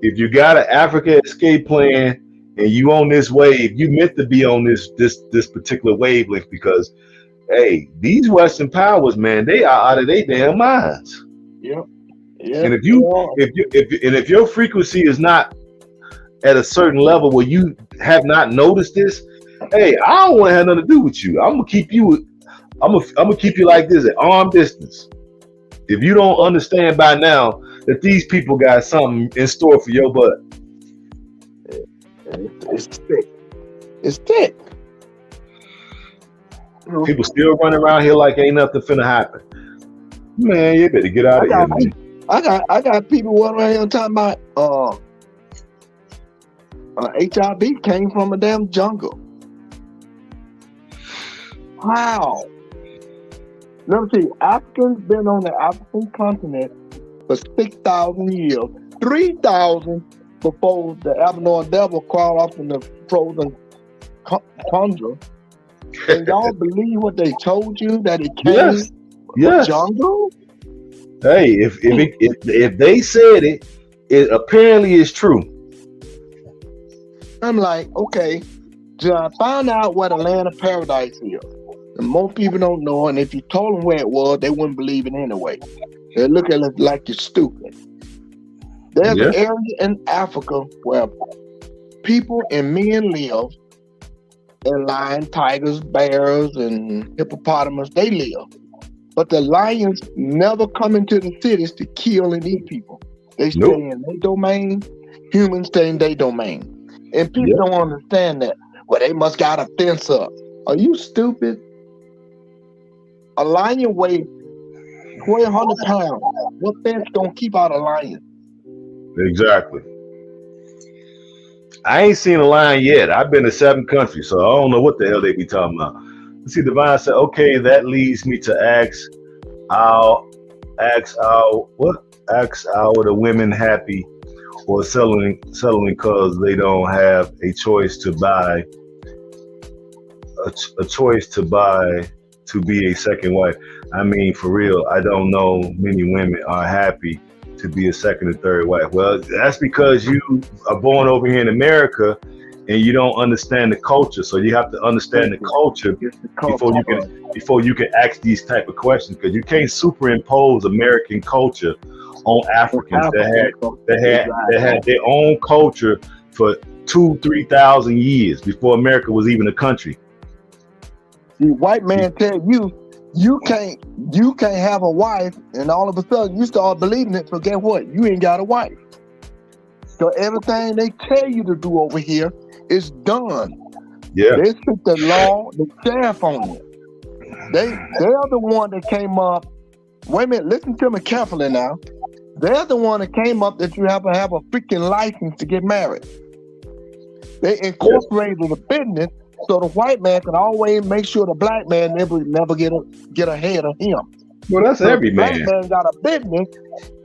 if you got an Africa escape plan and you on this wave, you meant to be on this particular wavelength, because, hey, these Western powers, man, they are out of their damn minds. Yep. Yeah, and if your frequency is not at a certain level where you have not noticed this, hey, I don't want to have nothing to do with you. I'm gonna keep you like this at arm distance. If you don't understand by now that these people got something in store for your butt, it's thick. It's thick. People still running around here like ain't nothing finna happen. Man, you better get out of here, man. I got people walking around here talking about HIV came from a damn jungle. Wow. Let me see, Africans been on the African continent for 6,000 years. 3,000 before the Abnormal devil crawled off in the frozen tundra. And y'all believe what they told you, that it came from the jungle? Hey, if they said it, it apparently is true. I'm like, okay, so I found out what the land of paradise is. And most people don't know, and if you told them where it was, they wouldn't believe it anyway. They look at it like you're stupid. There's Yeah. an area in Africa where people and men live, and lions, tigers, bears, and hippopotamus, they live. But the lions never come into the cities to kill and eat people. They stay Nope. in their domain, humans stay in their domain. And people Yeah. don't understand that. Well, they must got a fence up. Are you stupid? A lion weighs 1,200 pounds. What fence gonna keep out a lion? Exactly. I ain't seen a lion yet. I've been to 7 countries, so I don't know what the hell they be talking about. See, Divine said, okay, that leads me to I'll ask our the women happy or settling because they don't have a choice to buy a choice to buy to be a second wife. I mean, for real, I don't know many women are happy to be a second or third wife. Well, that's because you are born over here in America and you don't understand the culture. So you have to understand the culture before you can ask these type of questions, because you can't superimpose American culture on Africans that had their own culture for 2,000-3,000 years before America was even a country. See, white man tell you can't have a wife, and all of a sudden you start believing it. So guess what? You ain't got a wife. So everything they tell you to do over here is done. Yeah. They put the law, the sheriff on it. They're the one that came up. Wait a minute, listen to me carefully now. They're the one that came up that you have to have a freaking license to get married. They incorporated the business so the white man can always make sure the black man never get ahead of him. Well, that's So every the black man. man got a business.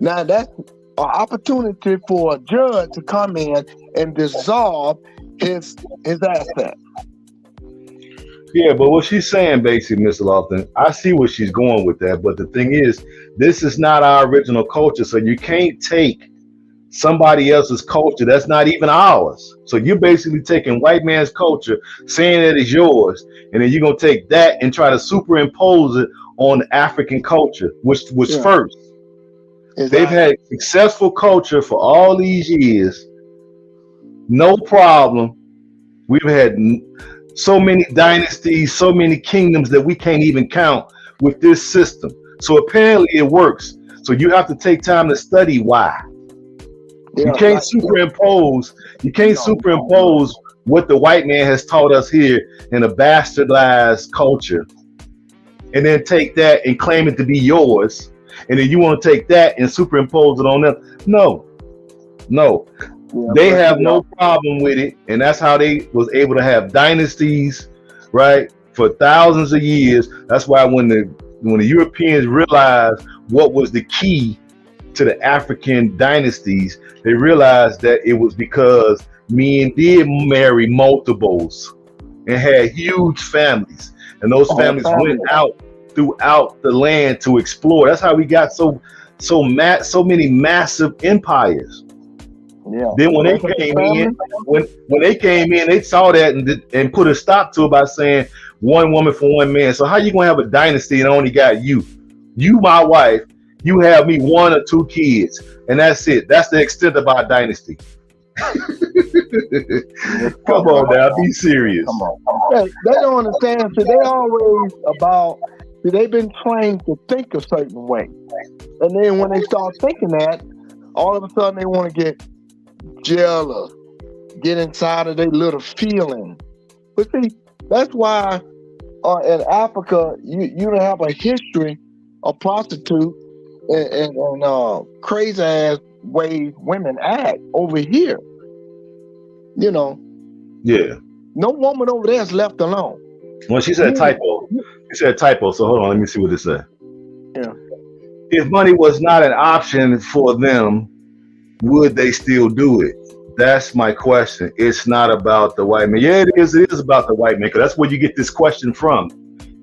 Now that's an opportunity for a judge to come in and dissolve his asset. Yeah, but what she's saying basically, Mr. Lofton, I see where she's going with that. But the thing is, this is not our original culture. So you can't take somebody else's culture that's not even ours. So you're basically taking white man's culture, saying that it's yours, and then you're gonna take that and try to superimpose it on African culture, which was first. Exactly. They've had successful culture for all these years, no problem. We've had so many dynasties, so many kingdoms that we can't even count with this system. So apparently it works. So you have to take time to study why. Yeah, you can't superimpose what the white man has taught us here in a bastardized culture and then take that and claim it to be yours, and then you want to take that and superimpose it on them. No. They have no problem with it, and that's how they was able to have dynasties, right, for thousands of years. That's why when the Europeans realized what was the key to the African dynasties, they realized that it was because men did marry multiples and had huge families, and those families went out throughout the land to explore. That's how we got so many massive empires. Yeah. Then when they came in, they saw that and put a stop to it by saying one woman for one man. So how you gonna have a dynasty and only got you, my wife, you have me 1 or 2 kids, and that's it. That's the extent of our dynasty. Come on now, be serious. Come on. They don't understand. So they always about. See, they've been trained to think a certain way, and then when they start thinking that, all of a sudden they want to get jealous, get inside of their little feeling. But see, that's why in Africa you don't have a history of prostitute and crazy ass ways women act over here. You know. Yeah. No woman over there is left alone. Well, she said typo. She said typo. So hold on, let me see what it said. Yeah. If money was not an option for them, would they still do it? That's my question. It's not about the white man. Yeah, it is about the white man, because that's where you get this question from.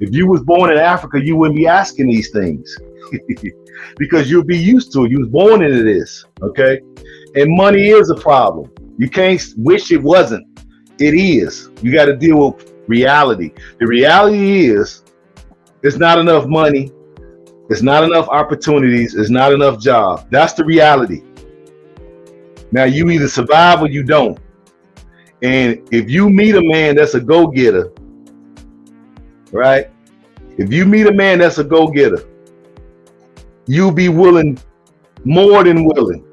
If you was born in Africa, you wouldn't be asking these things because you'll be used to it. You was born into this, okay? And money is a problem. You can't wish it wasn't. It is. You got to deal with reality. The reality is it's not enough money. It's not enough opportunities. It's not enough jobs. That's the reality. Now you either survive or you don't. And if you meet a man that's a go-getter, right? If you meet a man that's a go-getter, you'll be willing, more than willing,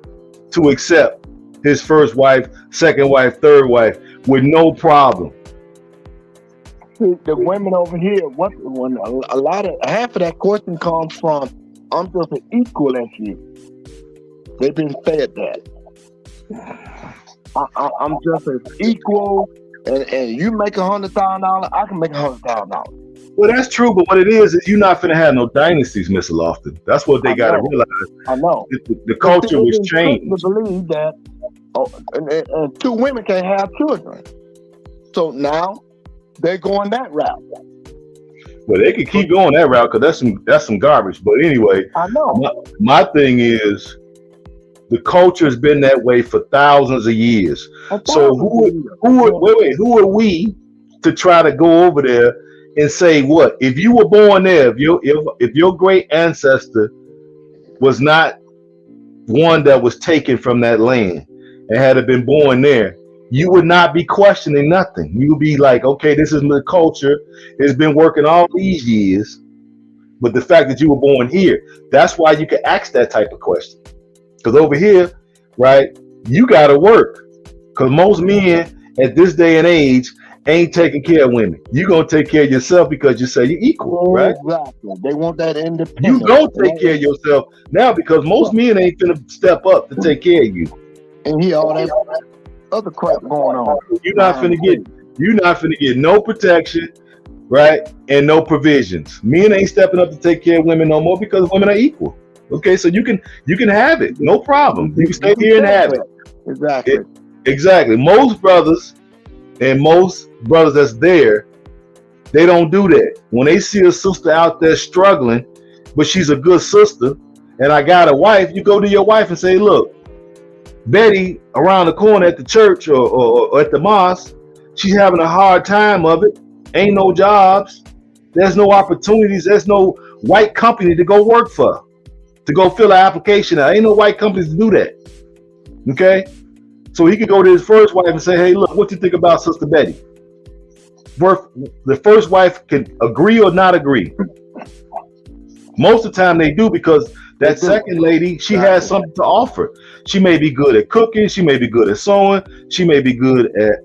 to accept his first wife, second wife, third wife with no problem. See, the women over here, when a lot of half of that question comes from, I'm just as equal as you. They've been fed that. I'm just as equal, and you make $100,000, I can make $100,000. Well, that's true, but what it is you're not finna have no dynasties, Mr. Lofton. That's what they got to realize. I know. The culture was changed. To believe that, and two women can't have children. So now they're going that route. Well, they could keep going that route because that's some garbage. But anyway, I know. My thing is, the culture has been that way for thousands of years. So who are we to try to go over there and say what? If you were born there, if your great ancestor was not one that was taken from that land and had been born there, you would not be questioning nothing. You would be like, okay, this is the culture. It's been working all these years. But the fact that you were born here, that's why you can ask that type of question. Because over here, right, you got to work. Because most men at this day and age ain't taking care of women. You're going to take care of yourself because you say you're equal, right? Exactly. They want that independence. You going to take care of yourself now because most men ain't going to step up to take care of you. And he all that other crap going on. You're not finna get no protection, right? And no provisions. Men ain't stepping up to take care of women no more because women are equal. Okay, so you can have it, no problem. You can stay here and have it. Exactly. Exactly. Most brothers that's there, they don't do that. When they see a sister out there struggling, but she's a good sister, and I got a wife, you go to your wife and say, look, Betty around the corner at the church or at the mosque, she's having a hard time of it. Ain't no jobs. There's no opportunities. There's no white company to go work for, to go fill an application out. Ain't no white companies to do that. Okay? So he could go to his first wife and say, hey, look, what you think about Sister Betty? The first wife can agree or not agree. Most of the time they do because that second lady, she has something to offer. She may be good at cooking. She may be good at sewing. She may be good at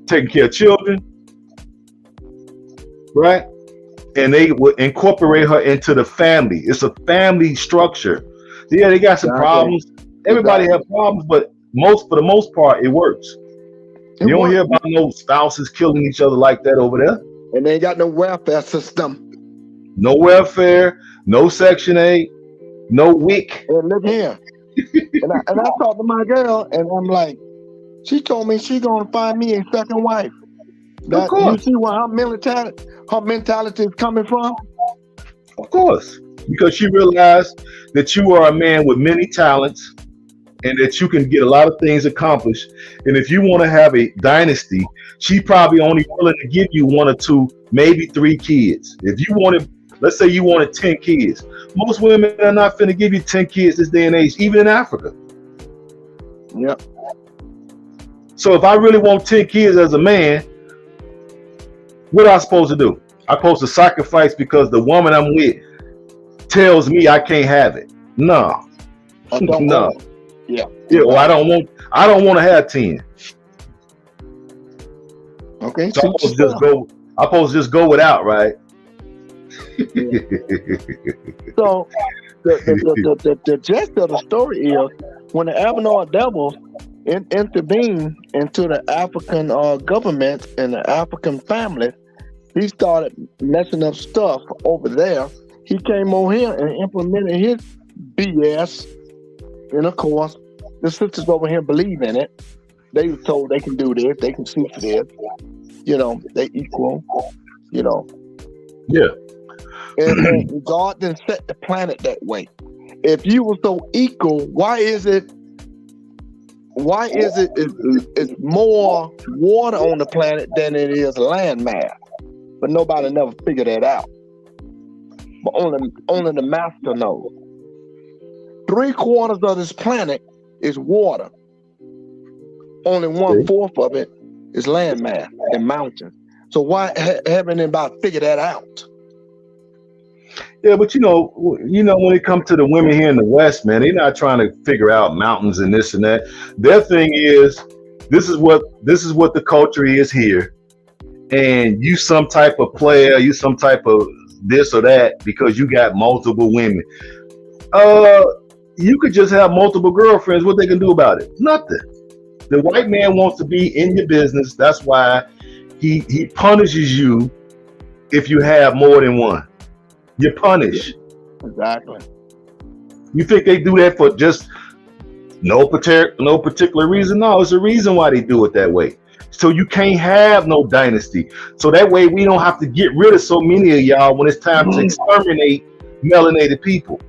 taking care of children. Right? And they would incorporate her into the family. It's a family structure. Yeah, they got some problems. Everybody have problems, but for the most part, it works. You don't hear about no spouses killing each other like that over there. And they ain't got no welfare system. No welfare, no Section 8, no WIC. And look here. and I talked to my girl, and I'm like, she told me she's gonna find me a second wife. Of course. You see where her mentality is coming from? Of course. Because she realized that you are a man with many talents and that you can get a lot of things accomplished. And if you want to have a dynasty, she probably only willing to give you 1 or 2, maybe 3 kids. If you wanted, let's say you wanted 10 kids. Most women are not finna give you 10 kids this day and age, even in Africa. Yep. So if I really want 10 kids as a man, what am I supposed to do? I'm supposed to sacrifice because the woman I'm with tells me I can't have it. No. No. Yeah. Well, I don't want to have 10. Okay. So I'm supposed to just go without, right? Yeah. So the gist of the story is when the Aboriginal devils intervened into the African government and the African families, he started messing up stuff over there. He came over here and implemented his BS. And of course, the sisters over here believe in it. They were told they can do this, they can see for this. You know, they equal. You know. Yeah. And God didn't set the planet that way. If you were so equal, why is it it's more water on the planet than it is land mass? But nobody never figured that out. But only the master knows. 3/4 of this planet is water. Only 1/4 of it is landmass and mountains. So why haven't anybody figured that out? Yeah, but when it comes to the women here in the West, man, they're not trying to figure out mountains and this and that. Their thing is, this is what the culture is here, and you some type of player, you some type of this or that because you got multiple women. You could just have multiple girlfriends. What they can do about it? Nothing. The white man wants to be in your business. That's why he punishes you if you have more than one. You're punished. Exactly. You think they do that for just no particular reason? No, it's a reason why they do it that way. So you can't have no dynasty. So that way we don't have to get rid of so many of y'all when it's time to exterminate melanated people.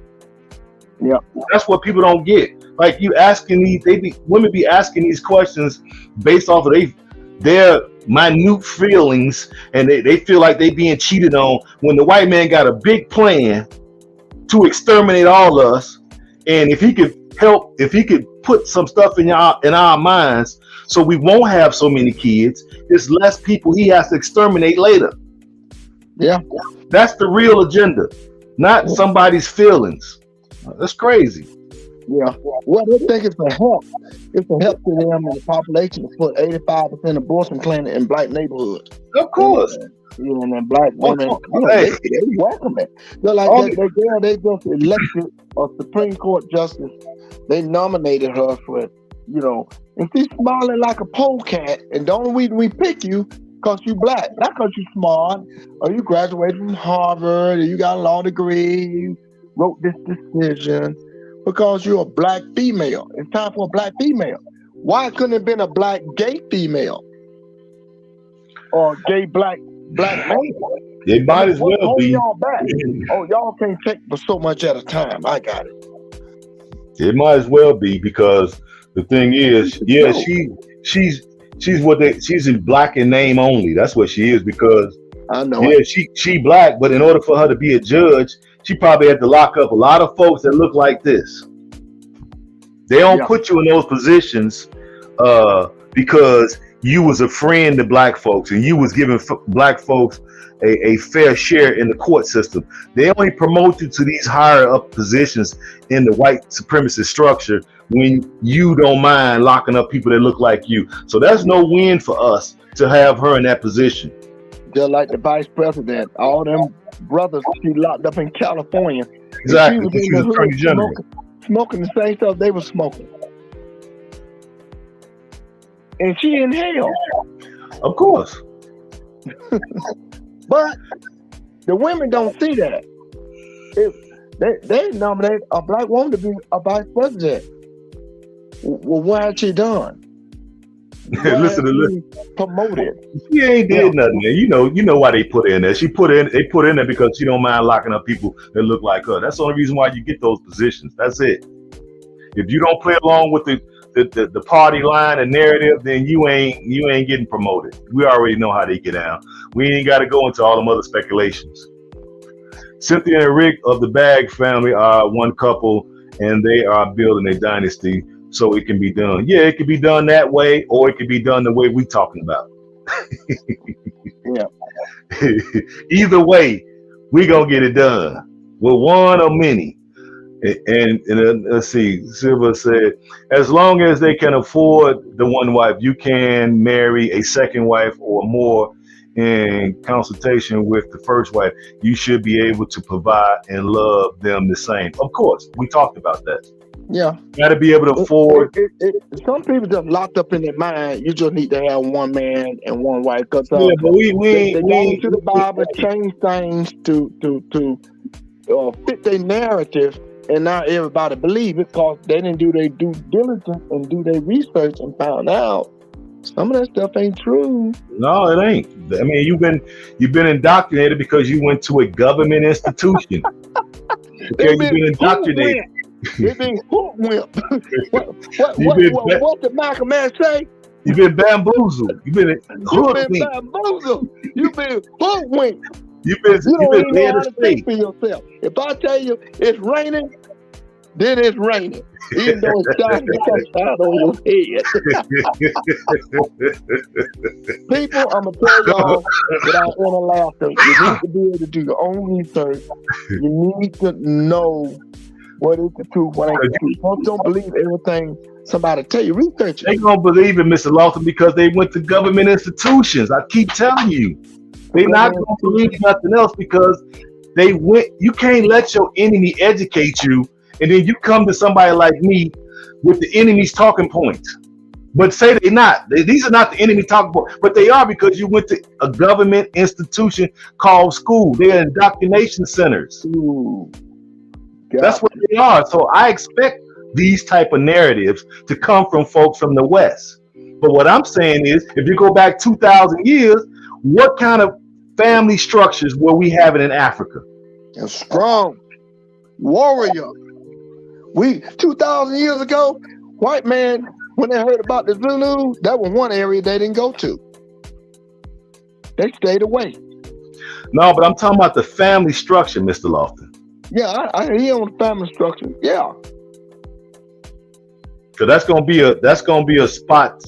Yeah, that's what people don't get. Like you asking women be asking these questions based off of their minute feelings, and they feel like they being cheated on when the white man got a big plan to exterminate all of us. And if he could put some stuff in our minds so we won't have so many kids, there's less people he has to exterminate later. Yeah, that's the real agenda, not somebody's feelings. That's crazy. Yeah. Well, they think it's a help. It's a help to them and the population to put 85% abortion clinic in black neighborhoods. Of course. And then black women, they welcome it. They're like they just elected a Supreme Court justice. They nominated her for, and she's smiling like a polecat. And the only reason we pick you because you black, not because you smart, or you graduated from Harvard, or you got a law degree, you wrote this decision. Because you're a black female. It's time for a black female. Why couldn't it have been a black gay female? Or gay black man? It might as well be. Y'all back. Oh, y'all can't take for so much at a time. I got it. It might as well be, because the thing is, yeah, she's in black in name only. That's what she is, because I know. Yeah, she black, but in order for her to be a judge, she probably had to lock up a lot of folks that look like this. They don't put you in those positions because you was a friend to black folks and you was giving black folks a fair share in the court system. They only promote you to these higher up positions in the white supremacist structure when you don't mind locking up people that look like you. So that's no win for us to have her in that position. Just like the vice president, all them brothers she locked up in California. Exactly. She was Attorney General. Smoking the same stuff they were smoking. And she in hell. Of course. But the women don't see that. If they nominate a black woman to be a vice president. Well, what has she done? Listen. Promoted. She ain't did nothing. You know why they put her in there. They put her in there because she don't mind locking up people that look like her. That's the only reason why you get those positions. That's it. If you don't play along with the party line and narrative, then you ain't getting promoted. We already know how they get down. We ain't got to go into all them other speculations. Cynthia and Rick of the Bag family are one couple, and they are building a dynasty. So it can be done. Yeah, it can be done that way, or it can be done the way we talking about. Yeah. Either way, we gonna get it done with one or many. And let's see, Silva said, as long as they can afford the one wife, you can marry a second wife or more in consultation with the first wife. You should be able to provide and love them the same. Of course, we talked about that. Yeah. Got to be able to afford. Some people just locked up in their mind. You just need to have one man and one wife. Cause yeah, but they go into the Bible, change things to fit their narrative, and not everybody believe it because they didn't do their due diligence and do their research and found out some of that stuff ain't true. No, it ain't. I mean, you've been indoctrinated because you went to a government institution. Okay, you've been indoctrinated. They've been hoodwinked. What did Malcolm X say? You've been bamboozled. You've been bamboozled. You've been hoodwinked. You've been led astray for yourself. If I tell you it's raining, then it's raining. Even though it's shining sunshine on your head. People, I'm going to tell y'all without any laughter, you need to be able to do your own research. You need to know what is the truth, what ain't the truth. Folks don't believe everything somebody tell you. Research it. They gonna believe it, Mr. Lawson, because they went to government institutions. I keep telling you. They're not gonna believe nothing else because they went. You can't let your enemy educate you, and then you come to somebody like me with the enemy's talking points. But say they're not. These are not the enemy talking points, but they are because you went to a government institution called school. They're indoctrination centers. Ooh, that's what they are. So I expect these type of narratives to come from folks from the West. But what I'm saying is, if you go back 2,000 years, what kind of family structures were we having in Africa? A strong warrior. We 2,000 years ago, white man, when they heard about the Zulu, that was one area they didn't go to. They stayed away. No, but I'm talking about the family structure, Mr. Lofton. Yeah, I hear on the family structure. Yeah. So that's gonna be a spot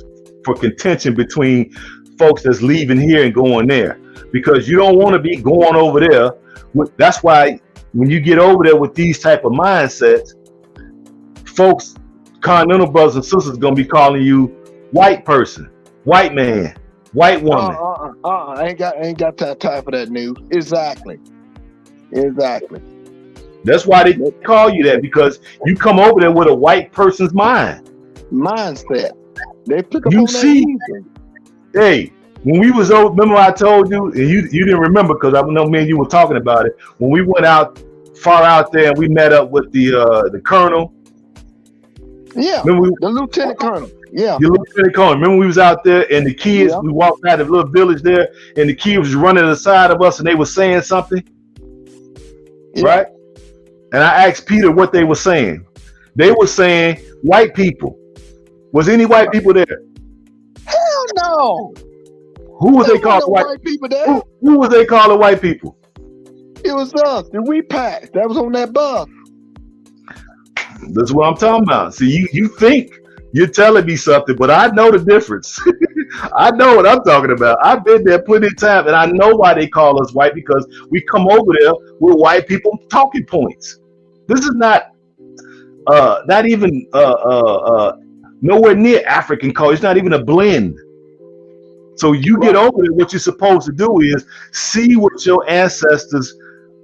for contention between folks that's leaving here and going there, because you don't want to be going over there. That's why when you get over there with these type of mindsets, folks, continental brothers and sisters, gonna be calling you white person, white man, white woman. I ain't got time for that news. Exactly. That's why they call you that, because you come over there with a white person's mindset. They pick up you on see, that. Hey, when we was over, remember I told you, and you didn't remember because I know me and you were talking about it. When we went out far out there and we met up with the colonel. Yeah, the lieutenant colonel. Yeah, the lieutenant colonel. Remember we was out there and the kids. Yeah. We walked out of the little village there, and the kids was running to the side of us, and they were saying something, right? And I asked Peter what they were saying. They were saying white people. Was any white people there? Hell no. Who was they calling white people there? Who was they calling white people? It was us, the we packed. That was on that bus. That's what I'm talking about. See, you think you're telling me something, but I know the difference. I know what I'm talking about. I've been there plenty of times, and I know why they call us white, because we come over there with white people talking points. This is not even nowhere near African culture. It's not even a blend. So you get over there, what you're supposed to do is see what your ancestors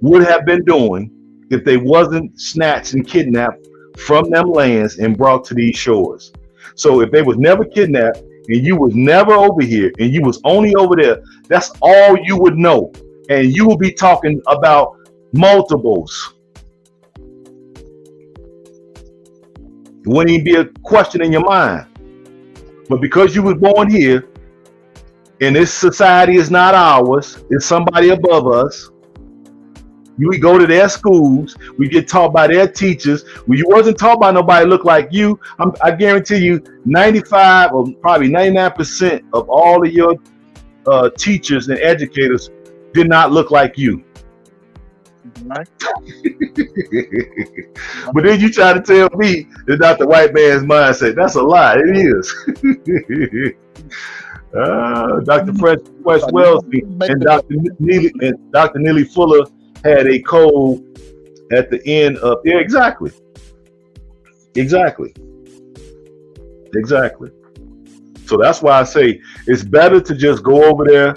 would have been doing if they wasn't snatched and kidnapped from them lands and brought to these shores. So if they was never kidnapped and you was never over here and you was only over there, that's all you would know. And you will be talking about multiples. It wouldn't even be a question in your mind. But because you was born here, and this society is not ours, it's somebody above us. We go to their schools, we get taught by their teachers. When you wasn't taught by nobody look like you, I guarantee you 95 or probably 99% of all of your teachers and educators did not look like you. Right. But then you try to tell me it's not the white man's mindset. That's a lie. It is. Dr. Fresh Wellesley and Dr. Neely Fuller had a code at the end of exactly. So that's why I say it's better to just go over there,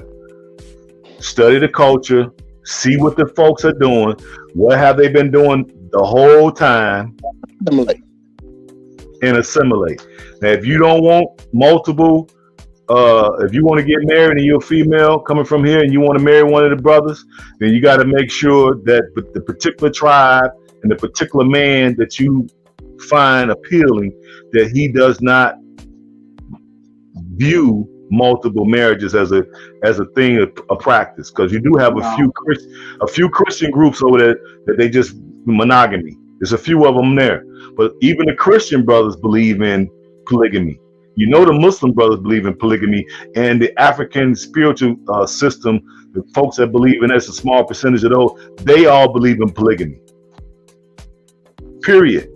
study the culture, see what the folks are doing, what have they been doing the whole time, and assimilate. Now, if you don't want multiple, if you want to get married and you're a female coming from here and you want to marry one of the brothers, then you got to make sure that the particular tribe and the particular man that you find appealing, that he does not view multiple marriages as a thing of practice, because you do have a few Christian groups over there that they just monogamy. There's a few of them there, but even the Christian brothers believe in polygamy. You know, the Muslim brothers believe in polygamy, and the African spiritual system, the folks that believe in it, it's a small percentage of those, they all believe in polygamy. Period.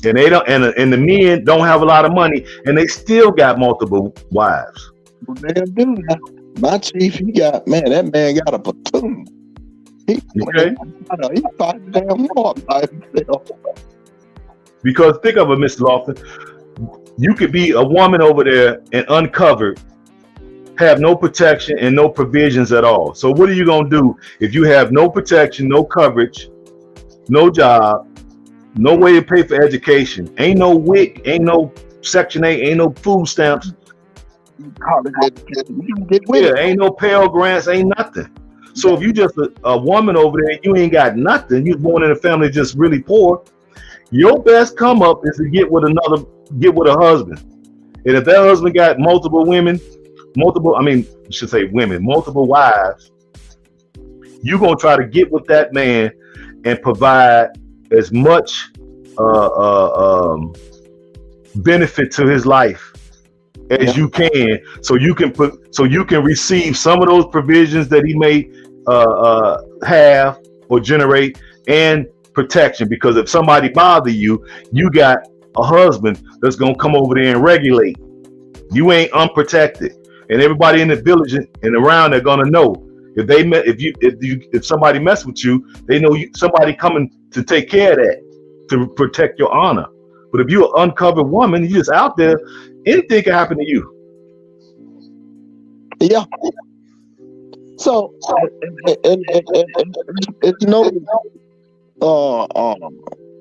and they don't, and the men don't have a lot of money, and they still got multiple wives. But man, dude, my chief, that man got a platoon. He Okay, he fight damn hard by himself. because think of it, Mr. Lawson. You could be a woman over there and uncovered, have no protection and no provisions at all. So what are you gonna do if you have no protection, no coverage, no job, no way to pay for education, ain't no WIC, ain't no Section 8, ain't no food stamps, College education. You can get with yeah, it. ain't no Pell Grants, ain't nothing. So if you just a woman over there and you ain't got nothing, you born in a family just really poor, your best come up is to get with a husband. And if that husband got multiple women, I should say women, multiple wives, you're gonna try to get with that man and provide as much benefit to his life as you can, so you can receive some of those provisions that he may have or generate, and protection. Because if somebody bother you, you got a husband that's gonna come over there and regulate. You ain't unprotected, and everybody in the village and around are gonna know. If somebody mess with you, they know somebody coming to take care of that, to protect your honor. But if you're an uncovered woman, you just out there, anything can happen to you. Yeah. So it's no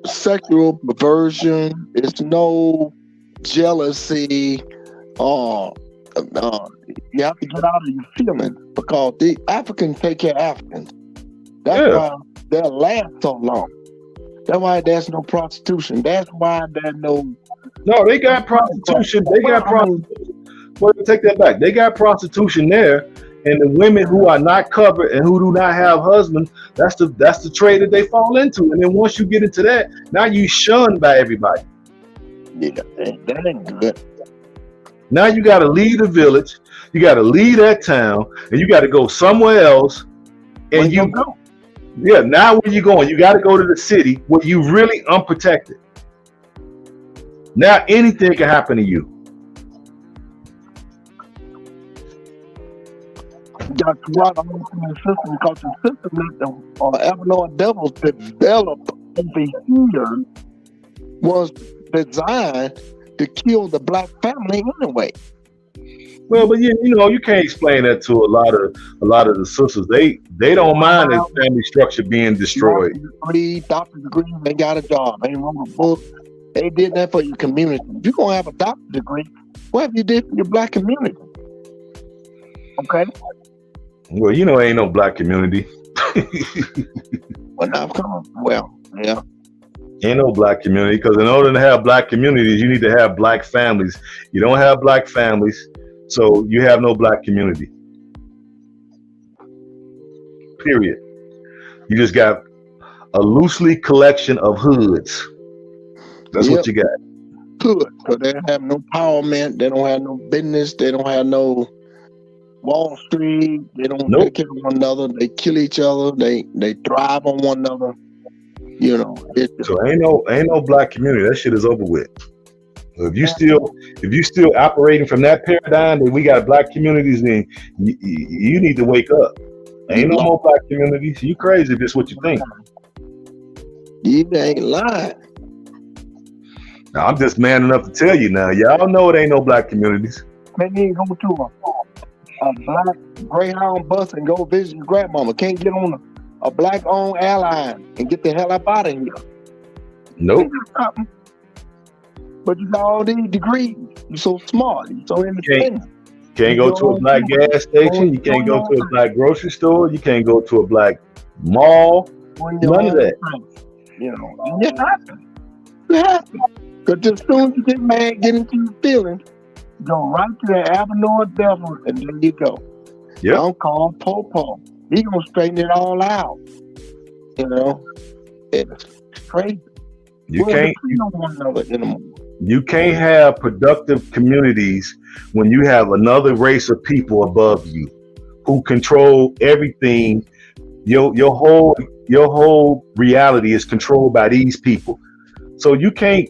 sexual perversion. It's no jealousy. You have to get out of your feelings, because the Africans take care of Africans. That's why they'll last so long. That's why there's no prostitution. That's why there's no. No, they got prostitution. They got prostitution. Well, take that back. They got prostitution there, and the women who are not covered and who do not have husbands, that's the trade that they fall into. And then once you get into that, now you shunned by everybody. Yeah, that ain't good. Now you got to leave the village, you got to leave that town, and you got to go somewhere else. And you go. Yeah, now where you going? You got to go to the city where you really unprotected. Now anything can happen to you. That's why the whole system, because the system let the Everlord devils develop over here, was designed to kill the black family anyway. Well, but you know, you can't explain that to a lot of the sisters. They don't mind their family structure being destroyed. Doctor's degree, they got a job. They wrote a book. They did that for your community. If you're gonna have a doctor's degree, what have you did for your black community? Okay. Well, you know, ain't no black community. Well, now come on. Well, yeah. Ain't no black community, because in order to have black communities, you need to have black families. You don't have black families, so you have no black community. Period. You just got a loosely collection of hoods. That's what you got. Hood. So they don't have no empowerment. They don't have no business. They don't have no Wall Street. They don't take care of one another. They kill each other. They thrive on one another. You know, so ain't no black community. That shit is over with. If you still operating from that paradigm that we got black communities, then you need to wake up. Ain't no more black communities. You crazy if this what you think. You ain't lying. Now, I'm just man enough to tell you now. Y'all know it ain't no black communities. Man, you ain't go to a black Greyhound bus and go visit your grandmama. Can't get on a black-owned airline and get the hell up out of here. Nope. But you got all these degrees. You're so smart. You're so independent. Can't go to a black gas station. You can't go to a black grocery store. You can't go to a black mall. None of that. You know, you have to. Because as soon as you get mad, get into your feelings, go right to the Avenue devil, and then you go. Yeah. Don't call Popo. He gonna straighten it all out. You know, it's crazy. You can't have productive communities when you have another race of people above you who control everything. Your whole reality is controlled by these people. So you can't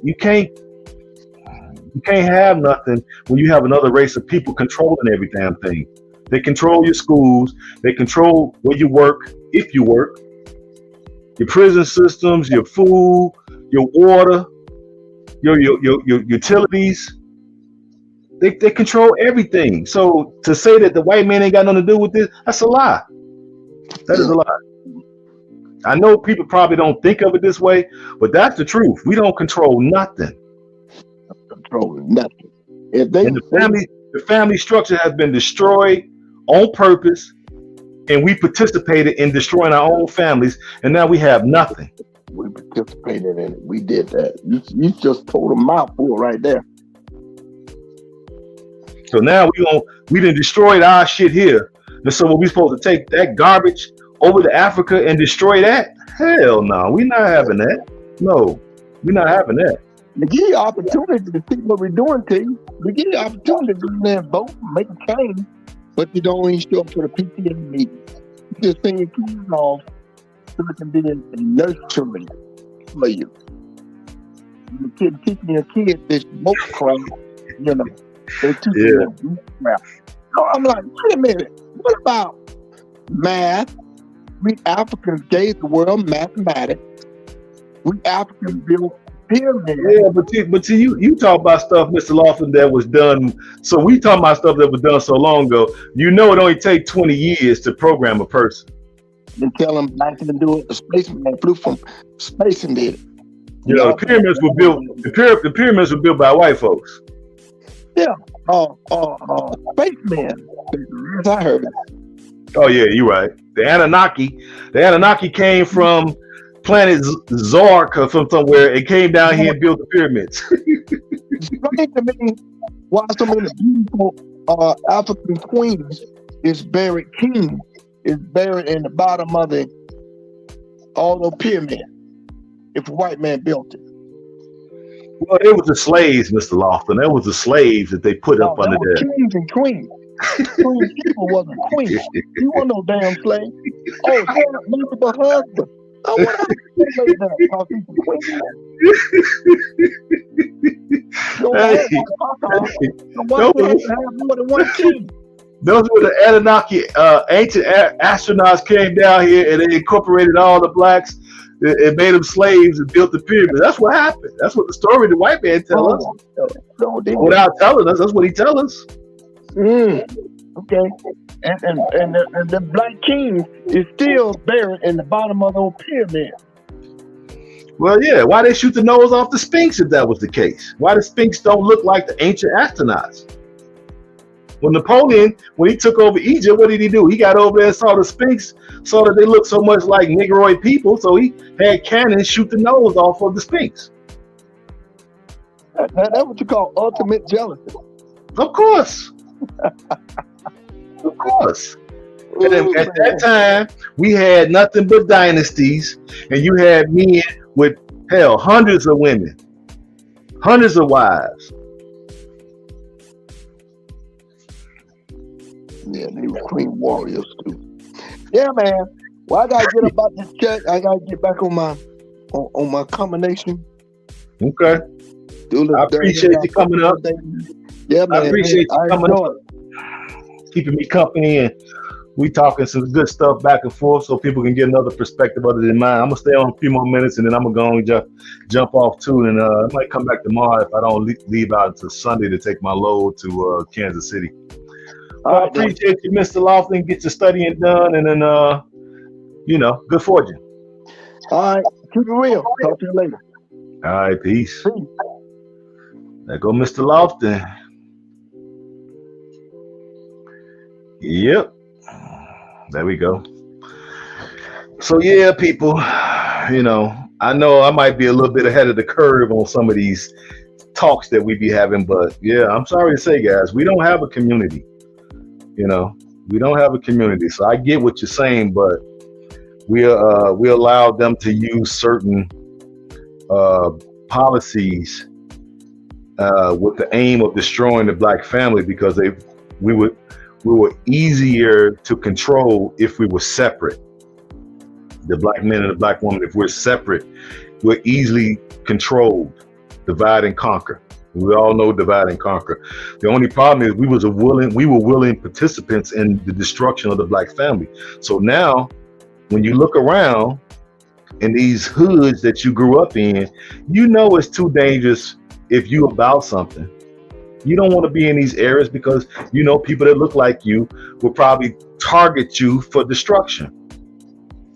have nothing when you have another race of people controlling every damn thing. They control your schools. They control where you work, if you work, your prison systems, your food, your water, your utilities. They control everything. So to say that the white man ain't got nothing to do with this, that's a lie. That is a lie. I know people probably don't think of it this way, but that's the truth. We don't control nothing. Controlling nothing. If they, And the family structure has been destroyed on purpose, and we participated in destroying our own families, and now we have nothing. we participated in it, we did that. You just told a mouthful right there. So now we done destroyed our shit here. And so what we supposed to take that garbage over to Africa and destroy that? Hell no, we're not having that. No, we're not having that. We give you opportunity to see what we're doing to you. We give you opportunity to go there and vote, make a change, but you don't even show up for the PTA meeting. You just send your kids off so it can be a nursery for you. The kid teaching your kids this smoke crap, you know. They teach you this crap. So I'm like, wait a minute, what about math? We Africans gave the world mathematics. We Africans built pyramids. Yeah, but see, you talk about stuff, Mr. Lawson, that was done. So we talking about stuff that was done so long ago. You know, it only takes 20 years to program a person. They tell them blacks can do it. The spaceman flew from space and did it. You know, the pyramids were built. The pyramids were built by white folks. Yeah, spaceman. As I heard it. Oh yeah, you're right. The Anunnaki came from planet Zark or from somewhere. It came down here and built the pyramids. Explain to me why so many beautiful African queens is buried, king is buried in the bottom of all the pyramid. If a white man built it. Well, it was the slaves, Mr. Lofton. It was the slaves that they put up under there. Kings and queens. Queen people wasn't queens. You want no damn slave. Oh, multiple husbands. I want to make that because he's a queen. More than one king. Those were the Anunnaki, ancient astronauts came down here and they incorporated all the blacks and made them slaves and built the pyramids. That's what happened. That's what the story the white man tells us. Without telling us, that's what he tells us. Okay. And the black king is still buried in the bottom of those pyramids. Well, yeah. Why they shoot the nose off the Sphinx if that was the case? Why the Sphinx don't look like the ancient astronauts? When Napoleon, when he took over Egypt, what did he do? He got over there and saw the Sphinx, saw that they looked so much like Negroid people, so he had cannons shoot the nose off of the Sphinx. That's what you call ultimate jealousy. Of course. Of course. And at that time, we had nothing but dynasties, and you had men with, hell, hundreds of women, hundreds of wives. Yeah, they were queen warriors too. Yeah, man. Well, I gotta get about this check. I gotta get back on my combination. Okay. I appreciate you coming up. Yeah, man. I appreciate you coming up, keeping me company, and we talking some good stuff back and forth so people can get another perspective other than mine. I'm gonna stay on a few more minutes and then I'm gonna go and jump off too, and I might come back tomorrow if I don't leave out until Sunday to take my load to Kansas City. I appreciate you, Mr. Lofton. Get your studying done, and then good fortune. All right, keep it real. Talk to you later. All right, peace. There go Mr. Lofton. Yep. There we go. So yeah, people, I know I might be a little bit ahead of the curve on some of these talks that we be having, but yeah, I'm sorry to say, guys, we don't have a community. We don't have a community. So I get what you're saying, but we allow them to use certain policies with the aim of destroying the black family because we were easier to control if we were separate. The black men and the black woman, if we're separate, we're easily controlled. Divide and conquer. We all know divide and conquer. The only problem is we were willing participants in the destruction of the black family. So now, when you look around in these hoods that you grew up in, you know it's too dangerous if you about something. You don't want to be in these areas because you know people that look like you will probably target you for destruction.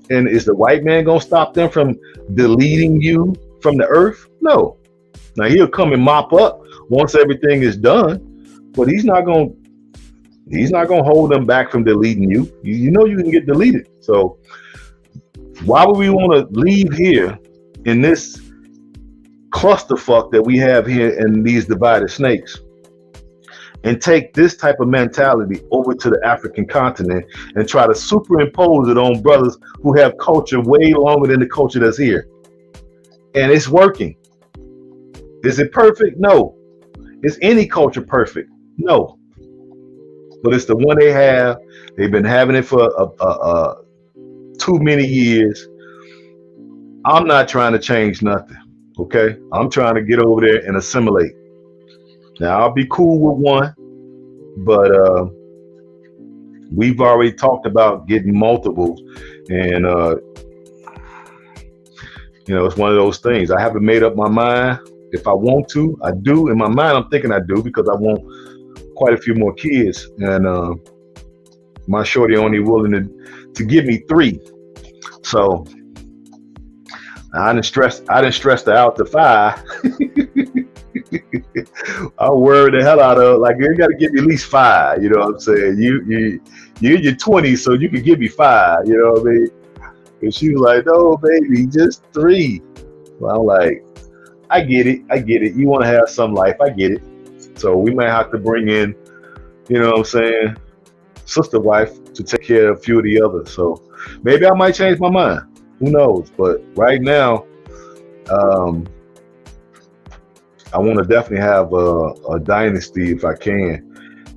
And is the white man gonna stop them from deleting you from the earth? No. Now he'll come and mop up once everything is done, but he's not gonna hold them back from deleting you. You know you can get deleted. So why would we want to leave here in this clusterfuck that we have here in these divided snakes and take this type of mentality over to the African continent and try to superimpose it on brothers who have culture way longer than the culture that's here? And it's working. Is it perfect? No. Is any culture perfect? No. But it's the one they have. They've been having it for too many years. I'm not trying to change nothing. Okay? I'm trying to get over there and assimilate. Now I'll be cool with one, but we've already talked about getting multiples, and you know, it's one of those things. I haven't made up my mind. If I want to, I do. In my mind, I'm thinking I do because I want quite a few more kids, and my shorty only willing to give me 3. So I didn't stress her out to 5. I worried the hell out of her. Like, you got to give me at least 5. You know what I'm saying? You're in your 20s, so you can give me 5. You know what I mean? And she was like, "No, baby, just 3." Well, I'm like, I get it. You want to have some life. I get it. So we might have to bring in, you know what I'm saying, sister wife to take care of a few of the others. So maybe I might change my mind. Who knows? But right now, I want to definitely have a dynasty if I can,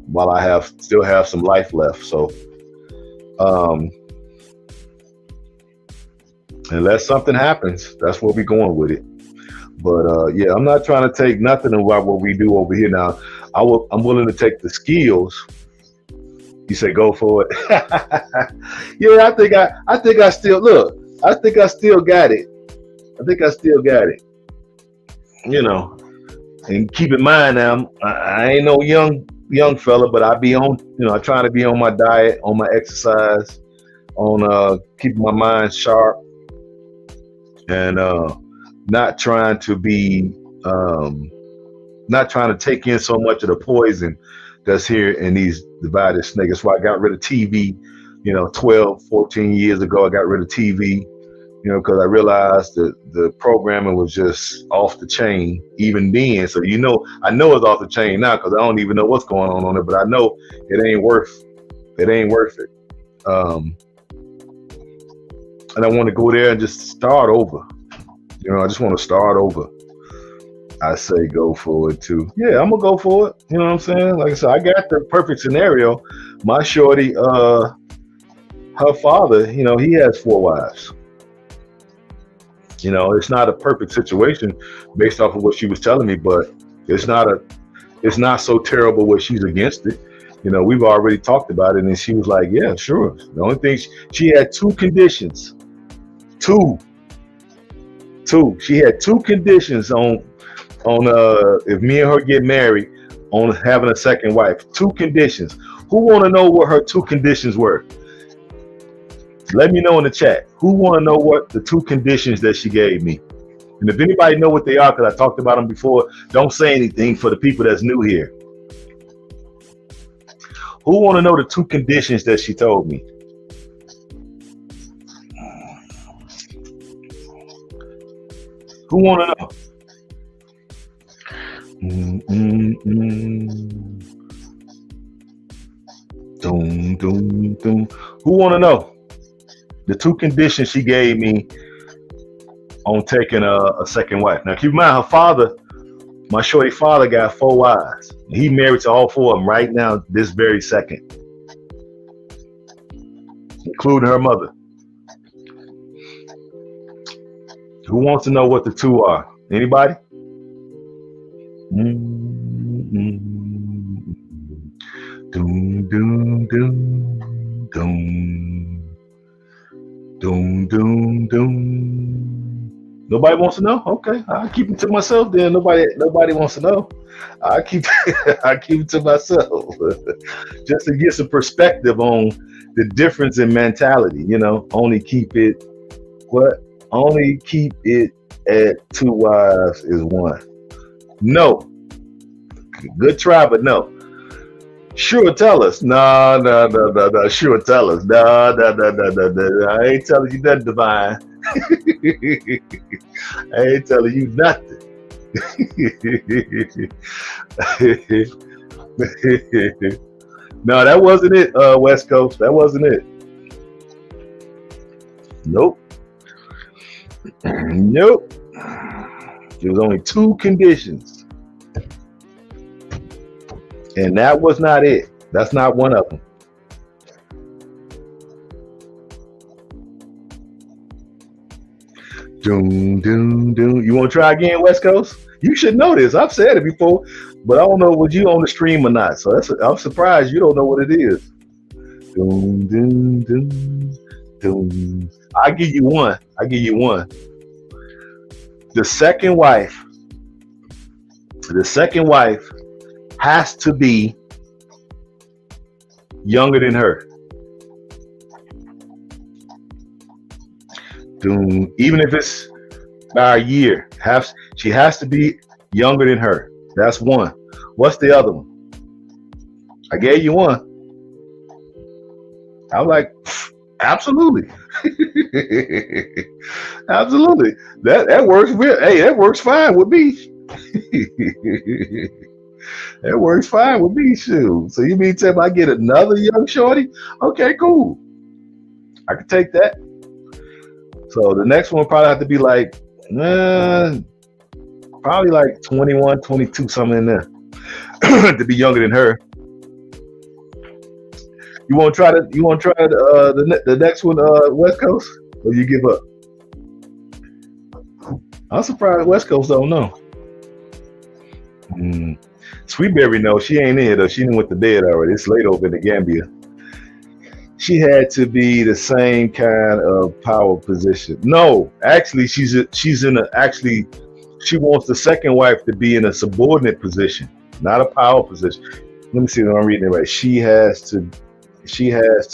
while I still have some life left. So, unless something happens, that's where we're going with it. But yeah, I'm not trying to take nothing about what we do over here now. I'm willing to take the skills. You say go for it. Yeah, I think I still look. I think I still got it. You know, and keep in mind now, I ain't no young fella, but I be on. You know, I try to be on my diet, on my exercise, on keeping my mind sharp, and not trying to take in so much of the poison that's here in these divided snakes. That's why I got rid of TV, 12, 14 years ago. I got rid of TV, because I realized that the programming was just off the chain even then. So, I know it's off the chain now because I don't even know what's going on it, but I know it ain't worth it. And I want to go there and just start over. I just want to start over. I say go for it too. Yeah, I'm gonna go for it. You know what I'm saying? Like I said, I got the perfect scenario. My shorty, her father, he has 4 wives. It's not a perfect situation based off of what she was telling me, but it's not so terrible where she's against it. We've already talked about it, and she was like, yeah, sure. The only thing she had 2 conditions. Two. She had 2 conditions on if me and her get married, on having a second wife. 2 conditions. Who want to know what her 2 conditions were? Let me know in the chat. Who want to know what the 2 conditions that she gave me? And if anybody know what they are, because I talked about them before, don't say anything for the people that's new here. Who want to know the 2 conditions that she told me? Who want to know? Doom, doom, doom. Who want to know the 2 conditions she gave me on taking a second wife? Now, keep in mind, her father, my shorty father, got 4 wives. He married to all 4 of them right now, this very second, including her mother. Who wants to know what the two are? Anybody? Mm-hmm. Doom, doom, doom, doom, doom, doom, doom. Nobody wants to know? Okay, I'll keep it to myself then. Nobody wants to know. I keep I keep it to myself. Just to get some perspective on the difference in mentality, only keep it what? Only keep it at two wives is one. No. Good try, but no. Sure, tell us. No, no, no, no, no. Sure, tell us. No, no, no, no, no, no. I ain't telling you nothing, divine. I ain't telling you nothing. No, that wasn't it, West Coast. That wasn't it. Nope. Nope. There was only two conditions. And that was not it. That's not one of them. Doom, doom, doom. You want to try again, West Coast? You should know this. I've said it before, but I don't know was you on the stream or not. So I'm surprised you don't know what it is. Doom, doom, doom, doom. I give you one. I give you one. The second wife has to be younger than her. Even if it's by a year, she has to be younger than her. That's one. What's the other one? I gave you one. I'm like, absolutely. Absolutely. That works. Hey, that works fine with me. That works fine with me, shoot. So you mean tell me I get another young shorty? Okay, cool. I can take that. So the next one probably have to be like, probably like 21, 22, something in there to be younger than her. You want to try the next one, West Coast, or you give up? I'm surprised West Coast don't know. Sweetberry knows she ain't in here though. She done went to bed already. It's late over in the Gambia. She had to be the same kind of power position. No, actually, she wants the second wife to be in a subordinate position, not a power position. Let me see if I'm reading it right. She has to be she has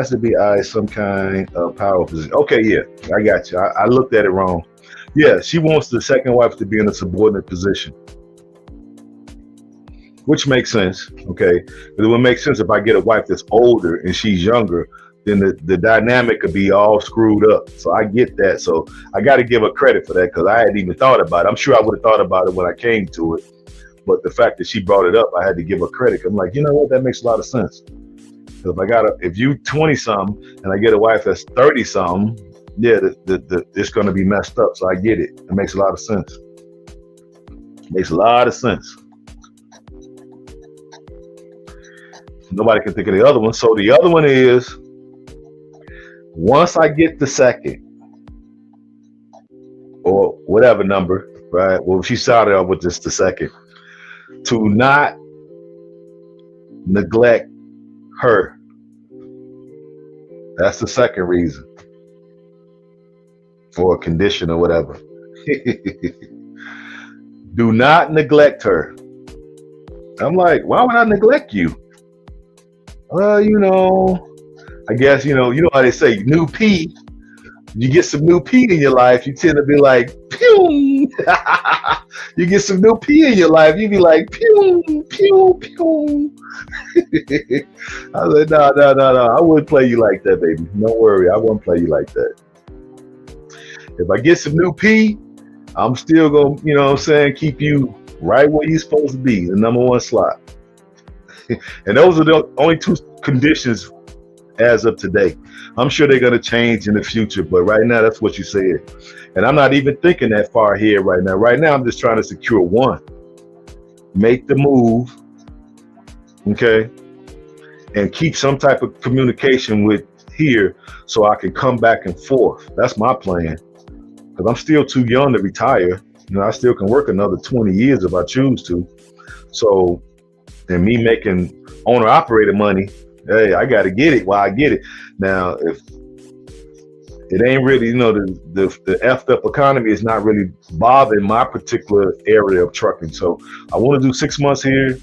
to be some kind of power position. Okay, yeah, I got you. I looked at it wrong. Yeah, she wants the second wife to be in a subordinate position. Which makes sense, okay? But it would make sense if I get a wife that's older and she's younger, then the dynamic could be all screwed up. So I get that. So I got to give her credit for that because I hadn't even thought about it. I'm sure I would have thought about it when I came to it. But the fact that she brought it up, I had to give her credit. I'm like, you know what? That makes a lot of sense. So if you 20 something and I get a wife that's 30 something, yeah, it's going to be messed up. So I get it. It makes a lot of sense. Makes a lot of sense. Nobody can think of the other one. So the other one is, once I get the second, or whatever number, right? Well, she started off with just the second, to not neglect her. That's the second reason. For a condition or whatever. Do not neglect her. I'm like, why would I neglect you? Well, I guess, you know how they say, new pee. You get some new pee in your life, you tend to be like, pew. You get some new pee in your life, you be like, pew, pew, pew. I was like, no. I wouldn't play you like that, baby. Don't worry, I won't play you like that. If I get some new pee, I'm still going to, keep you right where you're supposed to be, the number one slot. And those are the only two conditions as of today. I'm sure they're going to change in the future, but right now, that's what you said. And I'm not even thinking that far ahead right now. Right now, I'm just trying to secure one. Make the move, okay? And keep some type of communication with here so I can come back and forth. That's my plan. Because I'm still too young to retire. You know, I still can work another 20 years if I choose to. So, and me making owner operator money, hey, I got to get it while I get it. Now, if it ain't really, you know, the effed up economy is not really bothering my particular area of trucking. So I want to do 6 months here,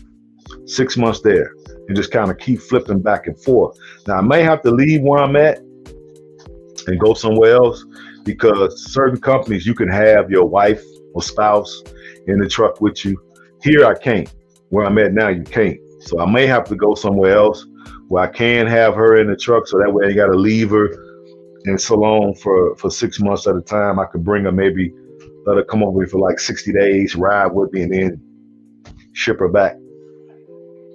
6 months there, and just kind of keep flipping back and forth. Now I may have to leave where I'm at and go somewhere else, because certain companies you can have your wife or spouse in the truck with you. Here I can't. Where I'm at now, you can't. So I may have to go somewhere else where I can have her in the truck, so that way I got to leave her in Salon for 6 months at a time. I could bring her, maybe let her come over here for like 60 days, ride with me, and then ship her back.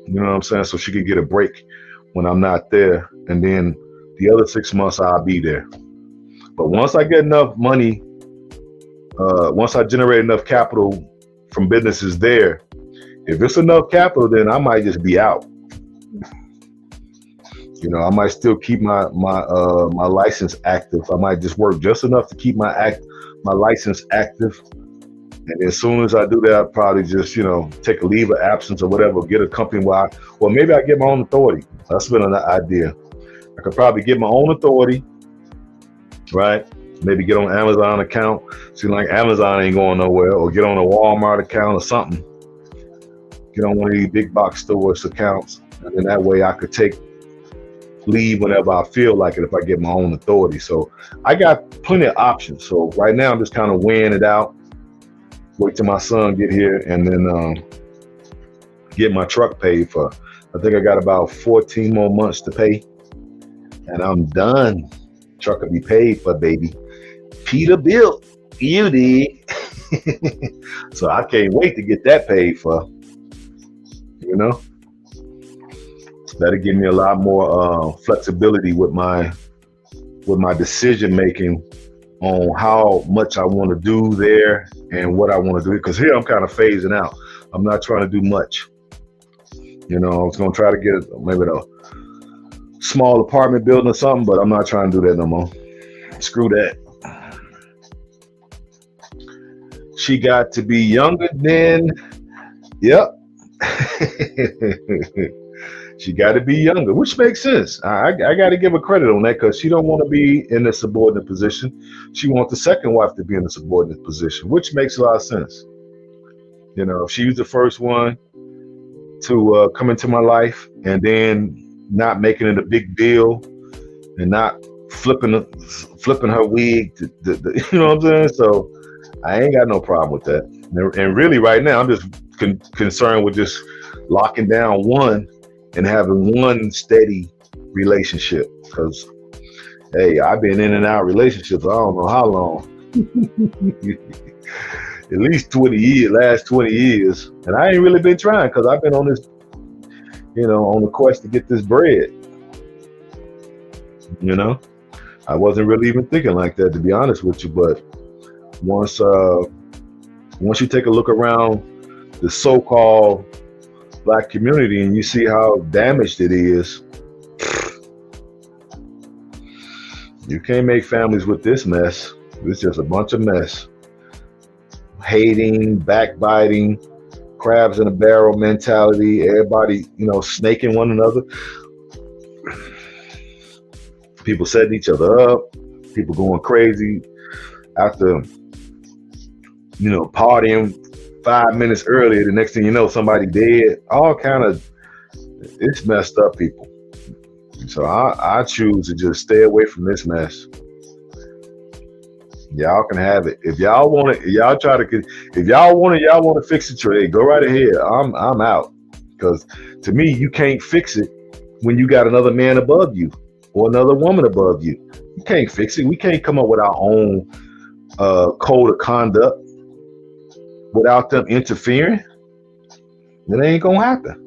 You know what I'm saying? So she could get a break when I'm not there. And then the other 6 months I'll be there. But once I get enough money, once I generate enough capital from businesses there, if it's enough capital, then I might just be out. You know, I might still keep my license active. I might just work just enough to keep my license active. And as soon as I do that, I'll probably just, you know, take a leave of absence or whatever, get a company well, maybe I get my own authority. That's been an idea. I could probably get my own authority, right? Maybe get on Amazon account. Seems like Amazon ain't going nowhere, or get on a Walmart account or something. Get on one of these big box stores accounts. And then that way I could take leave whenever I feel like it if I get my own authority. So I got plenty of options. So right now I'm just kind of weighing it out. Wait till my son get here, and then get my truck paid for. I think I got about 14 more months to pay, and I'm done. Truck will be paid for, baby. Peter built, you did. So I can't wait to get that paid for. You know, that'll give me a lot more flexibility with my decision making on how much I want to do there and what I want to do. Because here I'm kind of phasing out. I'm not trying to do much. You know, I was going to try to get maybe a small apartment building or something, but I'm not trying to do that no more. Screw that. She got to be younger than, yep. She got to be younger, which makes sense. I got to give her credit on that, because she don't want to be in a subordinate position. She wants the second wife to be in a subordinate position, which makes a lot of sense. You know, if she was the first one to come into my life, and then not making it a big deal, and not flipping her wig, you know what I'm saying? So I ain't got no problem with that. And really, right now, I'm just concerned with just locking down one and having one steady relationship. Because, hey, I've been in and out of relationships, I don't know how long. At least 20 years, last 20 years. And I ain't really been trying, because I've been on this, you know, on the quest to get this bread. You know, I wasn't really even thinking like that, to be honest with you. But once you take a look around the so-called Black community and you see how damaged it is, you can't make families with this mess. It's just a bunch of mess. Hating, backbiting, crabs in a barrel mentality, everybody, you know, snaking one another. People setting each other up, people going crazy after, you know, partying 5 minutes earlier. The next thing you know, somebody dead. All kind of, it's messed up, people. So I choose to just stay away from this mess. Y'all can have it. If y'all want it, y'all want to fix it, Trey, go right ahead. I'm out. Because to me, you can't fix it when you got another man above you or another woman above you. You can't fix it. We can't come up with our own code of conduct without them interfering. It ain't gonna happen.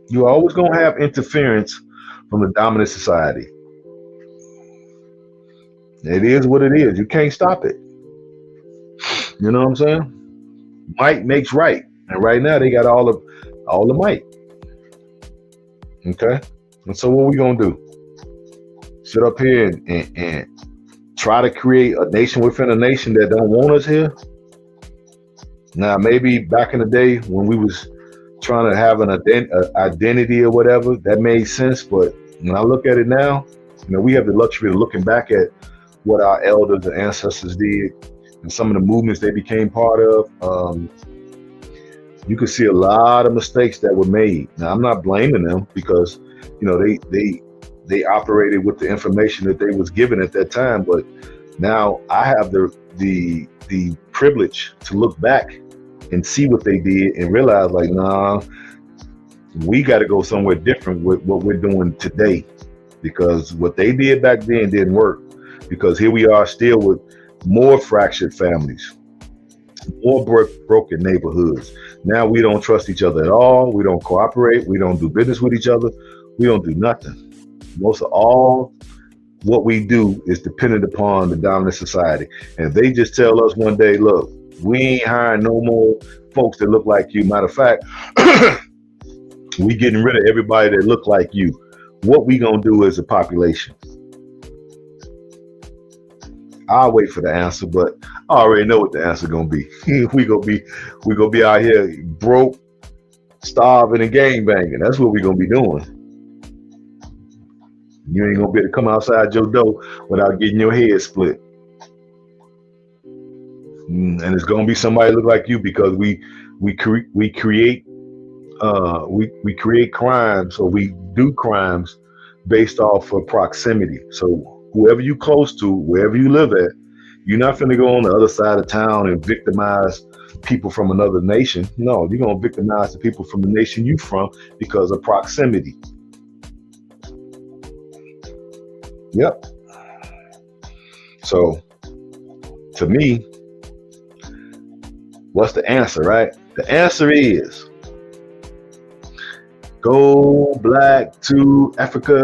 You're always gonna have interference from the dominant society. It is what it is. You can't stop it. You know what I'm saying? Might makes right, and right now they got all the might. Okay, and so what we gonna do? sit up here and try to create a nation within a nation that don't want us here. Now, maybe back in the day when we was trying to have an identity or whatever, that made sense. But when I look at it now, we have the luxury of looking back at what our elders and ancestors did and some of the movements they became part of. You could see a lot of mistakes that were made. Now, I'm not blaming them because, they operated with the information that they was given at that time. But now I have the privilege to look back and see what they did and realize, like, nah, we got to go somewhere different with what we're doing today, because what they did back then didn't work. Because here we are still with more fractured families, more broken neighborhoods. Now we don't trust each other at all. We don't cooperate. We don't do business with each other. We don't do nothing. Most of all what we do is dependent upon the dominant society. And if they just tell us one day, look, we ain't hiring no more folks that look like you. Matter of fact, we getting rid of everybody that look like you. What we gonna do as a population? I'll wait for the answer, but I already know what the answer gonna be. we gonna be out here broke, starving, and gang banging. That's what we gonna be doing. You ain't gonna be able to come outside your door without getting your head split. And it's gonna be somebody look like you, because we create crimes, or we do crimes based off of proximity. So whoever you close to, wherever you live at, you're not finna go on the other side of town and victimize people from another nation. No, you're gonna victimize the people from the nation you from because of proximity. Yep. So to me, what's the answer, right? The answer is go black to Africa.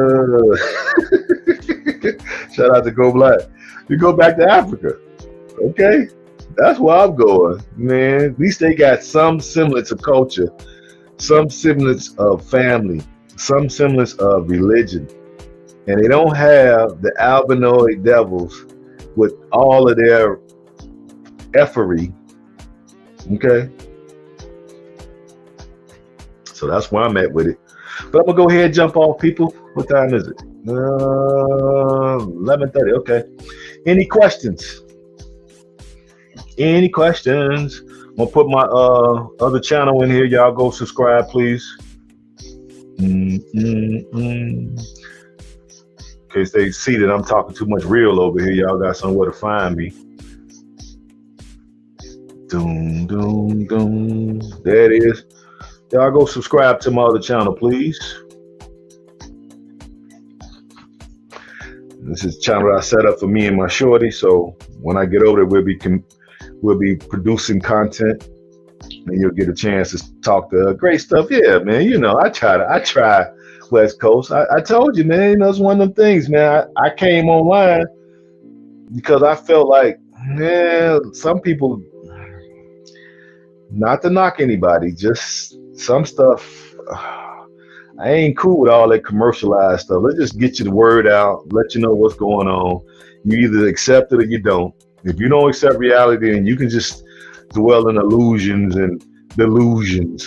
Shout out to Go Black. You go back to Africa. Okay? That's where I'm going, man. At least they got some semblance of culture, some semblance of family, some semblance of religion. And they don't have the albinoid devils with all of their effery. Okay? So that's where I'm at with it. But I'm gonna go ahead and jump off, people. What time is it? 11:30. Okay. Any questions? Any questions? I'm gonna put my other channel in here. Y'all go subscribe, please. In case they see that I'm talking too much real over here, y'all got somewhere to find me. Doom, doom, doom. There it is. Y'all go subscribe to my other channel, please. This is a channel I set up for me and my shorty. So when I get over there, we'll be producing content, and you'll get a chance to talk to great stuff. Yeah, man. I try West Coast. I told you, man. That's one of them things, man. I came online because I felt like, man, some people, not to knock anybody, just some stuff, I ain't cool with all that commercialized stuff. Let's just get you the word out, let you know what's going on. You either accept it or you don't. If you don't accept reality, then you can just dwell in illusions and delusions.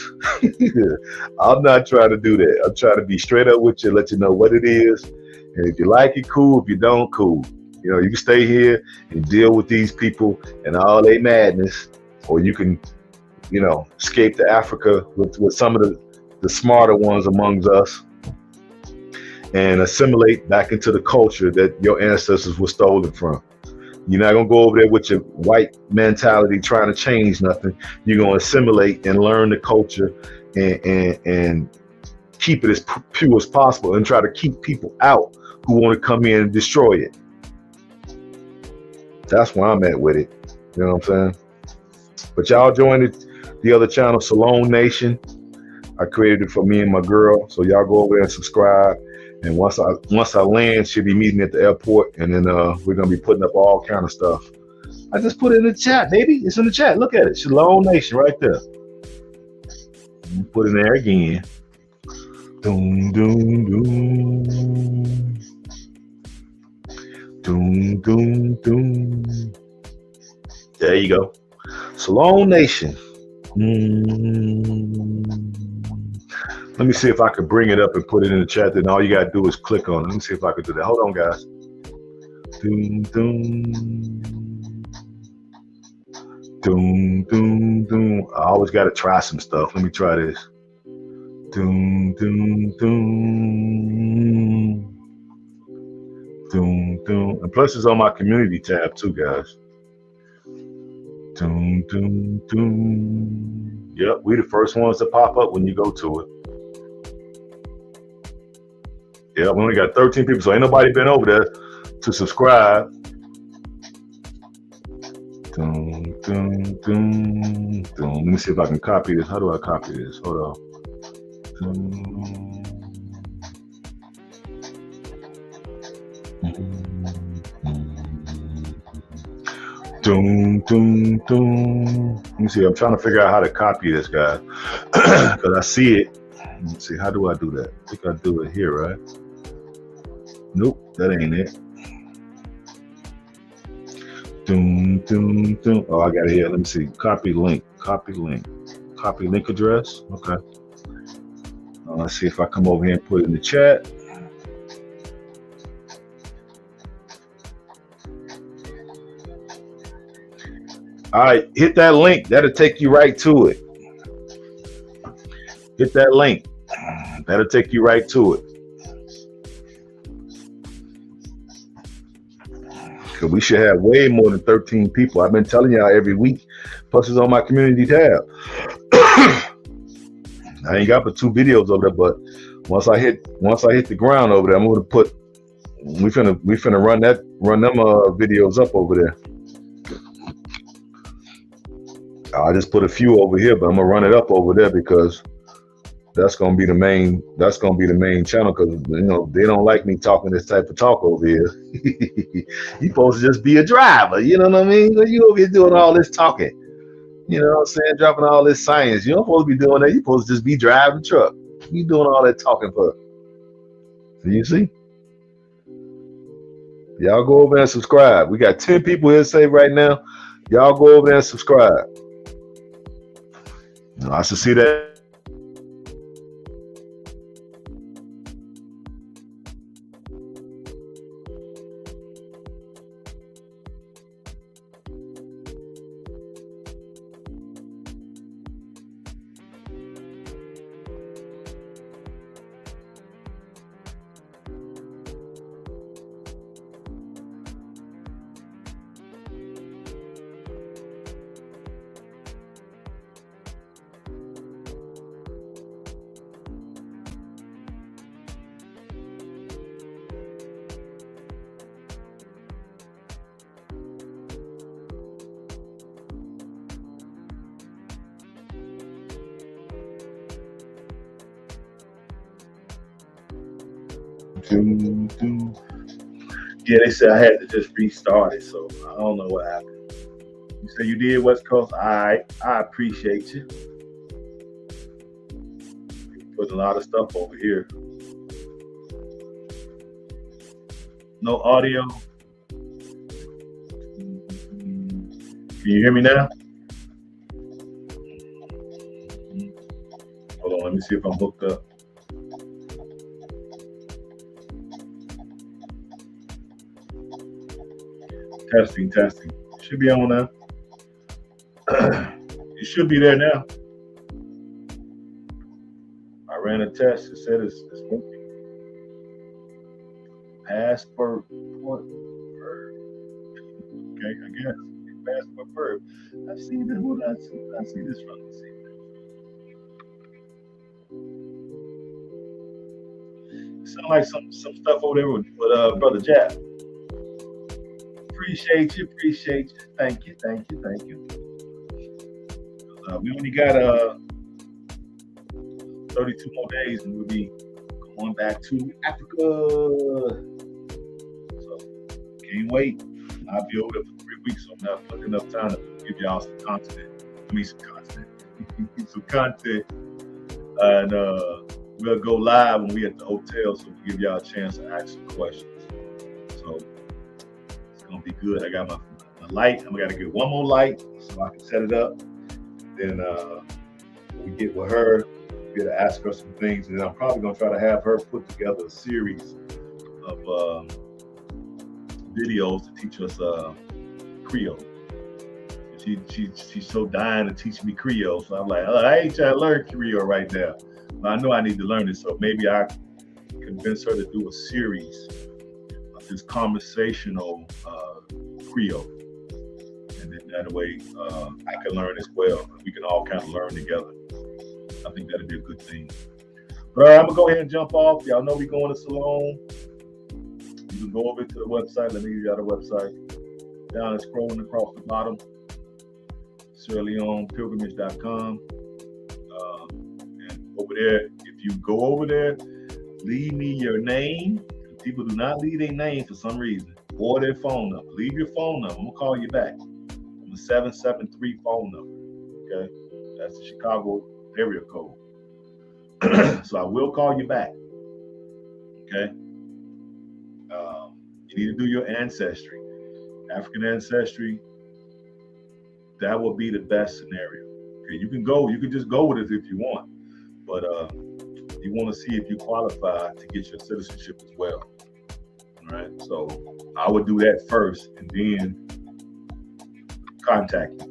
I'm not trying to do that. I'm trying to be straight up with you, let you know what it is. And if you like it, cool. If you don't, cool. You can stay here and deal with these people and all their madness, or you can, escape to Africa with some of the smarter ones amongst us and assimilate back into the culture that your ancestors were stolen from. You're not going to go over there with your white mentality trying to change nothing. You're going to assimilate and learn the culture and keep it as pure as possible, and try to keep people out who want to come in and destroy it. That's where I'm at with it. You know what I'm saying? But y'all join the other channel, Salone Nation. I created it for me and my girl. So y'all go over there and subscribe. And once I land, she'll be meeting at the airport, and then we're gonna be putting up all kind of stuff. I just put it in the chat, baby. It's in the chat. Look at it. Shalom Nation right there. Put it in there again. Doom, doom, doom. Doom, doom, doom. There you go. Salone Nation. Let me see if I can bring it up and put it in the chat. Then all you gotta do is click on it. Let me see if I can do that. Hold on, guys. Doom, doom. Doom, doom, doom. I always gotta try some stuff. Let me try this. Doom, doom, doom. Doom, doom. And plus it's on my community tab too, guys. Doom, doom, doom. Yep, we the first ones to pop up when you go to it. Yeah, we only got 13 people, so ain't nobody been over there to subscribe. Doom, doom, doom, doom. Let me see if I can copy this. How do I copy this? Hold on. Doom, doom, doom. Let me see. I'm trying to figure out how to copy this, guy, because I see it. Let me see. How do I do that? I think I do it here, right? Nope, that ain't it. Doom, doom, doom. Oh, I got it here. Let me see. Copy link. Copy link. Copy link address. Okay. Let's see if I come over here and put it in the chat. All right, hit that link. That'll take you right to it. Hit that link. That'll take you right to it. Because we should have way more than 13 people. I've been telling y'all every week. Plus, it's on my community tab. I ain't got but 2 videos over there, but once I hit the ground over there, I'm gonna put. We finna run them videos up over there. I just put a few over here, but I'm gonna run it up over there because that's gonna be the main channel, because you know they don't like me talking this type of talk over here. You supposed to just be a driver, you know what I mean? You over here doing all this talking, you know what I'm saying? Dropping all this science. You don't supposed to be doing that. You supposed to just be driving truck. You doing all that talking for? So you see? Y'all go over there and subscribe. We got 10 people here saved right now. Y'all go over there and subscribe. I should see that. Yeah, they said I had to just restart it, so I don't know what happened. You say you did West Coast? All right, I appreciate you. Putting a lot of stuff over here. No audio. Can you hear me now? Hold on, let me see if I'm hooked up. Testing. Should be on now. It should be there now. I ran a test. It said it's working. Passport verb. Okay, I guess. Passport verb. I've seen this. Who did I see this from? Let's see. It sounds like some stuff over there with Brother Jack. Appreciate you. Thank you. We only got 32 more days and we'll be going back to Africa. So can't wait. I'll be over there for 3 weeks, so I'm not enough time to give y'all some content. Some content. And we'll go live when we at the hotel, so we'll give y'all a chance to ask some questions. So gonna be good. I got my light. I'm gonna get one more light so I can set it up. Then we get with her, be able to ask her some things, and then I'm probably gonna try to have her put together a series of videos to teach us Creole. She's so dying to teach me Creole, so I'm like, oh, I ain't trying to learn Creole right now, but I know I need to learn it. So maybe I convince her to do a series of this conversational Creole, and then that way I can learn as well. We can all kind of learn together. I think that'd be a good thing. But all right, I'm gonna go ahead and jump off. Y'all know we going to Salone. You can go over to the website. Let me give you the website. Down and scrolling across the bottom. SierraLeonePilgrimage.com. And over there, if you go over there, leave me your name. People do not leave their name for some reason, or their phone number. Leave your phone number. I'm gonna call you back. I'm a 773 phone number. Okay, that's the Chicago area code. So I will call you back. Okay. You need to do your ancestry, African ancestry. That will be the best scenario. Okay, you can just go with it if you want, but you want to see if you qualify to get your citizenship as well. All right, so I would do that first and then contact me,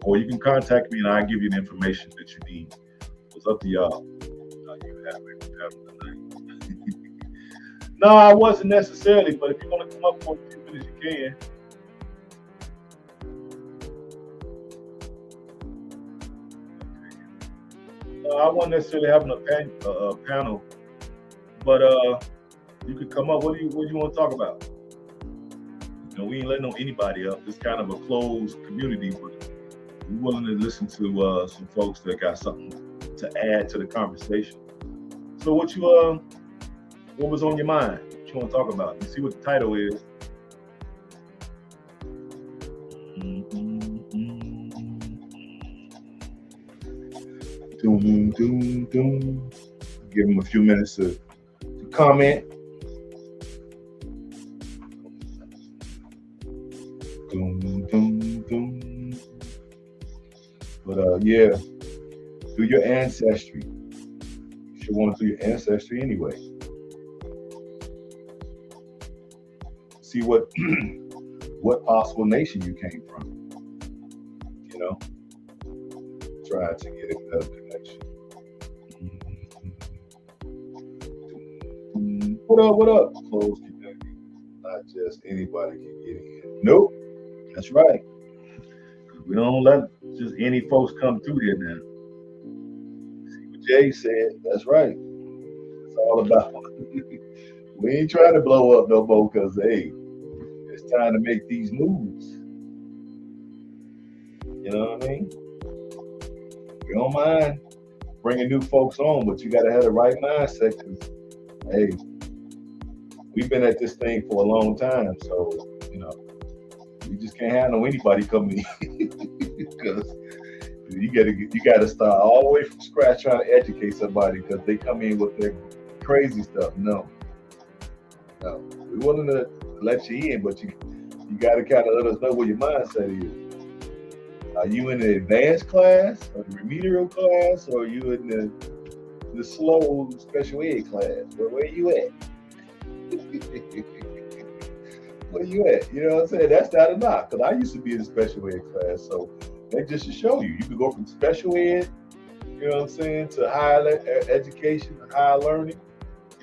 or you can contact me and I'll give you the information that you need. It's up to y'all. You have it. No, I wasn't necessarily, but if you want to come up for a few minutes, you can. I wasn't necessarily having a panel, but you could come up. What do you want to talk about? You know, we ain't letting anybody up. It's kind of a closed community, but we're willing to listen to some folks that got something to add to the conversation. So what was on your mind? What you want to talk about? You see what the title is. Doom, doom, doom. Give them a few minutes to comment. Doom, doom, doom. But yeah, do your ancestry. You should want to do your ancestry anyway. See what possible nation you came from. You know, try to get a better connection. What up? Closed community. Not just anybody can get in. Nope. That's right. We don't let just any folks come through here now. See what Jay said? That's right. It's all about. We ain't trying to blow up no more because, hey, it's time to make these moves. You know what I mean? We don't mind bringing new folks on, but you got to have the right mindset. Cause, hey, we've been at this thing for a long time, so you know you just can't handle anybody coming in because you got to start all the way from scratch trying to educate somebody because they come in with their crazy stuff. No, we're willing to let you in, but you got to kind of let us know what your mindset is. Are you in the advanced class, or the remedial class, or are you in the slow special ed class? Where you at? Where you at? You know what I'm saying? That's not a knock, because I used to be in the special ed class, so that just to show you can go from special ed, you know what I'm saying, to higher education, higher learning,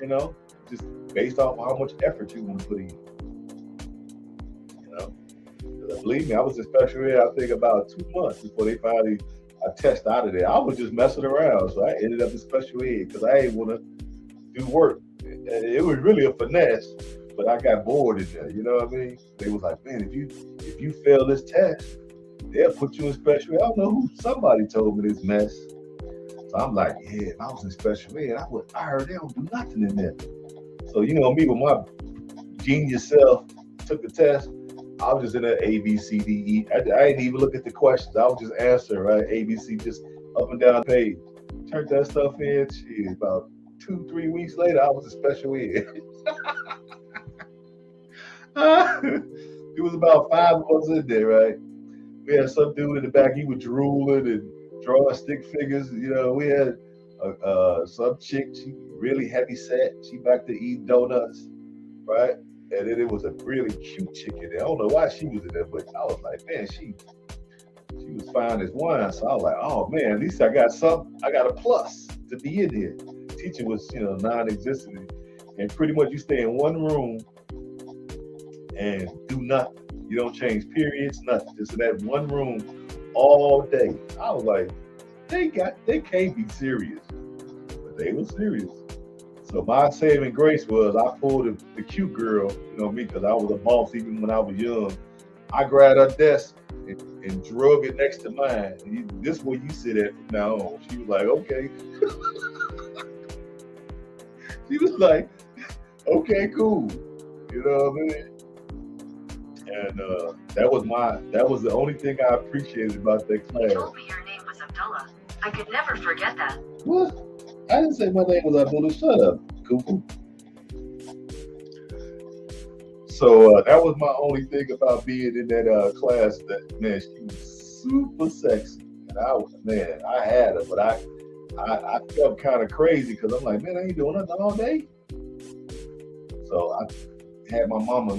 you know, just based off how much effort you want to put in. You know, believe me, I was in special ed, I think about 2 months before they finally test out of there. I was just messing around, so I ended up in special ed because I didn't want to do work. It was really a finesse, but I got bored in there. You know what I mean? They was like, man, if you fail this test, they'll put you in special ed. I don't know who. Somebody told me this mess. So I'm like, yeah, if I was in special ed, I heard they don't do nothing in there. So you know me with my genius self took the test. I was just in there A, B, C, D, E. I didn't even look at the questions. I was just answering, right? A, B, C, just up and down the page. Turned that stuff in. Shit, about 2-3 weeks later, I was in special ed. It was about 5 of us in there, right? We had some dude in the back. He was drooling and drawing stick figures. You know, we had some chick. She really heavy set. She back to eat donuts, right? And then it was a really cute chick in there. I don't know why she was in there, but I was like, man, she was fine as wine. So I was like, oh man, at least I got something. I got a plus to be in here. Teacher was, non-existent, and pretty much you stay in one room and do nothing. You don't change periods, nothing. Just in that one room all day. I was like, they can't be serious, but they were serious. So my saving grace was I pulled the cute girl, me, because I was a boss even when I was young. I grabbed her desk and drug it next to mine. This is where you sit at from now on. She was like, okay. She was like, okay, cool. You know what I mean? And that was the only thing I appreciated about that class. You told me your name was Abdullah. I could never forget that. What? I didn't say my name was Abdullah. Shut up, Google. So that was my only thing about being in that class. That, man, she was super sexy, and I had her, but I felt kind of crazy because I'm like, man, I ain't doing nothing all day. So I had my mama,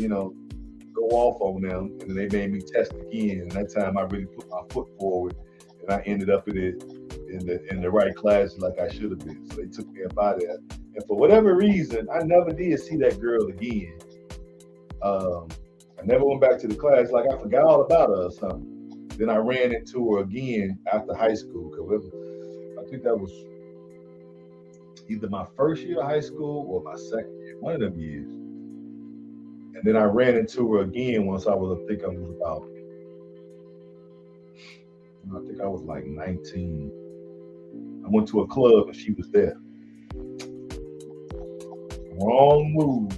go off on them, and then they made me test again. And that time I really put my foot forward, and I ended up in the right class like I should have been. So they took me up out of there. And for whatever reason, I never did see that girl again. I never went back to the class. Like I forgot all about her or something. Then I ran into her again after high school. I think that was either my first year of high school or my second year, one of them years. And then I ran into her again once I was like 19. I went to a club and she was there. Wrong move.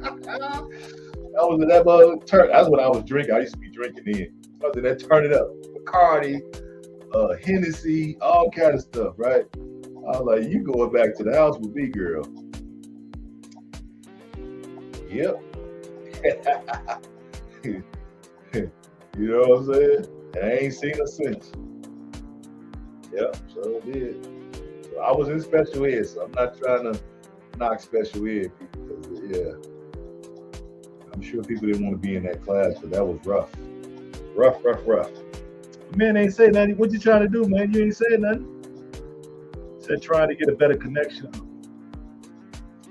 I was in that turn. That's what I was drinking. I used to be drinking then. I was in that turn it up. Bacardi, Hennessy, all kind of stuff, right? I was like, you going back to the house with me, girl. Yep. You know what I'm saying? And I ain't seen her since. Yep, so I did. So I was in special ed, so I'm not trying to knock special ed people, because, I'm sure people didn't want to be in that class, but that was rough. Rough. Man ain't say nothing. What you trying to do, man? You ain't saying nothing. Said trying to get a better connection.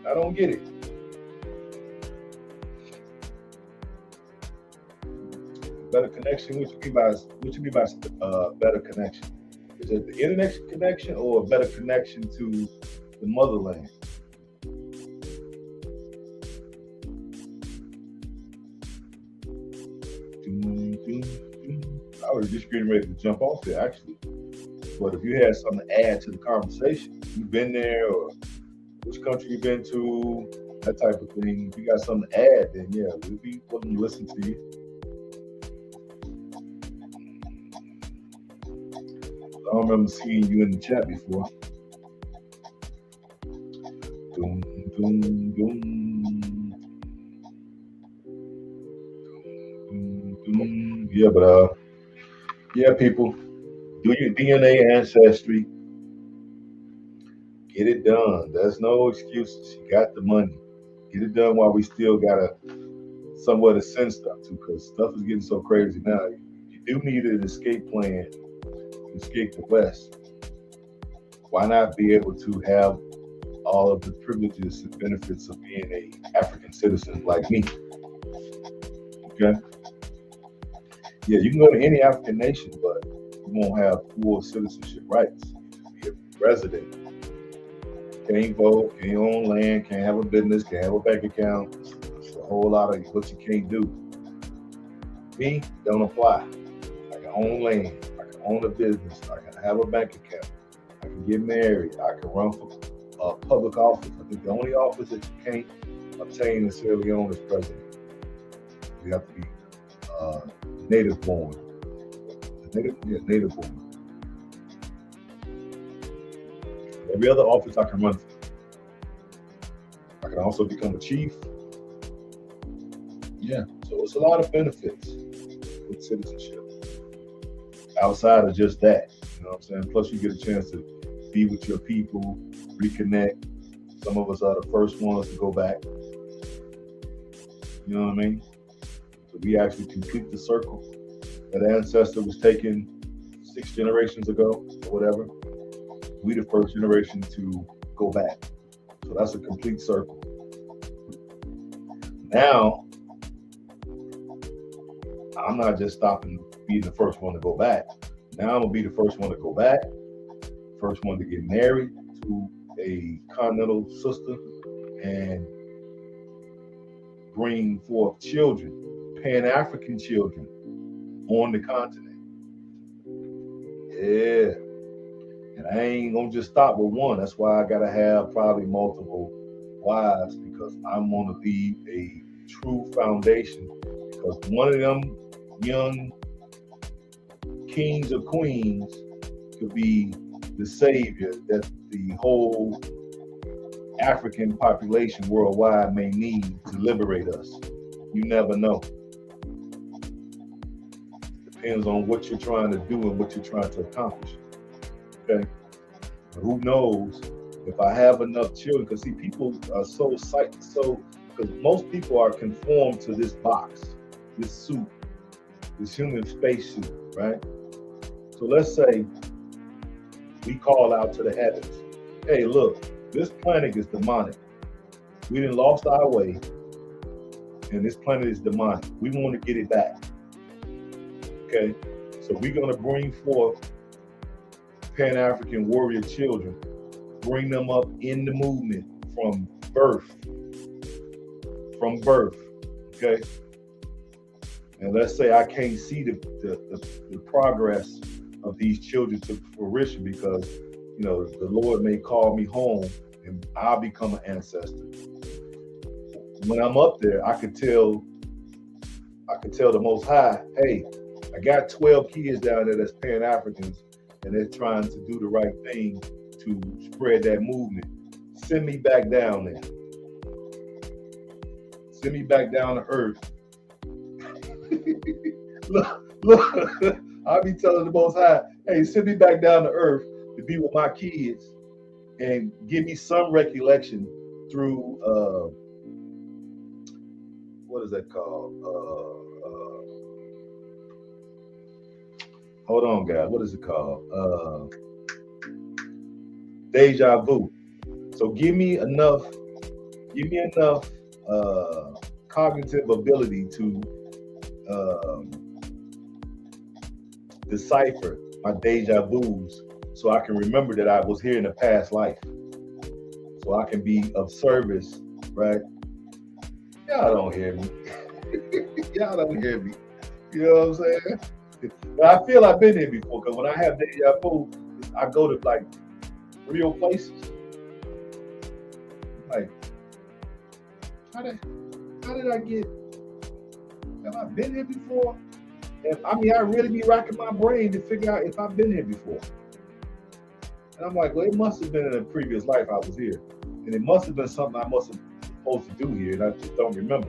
I don't get it. Better connection? What you mean by better connection? Is it the internet connection or a better connection to the motherland? I was just getting ready to jump off there, actually. But if you had something to add to the conversation, you've been there, or which country you've been to, that type of thing. If you got something to add, then yeah, we'll be willing to listen to you. I don't remember seeing you in the chat before. Yeah, but yeah, people, do your DNA ancestry. Get it done. There's no excuses. You got the money. Get it done while we still got somewhere to send stuff to, because stuff is getting so crazy now. You do need an escape plan to escape the West. Why not be able to have all of the privileges and benefits of being an African citizen like me? Okay? Yeah, you can go to any African nation, but you won't have full citizenship rights. You can be a resident. Can't vote, can't own land, can't have a business, can't have a bank account. It's a whole lot of what you can't do. Me, don't apply. I can own land, I can own a business, I can have a bank account, I can get married, I can run for public office. I think the only office that you can't obtain necessarily own is president. You have to be native born. Native born. Every other office I can run for. I can also become a chief. Yeah. So it's a lot of benefits with citizenship outside of just that. You know what I'm saying? Plus, you get a chance to be with your people, reconnect. Some of us are the first ones to go back. You know what I mean? So we actually complete the circle. That ancestor was taken 6 generations ago, or whatever. We the first generation to go back. So that's a complete circle. Now, I'm not just stopping being the first one to go back. Now I'm gonna be the first one to go back, first one to get married to a continental sister and bring forth children, Pan-African children on the continent. Yeah. And I ain't gonna just stop with one. That's why I gotta have probably multiple wives, because I'm gonna leave a true foundation. Because one of them young kings or queens could be the savior that the whole African population worldwide may need to liberate us. You never know. Depends on what you're trying to do and what you're trying to accomplish. Okay? Who knows if I have enough children? Because see, people are so psyched, because most people are conformed to this box, this suit, this human spacesuit, right? So let's say we call out to the heavens, hey, look, this planet is demonic. We done lost our way, and this planet is demonic. We want to get it back. Okay? So we're going to bring forth Pan-African warrior children, bring them up in the movement from birth. Okay? And let's say I can't see the progress of these children to fruition because, you know, the Lord may call me home and I'll become an ancestor. When I'm up there, I could tell the Most High, hey, I got 12 kids down there that's Pan-Africans and they're trying to do the right thing to spread that movement. Send me back down there. Send me back down to earth. look, I'll be telling the Most High, hey, send me back down to earth to be with my kids and give me some recollection through, what is that called? Hold on, guys. What is it called? Deja vu. So give me enough cognitive ability to decipher my deja vus so I can remember that I was here in a past life. So I can be of service, right? Y'all don't hear me. Y'all don't hear me. You know what I'm saying? But I feel I've been here before, because when I have deja vu, I go to like real places. Like, how did I get? Have I been here before? And I mean, I really be racking my brain to figure out if I've been here before. And I'm like, well, it must have been in a previous life I was here, and it must have been something I must have supposed to do here, and I just don't remember.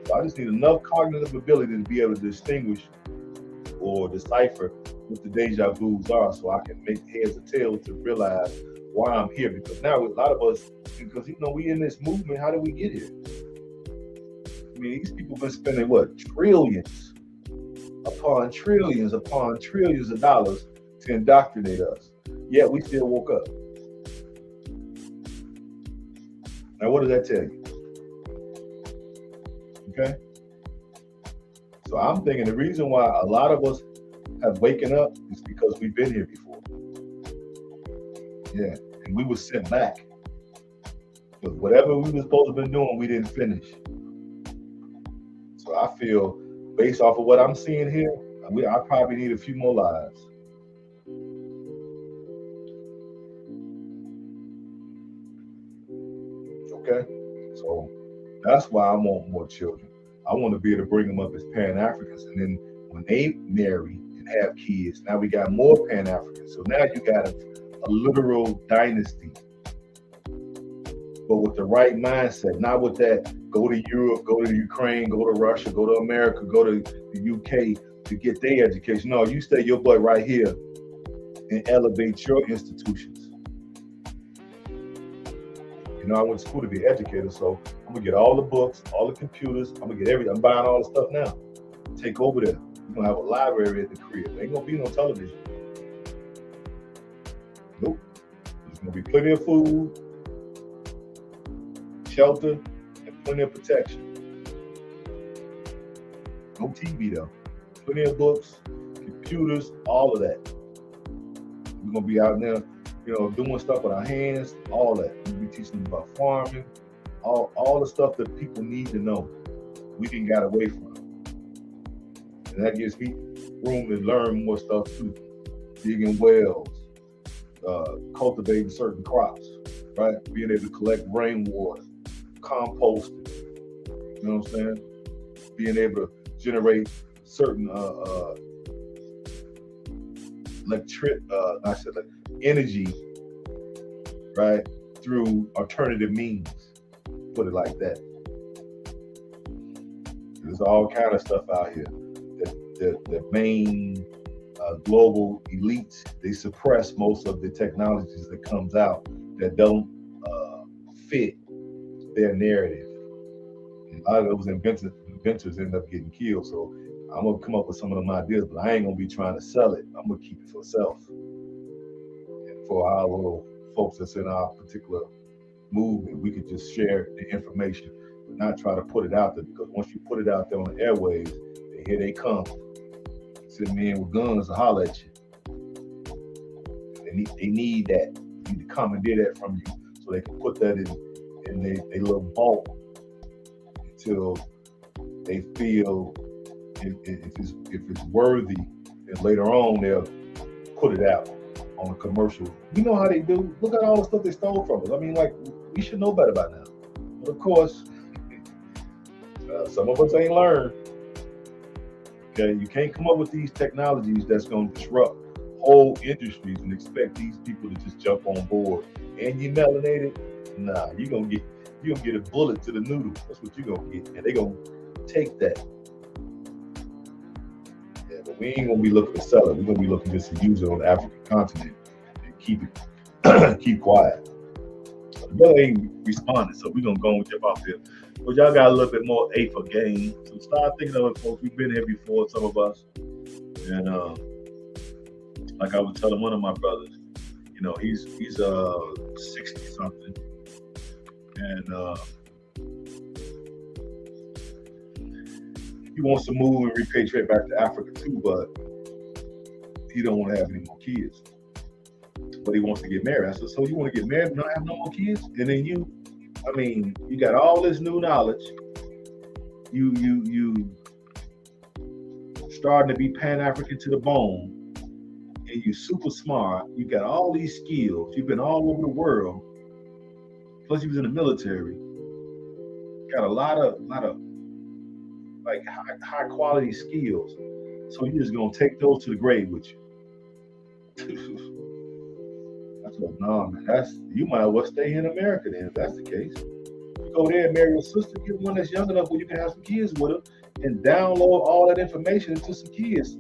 So I just need enough cognitive ability to be able to distinguish or decipher what the deja vus are, so I can make heads or tails to realize why I'm here. Because now a lot of us, because you know we in this movement, how did we get here? I mean, these people been spending what, trillions upon trillions of dollars to indoctrinate us. Yet we still woke up. Now, what does that tell you? Okay. So I'm thinking the reason why a lot of us have waken up is because we've been here before. Yeah, and we were sent back. But whatever we were supposed to have been doing, we didn't finish. So I feel, based off of what I'm seeing here, I probably need a few more lives. Okay? So that's why I want more children. I want to be able to bring them up as Pan-Africans, and then when they marry and have kids, now we got more Pan-Africans. So now you got a literal dynasty, but with the right mindset, not with that go to Europe, go to Ukraine, go to Russia, go to America, go to the UK to get their education. No, you stay your butt right here and elevate your institutions. You know, I went to school to be an educator, so I'm gonna get all the books, all the computers. I'm gonna get everything. I'm buying all the stuff now. Take over there. We're gonna have a library at the crib. There ain't gonna be no television. Nope. There's gonna be plenty of food, shelter, and plenty of protection. No TV though. Plenty of books, computers, all of that. We're gonna be out there, you know, doing stuff with our hands, all that. We'll be teaching them about farming, all the stuff that people need to know. We didn't got away from. And that gives me room to learn more stuff too. Digging wells, cultivating certain crops, right? Being able to collect rainwater, composting, you know what I'm saying? Being able to generate certain energy, right? Through alternative means, put it like that. There's all kind of stuff out here. The main global elites, they suppress most of the technologies that comes out that don't fit their narrative. And a lot of those inventors end up getting killed. So I'm gonna come up with some of them ideas, but I ain't gonna be trying to sell it. I'm gonna keep it for self. And for our little folks that's in our particular movement, we could just share the information, but not try to put it out there, because once you put it out there on the airwaves, here they come. Sitting in with guns to holler at you. They need that. You need to commandeer that from you so they can put that in their little vault until they feel if it's worthy, and later on they'll put it out on a commercial. You know how they do. Look at all the stuff they stole from us. I mean, like, we should know better by now. But of course, some of us ain't learned. Okay, you can't come up with these technologies that's going to disrupt whole industries and expect these people to just jump on board. And you melanated? Nah, you're gonna get a bullet to the noodle. That's what you're gonna get, and they're gonna take that. Yeah, but we ain't gonna be looking to sell it. We're gonna be looking just to use it on the African continent and keep quiet. The brother ain't responding, so we're gonna go and jump off here. But y'all got a little bit more A for game. So start thinking of it, folks. We've been here before, some of us. And like I was telling one of my brothers, you know, he's 60 something. And he wants to move and repatriate back to Africa too, but he don't want to have any more kids. But he wants to get married. I said, so you want to get married and not have no more kids? And then you got all this new knowledge. You starting to be Pan-African to the bone, and you super smart. You got all these skills. You've been all over the world. Plus, you was in the military. Got a lot of like high quality skills. So you're just gonna take those to the grave with you. I said, no, man, you might as well stay in America then, if that's the case. You go there and marry your sister, get one that's young enough where you can have some kids with her, and download all that information into some kids.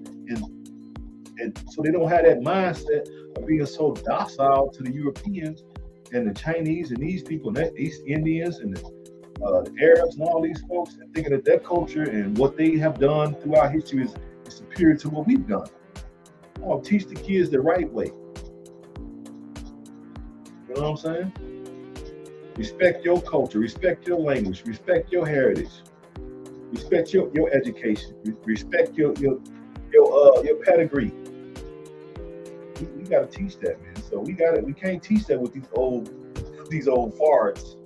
And so they don't have that mindset of being so docile to the Europeans and the Chinese and these people, and the East Indians and the Arabs and all these folks, and thinking that their culture and what they have done throughout history is superior to what we've done. Oh, teach the kids the right way. You know what I'm saying? Respect your culture, respect your language, respect your heritage, respect your education, respect your pedigree. We gotta teach that, man. So we can't teach that with these old farts.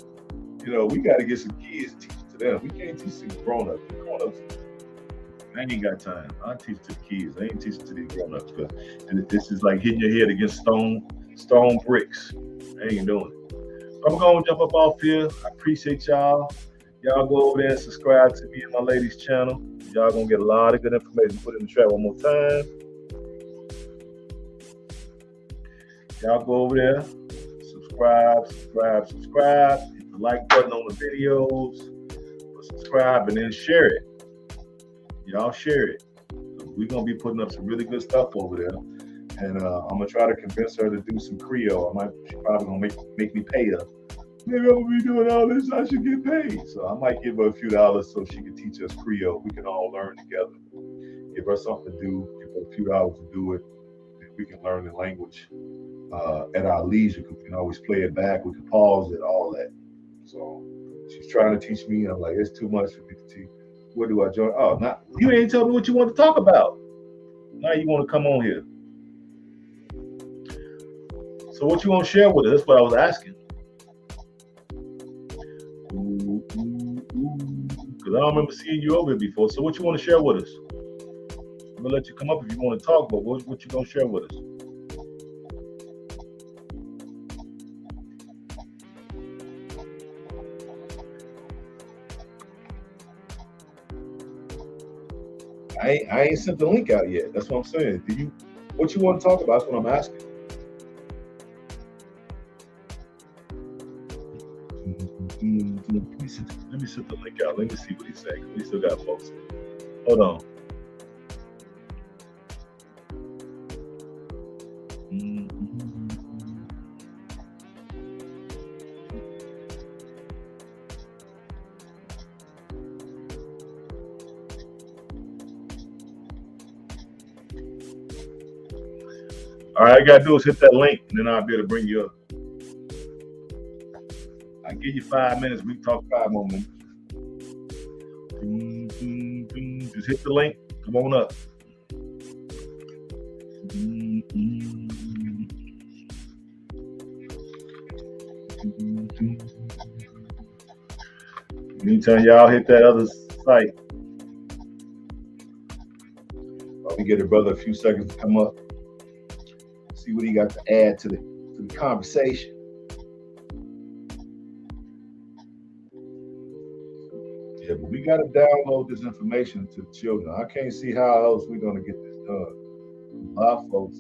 You know, we gotta get some kids to teach to them. We can't teach some grown-ups. I ain't got time. I teach to the kids. I ain't teaching to these grown-ups, because this is like hitting your head against stone bricks. I ain't doing it. I'm gonna jump up off here. I appreciate y'all. Y'all go over there and subscribe to me and my ladies' channel. Y'all gonna get a lot of good information. Put it in the chat one more time. Y'all go over there, subscribe. Hit the like button on the videos. subscribe, and then share it. Y'all share it. We're gonna be putting up some really good stuff over there, and I'm gonna try to convince her to do some Creole. She's probably gonna make me pay her. Maybe I'm gonna be doing all this. I should get paid. So I might give her a few dollars so she can teach us Creole. We can all learn together. Give her something to do. Give her a few dollars to do it. And we can learn the language at our leisure. We can always play it back. We can pause it. All that. So she's trying to teach me. I'm like, it's too much for me to teach. Where do I join? Oh, not you ain't tell me what you want to talk about. Now you want to come on here. So what you want to share with us? That's what I was asking. Because I don't remember seeing you over here before. So what you want to share with us? I'm gonna let you come up if you want to talk, but what you gonna share with us? I ain't sent the link out yet. That's what I'm saying. What you want to talk about? That's what I'm asking. Let me send the link out. Let me see what he's saying. We still got folks. Hold on. All right, I gotta do is hit that link, and then I'll be able to bring you up. I give you 5 minutes. We can talk 5 more minutes. Just hit the link. Come on up. Meantime, y'all hit that other site. While we get a brother a few seconds to come up. See what he got to add to the conversation. Yeah, but we got to download this information to the children. I can't see how else we're going to get this done. A lot of folks,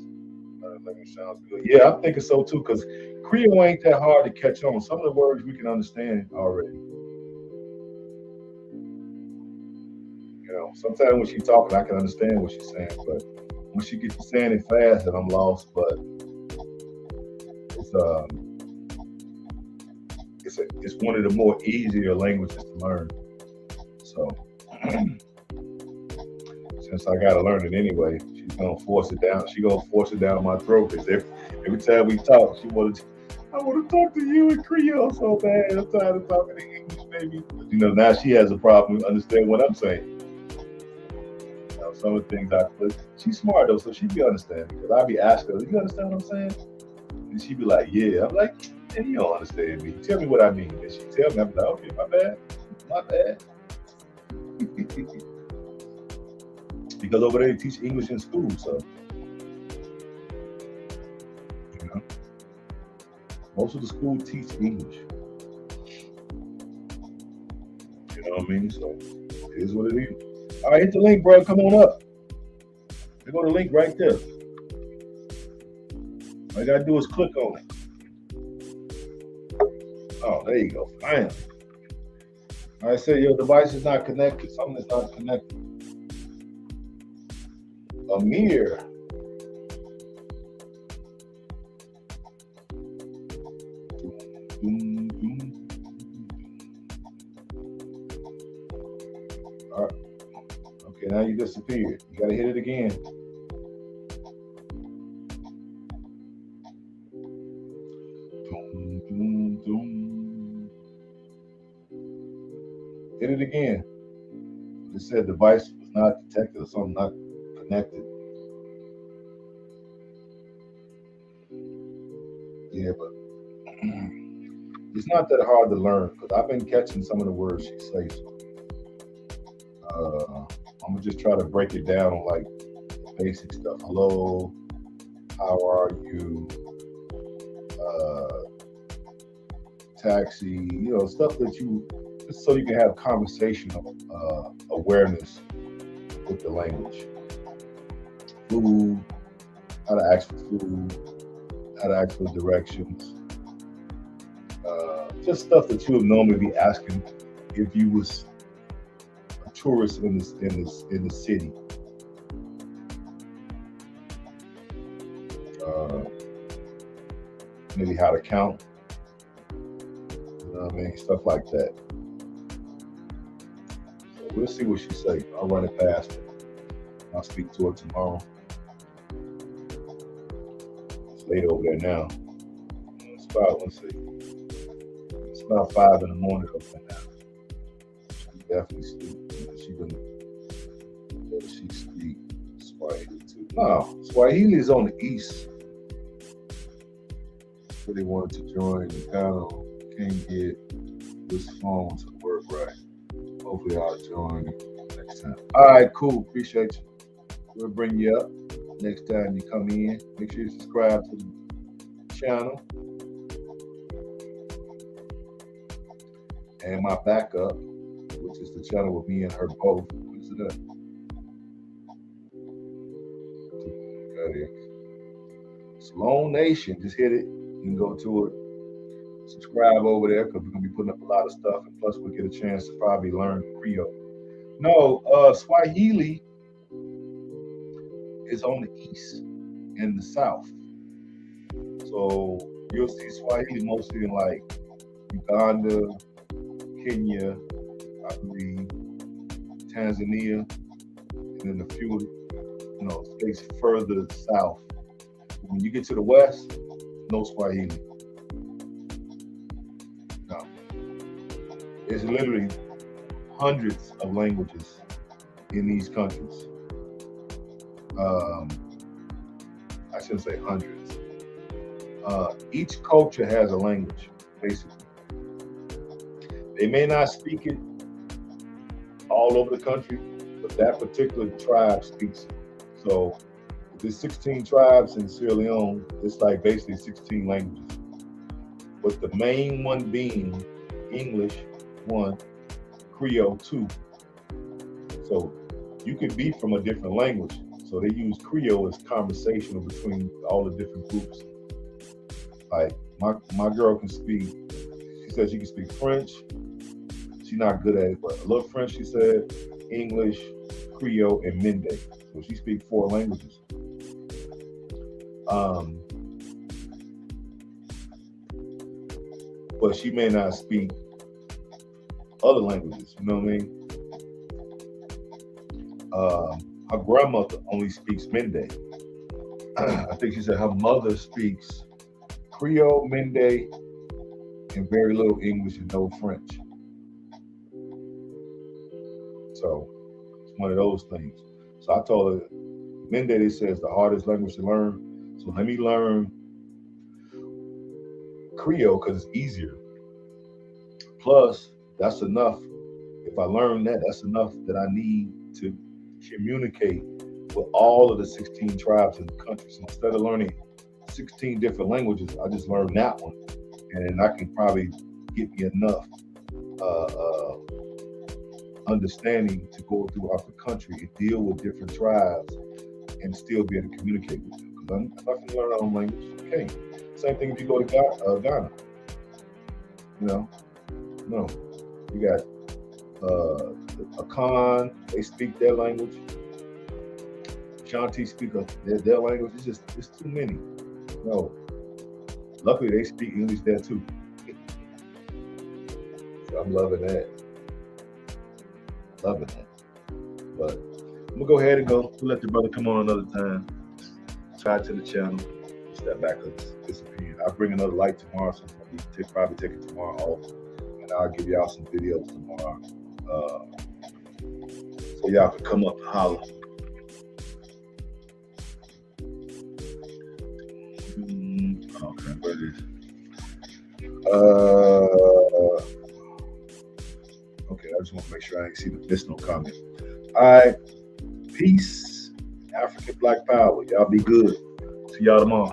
language sounds good. Yeah, I'm thinking so too, because Creole ain't that hard to catch on. Some of the words we can understand already. You know, sometimes when she's talking, I can understand what she's saying, but when she gets to saying it fast, then I'm lost. But it's one of the more easier languages to learn. So since I gotta learn it anyway, she's gonna force it down. She's gonna force it down my throat. Because every time we talk, I want to talk to you in Creole so bad. I'm tired of talking in English, baby. You know, now she has a problem understanding what I'm saying. Some of the things she's smart though, so she be understanding. Because I be asking her, "Do you understand what I'm saying?" And she be like, "Yeah." I'm like, "Yeah, you don't understand me. Tell me what I mean." And she tell me, I'm like, "Okay, my bad." Because over there they teach English in school, so you know, most of the schools teach English. You know what I mean? So it is what it is. All right, hit the link, bro. Come on up. There go the link right there. All you gotta do is click on it. Oh, there you go. Finally. All right, say your device is not connected. Something is not connected. Amir. All right. Okay, now you disappeared. You gotta hit it again. Hit it again. It said device was not detected or something not connected. Yeah, but it's not that hard to learn because I've been catching some of the words she says. I'm gonna just try to break it down on like the basic stuff. Hello, how are you? Taxi, you know, stuff that just so you can have conversational awareness with the language. Food, how to ask for food, how to ask for directions. Just stuff that you would normally be asking if you was tourists in the city. Maybe how to count. You know what I mean? Stuff like that. So we'll see what she say. I'll run it past her. I'll speak to her tomorrow. It's late over there now. It's about, let's see. It's about 5 in the morning over there now. She definitely sleep. She speak Swahili too. No, Swahili is on the east. So they wanted to join. They kind of can't get this phone to work right. Hopefully I'll join next time. All right, cool. Appreciate you. We'll bring you up next time you come in. Make sure you subscribe to the channel. And my backup, which is the channel with me and her both. What is it at? Sloan Nation. Just hit it. You can go to it. Subscribe over there because we're going to be putting up a lot of stuff. And plus, we'll get a chance to probably learn Creole. No, Swahili is on the east and the south. So you'll see Swahili mostly in like Uganda, Kenya, I believe, Tanzania, and then a few, states further south. When you get to the west, no Swahili. No. There's literally hundreds of languages in these countries. I shouldn't say hundreds. Each culture has a language, basically. They may not speak it all over the country, but that particular tribe speaks it. So there's 16 tribes in Sierra Leone. It's like basically 16 languages. But the main one being English, 1, Creole, 2. So you could be from a different language. So they use Creole as conversational between all the different groups. Like my girl can speak, she said she can speak French. She's not good at it, but a little French, she said, English, Creole, and Mende. So she speaks 4 languages. But she may not speak other languages, you know what I mean? Her grandmother only speaks Mende. I think she said her mother speaks Creole, Mende, and very little English and no French. So it's one of those things. So I told her, Mende, they say, is the hardest language to learn. So let me learn Creole because it's easier. Plus, that's enough. If I learn that, that's enough that I need to communicate with all of the 16 tribes in the country. So instead of learning 16 different languages, I just learned that one. And then I can probably get me enough understanding to go throughout the country and deal with different tribes and still be able to communicate with them. Because if I can learn our own language, okay. Same thing if you go to Ghana. No. You got Akan, they speak their language. Shanti speak their language. It's too many. No. Luckily, they speak English there too. So I'm loving that. But I'm gonna go ahead and go. We'll let the brother come on another time. Try to the channel. Step back because it's disappearing. I'll bring another light tomorrow, so I'll probably take it tomorrow off. And I'll give y'all some videos tomorrow. So y'all can come up and holler. Okay, where it is? Okay, I just want to make sure I ain't see no comment. All right, peace. African Black Power. Y'all be good. See y'all tomorrow.